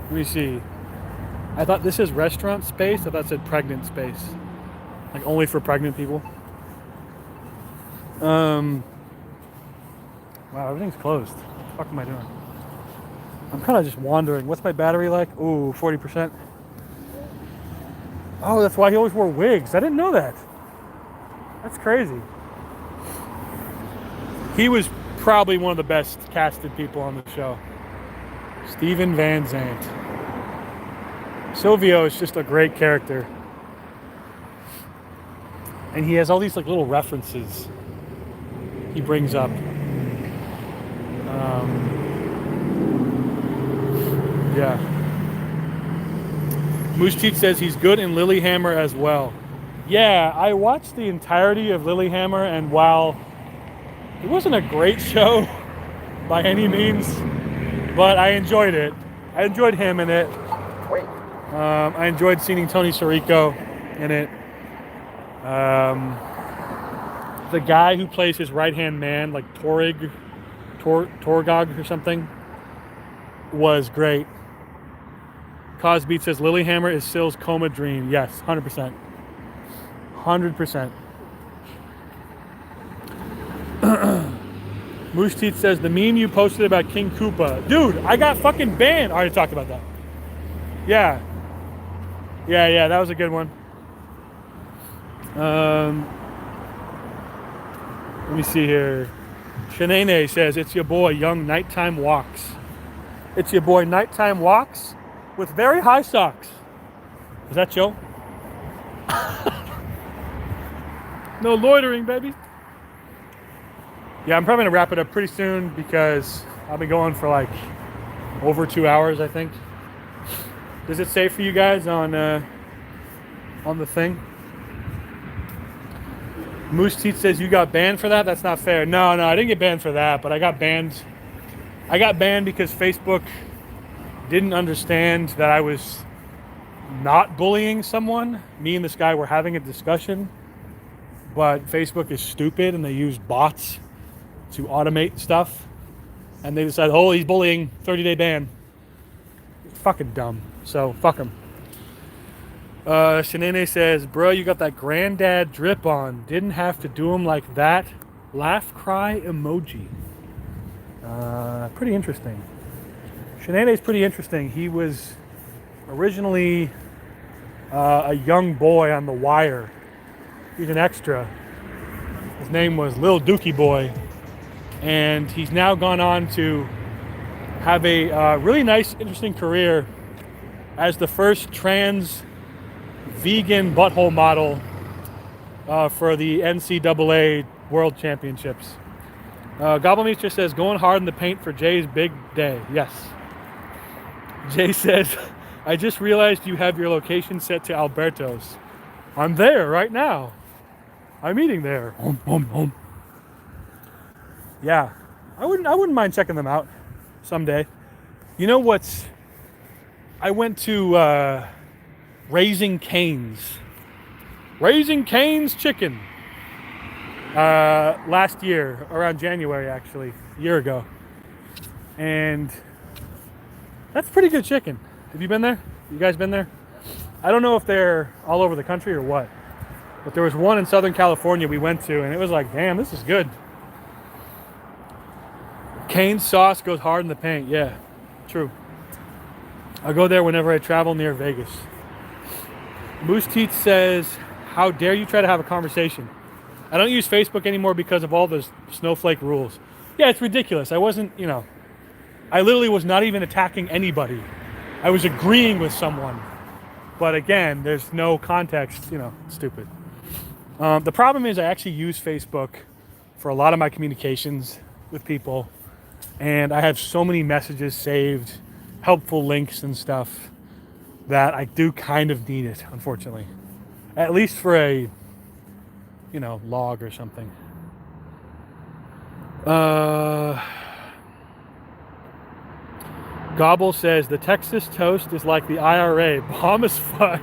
Let me see. I thought this is restaurant space. I thought it said pregnant space. Like only for pregnant people. Wow, everything's closed. What the fuck am I doing? I'm kind of just wandering. What's my battery like? Ooh, 40%. Oh, that's why he always wore wigs. I didn't know that. That's crazy. He was probably one of the best casted people on the show. Steven Van Zandt. Silvio is just a great character. And he has all these like little references he brings up. Yeah. Moose Cheat says he's good in Lilyhammer as well. Yeah, I watched the entirety of Lilyhammer, and while it wasn't a great show by any means, but I enjoyed it. I enjoyed him in it. I enjoyed seeing Tony Sirico in it. The guy who plays his right-hand man, like Torgog or something, was great. Cosbeat says Lilyhammer is Sill's coma dream. Yes, 100%. 100%. Moose Teeth says the meme you posted about King Koopa. Dude, I got fucking banned. I already talked about that. Yeah, that was a good one. Let me see here. Shanene says, it's your boy, Young Nighttime Walks. It's your boy, Nighttime Walks with very high socks. Is that Joe? No loitering, baby. Yeah, I'm probably gonna wrap it up pretty soon because I've been going for like over 2 hours, I think. Does it say for you guys on the thing? Moose Teeth says you got banned for that? That's not fair. No, I didn't get banned for that, but I got banned. I got banned because Facebook didn't understand that I was not bullying someone. Me and this guy were having a discussion, but Facebook is stupid and they use bots to automate stuff. And they decided, oh, he's bullying, 30-day ban. It's fucking dumb. So, fuck him. Shanene says, bro, you got that granddad drip on. Didn't have to do him like that. Laugh, cry emoji. Pretty interesting. Shanene's pretty interesting. He was originally a young boy on The Wire. He's an extra. His name was Lil Dookie Boy. And he's now gone on to have a really nice, interesting career as the first trans vegan butthole model for the NCAA World Championships. Gobblemeister says, going hard in the paint for Jay's big day. Yes. Jay says, I just realized you have your location set to Alberto's. I'm there right now. I'm eating there. Yeah. I wouldn't mind checking them out someday. You know what's... I went to Raising Cane's. Raising Cane's Chicken. Last year, around January actually, a year ago. And that's pretty good chicken. Have you been there? You guys been there? I don't know if they're all over the country or what, but there was one in Southern California we went to, and it was like, damn, this is good. Cane's sauce goes hard in the paint. Yeah, true. I go there whenever I travel near Vegas. Moose Teeth says, How dare you try to have a conversation? I don't use Facebook anymore because of all those snowflake rules. Yeah, it's ridiculous. I wasn't, I literally was not even attacking anybody. I was agreeing with someone. But again, there's no context, stupid. The problem is I actually use Facebook for a lot of my communications with people. And I have so many messages saved, helpful links and stuff, that I do kind of need it, unfortunately. At least for a, log or something. Gobble says the Texas toast is like the IRA, bomb as fuck.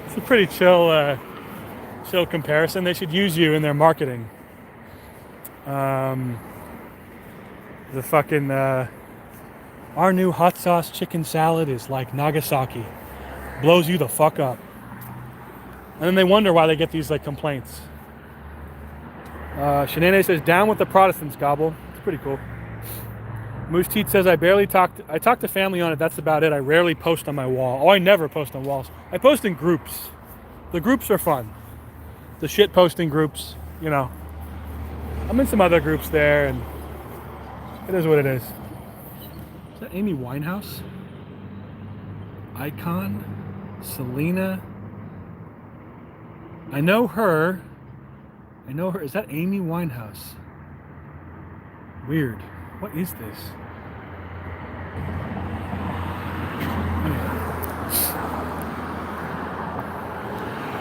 It's a pretty chill comparison. They should use you in their marketing. The fucking our new hot sauce chicken salad is like Nagasaki, blows you the fuck up. And then they wonder why they get these complaints. Shenane says, down with the Protestants, Gobble. It's pretty cool. Moose Teat says, I talk to family on it, that's about it. I rarely post on my wall. Oh, I never post on walls. I post in groups. The groups are fun. The shit posting groups, I'm in some other groups there, and it is what it is. Is that Amy Winehouse? Icon? Selena? I know her. Is that Amy Winehouse? Weird. What is this?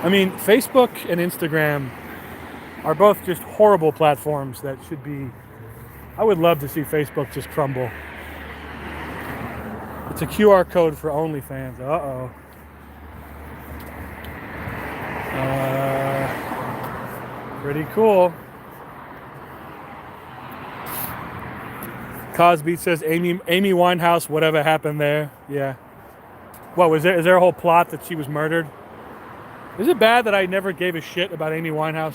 I mean, Facebook and Instagram are both just horrible platforms that should be... I would love to see Facebook just crumble. It's a QR code for OnlyFans. Uh-oh. Pretty cool. Cosby says Amy Winehouse, whatever happened there? Yeah. What was there? Is there a whole plot that she was murdered? Is it bad that I never gave a shit about Amy Winehouse?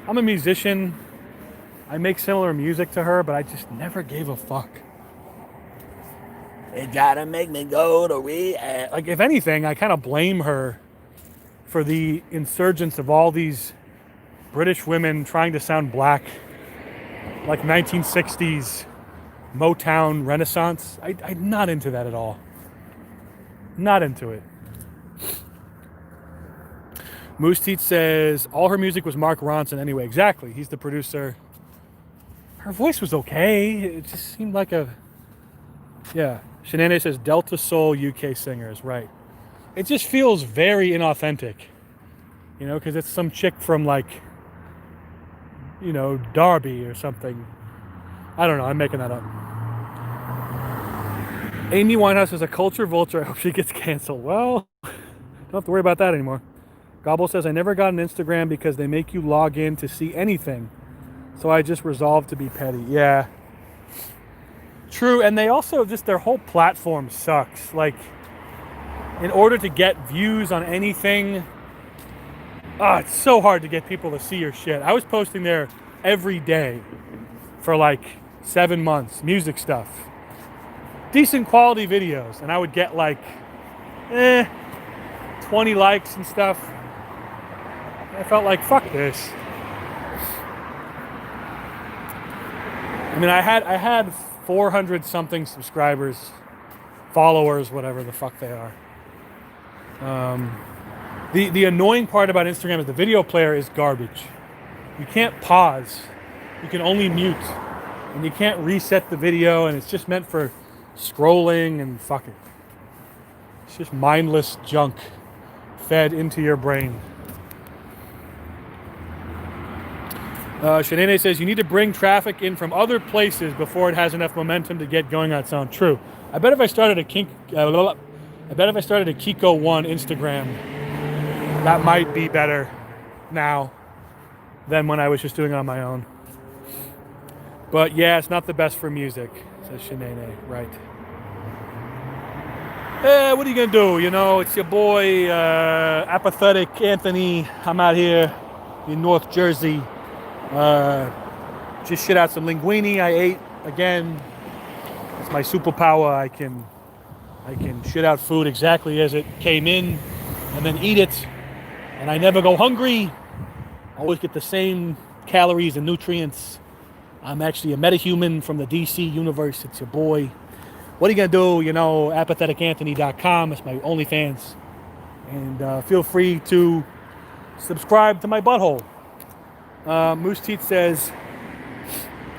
I'm a musician. I make similar music to her, but I just never gave a fuck. It gotta make me go to rehab. Like, if anything, I kind of blame her for the insurgence of all these British women trying to sound black, like 1960s Motown Renaissance. I'm not into that at all. Not into it. Moose Teat says, all her music was Mark Ronson anyway. Exactly. He's the producer. Her voice was okay. It just seemed like a... Yeah. Shenane says, Delta Soul UK singers. Right. It just feels very inauthentic. Because it's some chick from Derby or something. I don't know. I'm making that up. Amy Winehouse is a culture vulture. I hope she gets canceled. Well, don't have to worry about that anymore. Gobble says, I never got an Instagram because they make you log in to see anything. So I just resolved to be petty. Yeah. True. And they also their whole platform sucks. In order to get views on anything, it's so hard to get people to see your shit. I was posting there every day for 7 months, music stuff. Decent quality videos. And I would get 20 likes and stuff. I felt like, fuck this. I mean, I had 400 something subscribers, followers, whatever the fuck they are. The annoying part about Instagram is the video player is garbage. You can't pause. You can only mute. And you can't reset the video, and it's just meant for scrolling and fucking. It's just mindless junk fed into your brain. Shenane says, you need to bring traffic in from other places before it has enough momentum to get going on its own. True. I bet if I started a Kiko 1 Instagram, that might be better now than when I was just doing it on my own. But yeah, it's not the best for music, says Shenane. Right. What are you going to do? It's your boy, Apathetic Anthony. I'm out here in North Jersey. Just shit out some linguine I ate. Again, it's my superpower. I can shit out food exactly as it came in and then eat it and I never go hungry. I always get the same calories and nutrients. I'm actually a metahuman from the DC universe. It's your boy. What are you going to do? You know, apatheticanthony.com. It's my OnlyFans. And feel free to subscribe to my butthole. Moose Teeth says,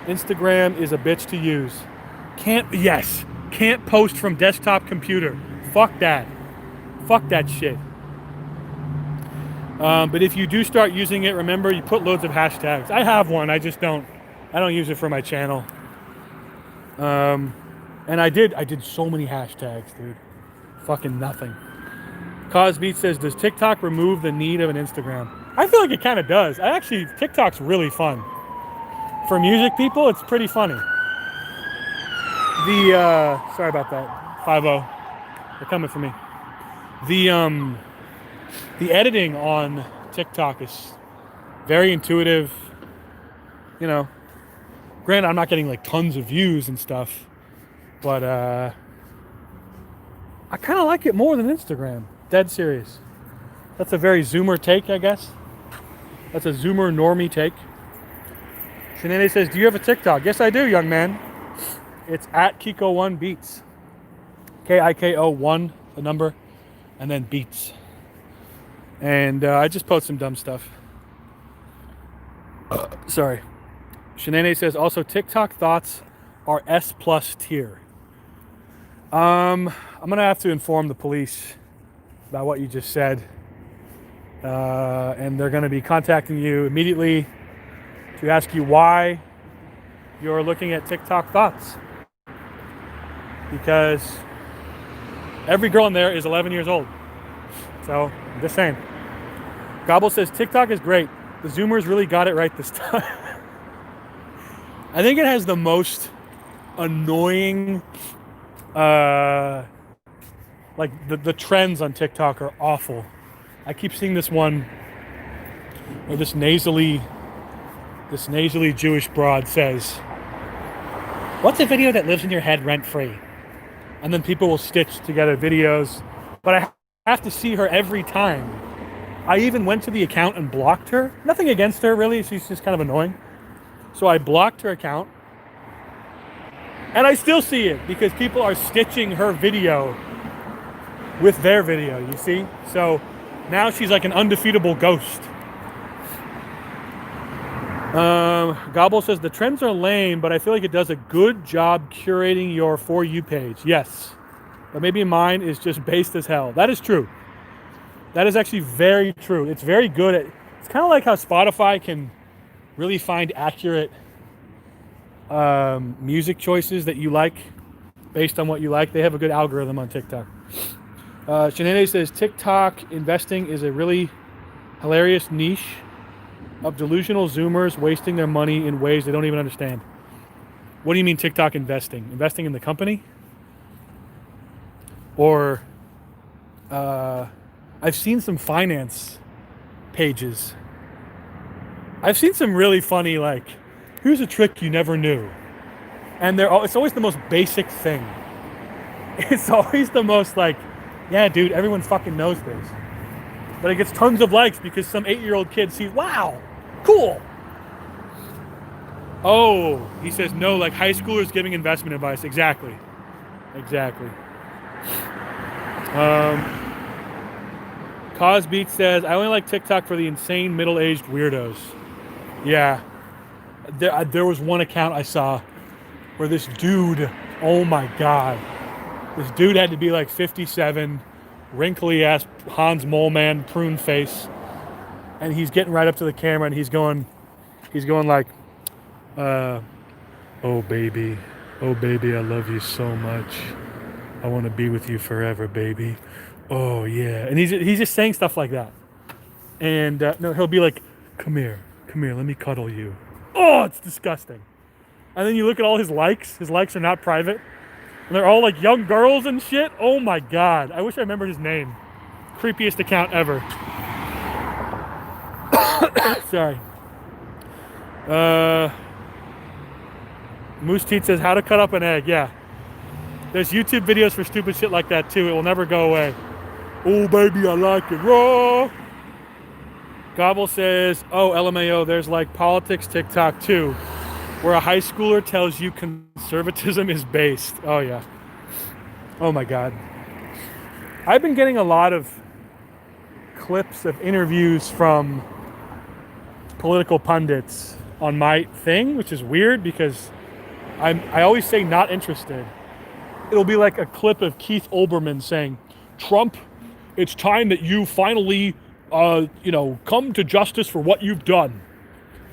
Instagram is a bitch to use. Can't post from desktop computer. Fuck that shit. But if you do start using it, remember you put loads of hashtags. I have one, I don't use it for my channel. And I did so many hashtags, dude. Fucking nothing. Cosbeat says, does TikTok remove the need of an Instagram? I feel like it kind of does. TikTok's really fun. For music people, it's pretty funny. Sorry about that. 5-0. They're coming for me. The editing on TikTok is very intuitive. You know, granted, I'm not getting like tons of views and stuff, but I kind of like it more than Instagram. Dead serious. That's a very Zoomer take, I guess. That's a Zoomer normie take. Shenane says, do you have a TikTok? Yes, I do, young man. It's at Kiko1Beats. KIKO1, the number, and then Beats. And I just post some dumb stuff. Sorry. Shenane says, also TikTok thoughts are S+ tier. I'm going to have to inform the police about what you just said. And they're going to be contacting you immediately to ask you why you're looking at TikTok thoughts. Because every girl in there is 11 years old. So, I'm just saying. Gobble says, TikTok is great. The Zoomers really got it right this time. I think it has the most annoying, the trends on TikTok are awful. I keep seeing this one where this nasally Jewish broad says, what's a video that lives in your head rent-free? And then people will stitch together videos, but I have to see her every time. I even went to the account and blocked her. Nothing against her, really. She's just kind of annoying. So I blocked her account. And I still see it because people are stitching her video with their video, you see? So now she's like an undefeatable ghost. Gobble says, the trends are lame, but I feel like it does a good job curating your For You page. Yes. But maybe mine is just based as hell. That is true. That is actually very true. It's very good at... It's kind of like how Spotify can really find accurate music choices that you like based on what you like. They have a good algorithm on TikTok. Shenane says, TikTok investing is a really hilarious niche of delusional Zoomers wasting their money in ways they don't even understand. What do you mean TikTok investing? Investing in the company? Or I've seen some finance pages. I've seen some really funny, like, here's a trick you never knew. And it's always the most basic thing. It's always the most like, yeah, dude, everyone fucking knows this. But it gets tons of likes because some 8-year-old kid sees, wow, cool. Oh, he says, no, like high schoolers giving investment advice. Exactly. Cosbeat says, I only like TikTok for the insane middle-aged weirdos. Yeah. There was one account I saw where this dude, oh my God. This dude had to be like 57, wrinkly ass Hans Moleman, prune face. And he's getting right up to the camera and he's going like, oh baby, I love you so much. I want to be with you forever, baby. Oh yeah. And he's just saying stuff like that. And no, he'll be like, come here, let me cuddle you. Oh, it's disgusting. And then you look at all his likes. His likes are not private. And they're all like young girls and shit. Oh my God. I wish I remembered his name. Creepiest account ever. Sorry. Moose Teeth says, how to cut up an egg. Yeah. There's YouTube videos for stupid shit like that too. It will never go away. Oh baby, I like it raw. Gobble says, oh, LMAO, there's like politics TikTok too, where a high schooler tells you conservatism is based. Oh, yeah. Oh, my God. I've been getting a lot of clips of interviews from political pundits on my thing, which is weird because I always say not interested. It'll be like a clip of Keith Olbermann saying, Trump, it's time that you finally, come to justice for what you've done.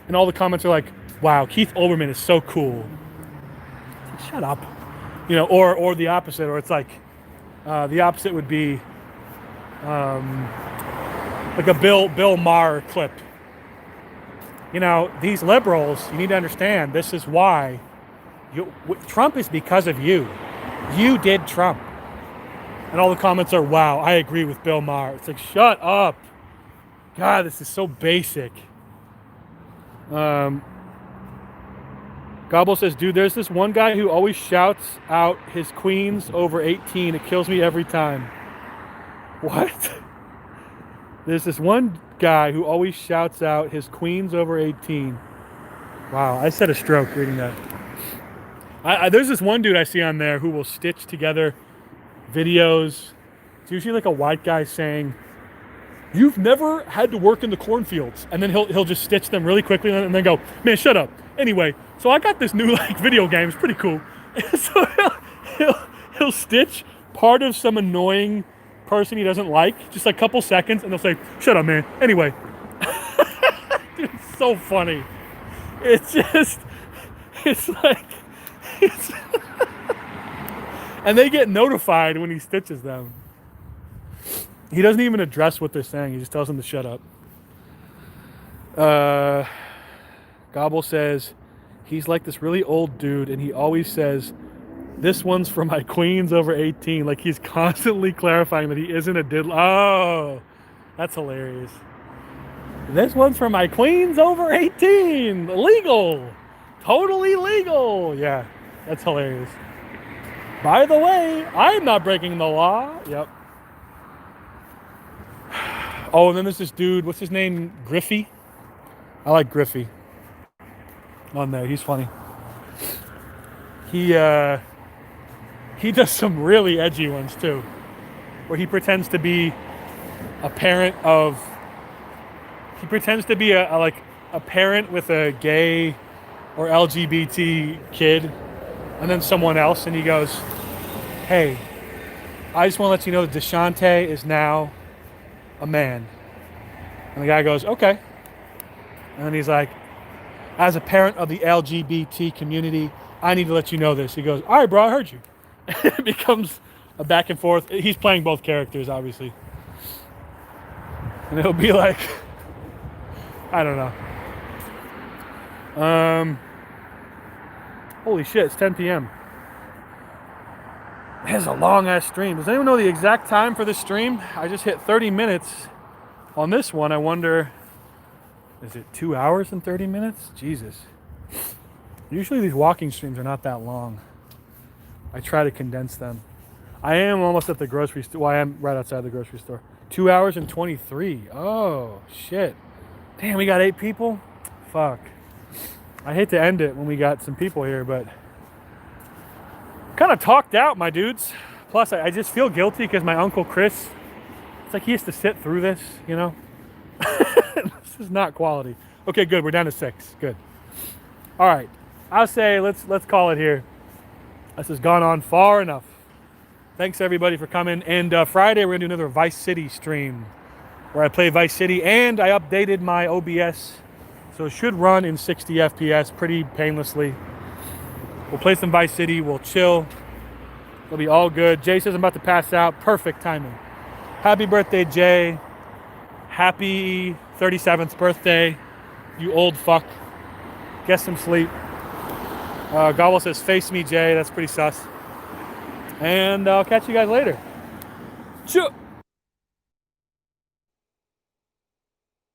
And all the comments are like, wow, Keith Olbermann is so cool. Shut up. Or the opposite, or it's like, the opposite would be like a Bill Maher clip. These liberals, you need to understand, this is why Trump is because of you. You did Trump. And all the comments are, wow, I agree with Bill Maher. It's like, shut up. God, this is so basic. Gobble says, dude, there's this one guy who always shouts out his queens over 18. It kills me every time. What? There's this one guy who always shouts out his queens over 18. Wow, I said a stroke reading that. There's this one dude I see on there who will stitch together videos. It's usually like a white guy saying, you've never had to work in the cornfields. And then he'll just stitch them really quickly and then go, man, shut up. Anyway, so I got this new video game. It's pretty cool. So he'll stitch part of some annoying person he doesn't like, just a couple seconds, and they'll say, shut up, man. Anyway. Dude, it's so funny. It's and they get notified when he stitches them. He doesn't even address what they're saying. He just tells them to shut up. Gobble says, he's like this really old dude, and he always says, this one's for my queens over 18. Like he's constantly clarifying that he isn't a diddler. Oh, that's hilarious. This one's for my queens over 18. Legal. Totally legal. Yeah, that's hilarious. By the way, I'm not breaking the law. Yep. Oh, and then there's this dude. What's his name? Griffey? I like Griffey on there. He's funny. He does some really edgy ones too, where he pretends to be a parent of. He pretends to be a parent with a gay or LGBT kid, and then someone else, and he goes, "Hey, I just want to let you know that Deshante is now a man." And the guy goes, "Okay." And then he's like, "As a parent of the LGBT community, I need to let you know this." He goes, "All right, bro, I heard you." It becomes a back and forth. He's playing both characters, obviously. And it'll be like, I don't know. Holy shit, it's 10 p.m. It's a long-ass stream. Does anyone know the exact time for this stream? I just hit 30 minutes on this one. I wonder, is it 2 hours and 30 minutes? Jesus. Usually these walking streams are not that long. I try to condense them. I am almost at the grocery store. Well, I am right outside the grocery store. 2 hours and 23. Oh, shit. Damn, we got 8 people? Fuck. I hate to end it when we got some people here, but kind of talked out, my dudes. Plus, I just feel guilty because my Uncle Chris, it's like he has to sit through this, you know? This is not quality. Okay, good. We're down to 6. Good. All right. I'll say let's call it here. This has gone on far enough. Thanks everybody for coming. And Friday we're gonna do another Vice City stream where I play Vice City, and I updated my OBS, so it should run in 60 FPS pretty painlessly. We'll play some Vice City. We'll chill. It'll be all good. Jay says I'm about to pass out. Perfect timing. Happy birthday, Jay. Happy 37th birthday, you old fuck. Get some sleep. Gobble says, face me, Jay. That's pretty sus. And I'll catch you guys later. Sure.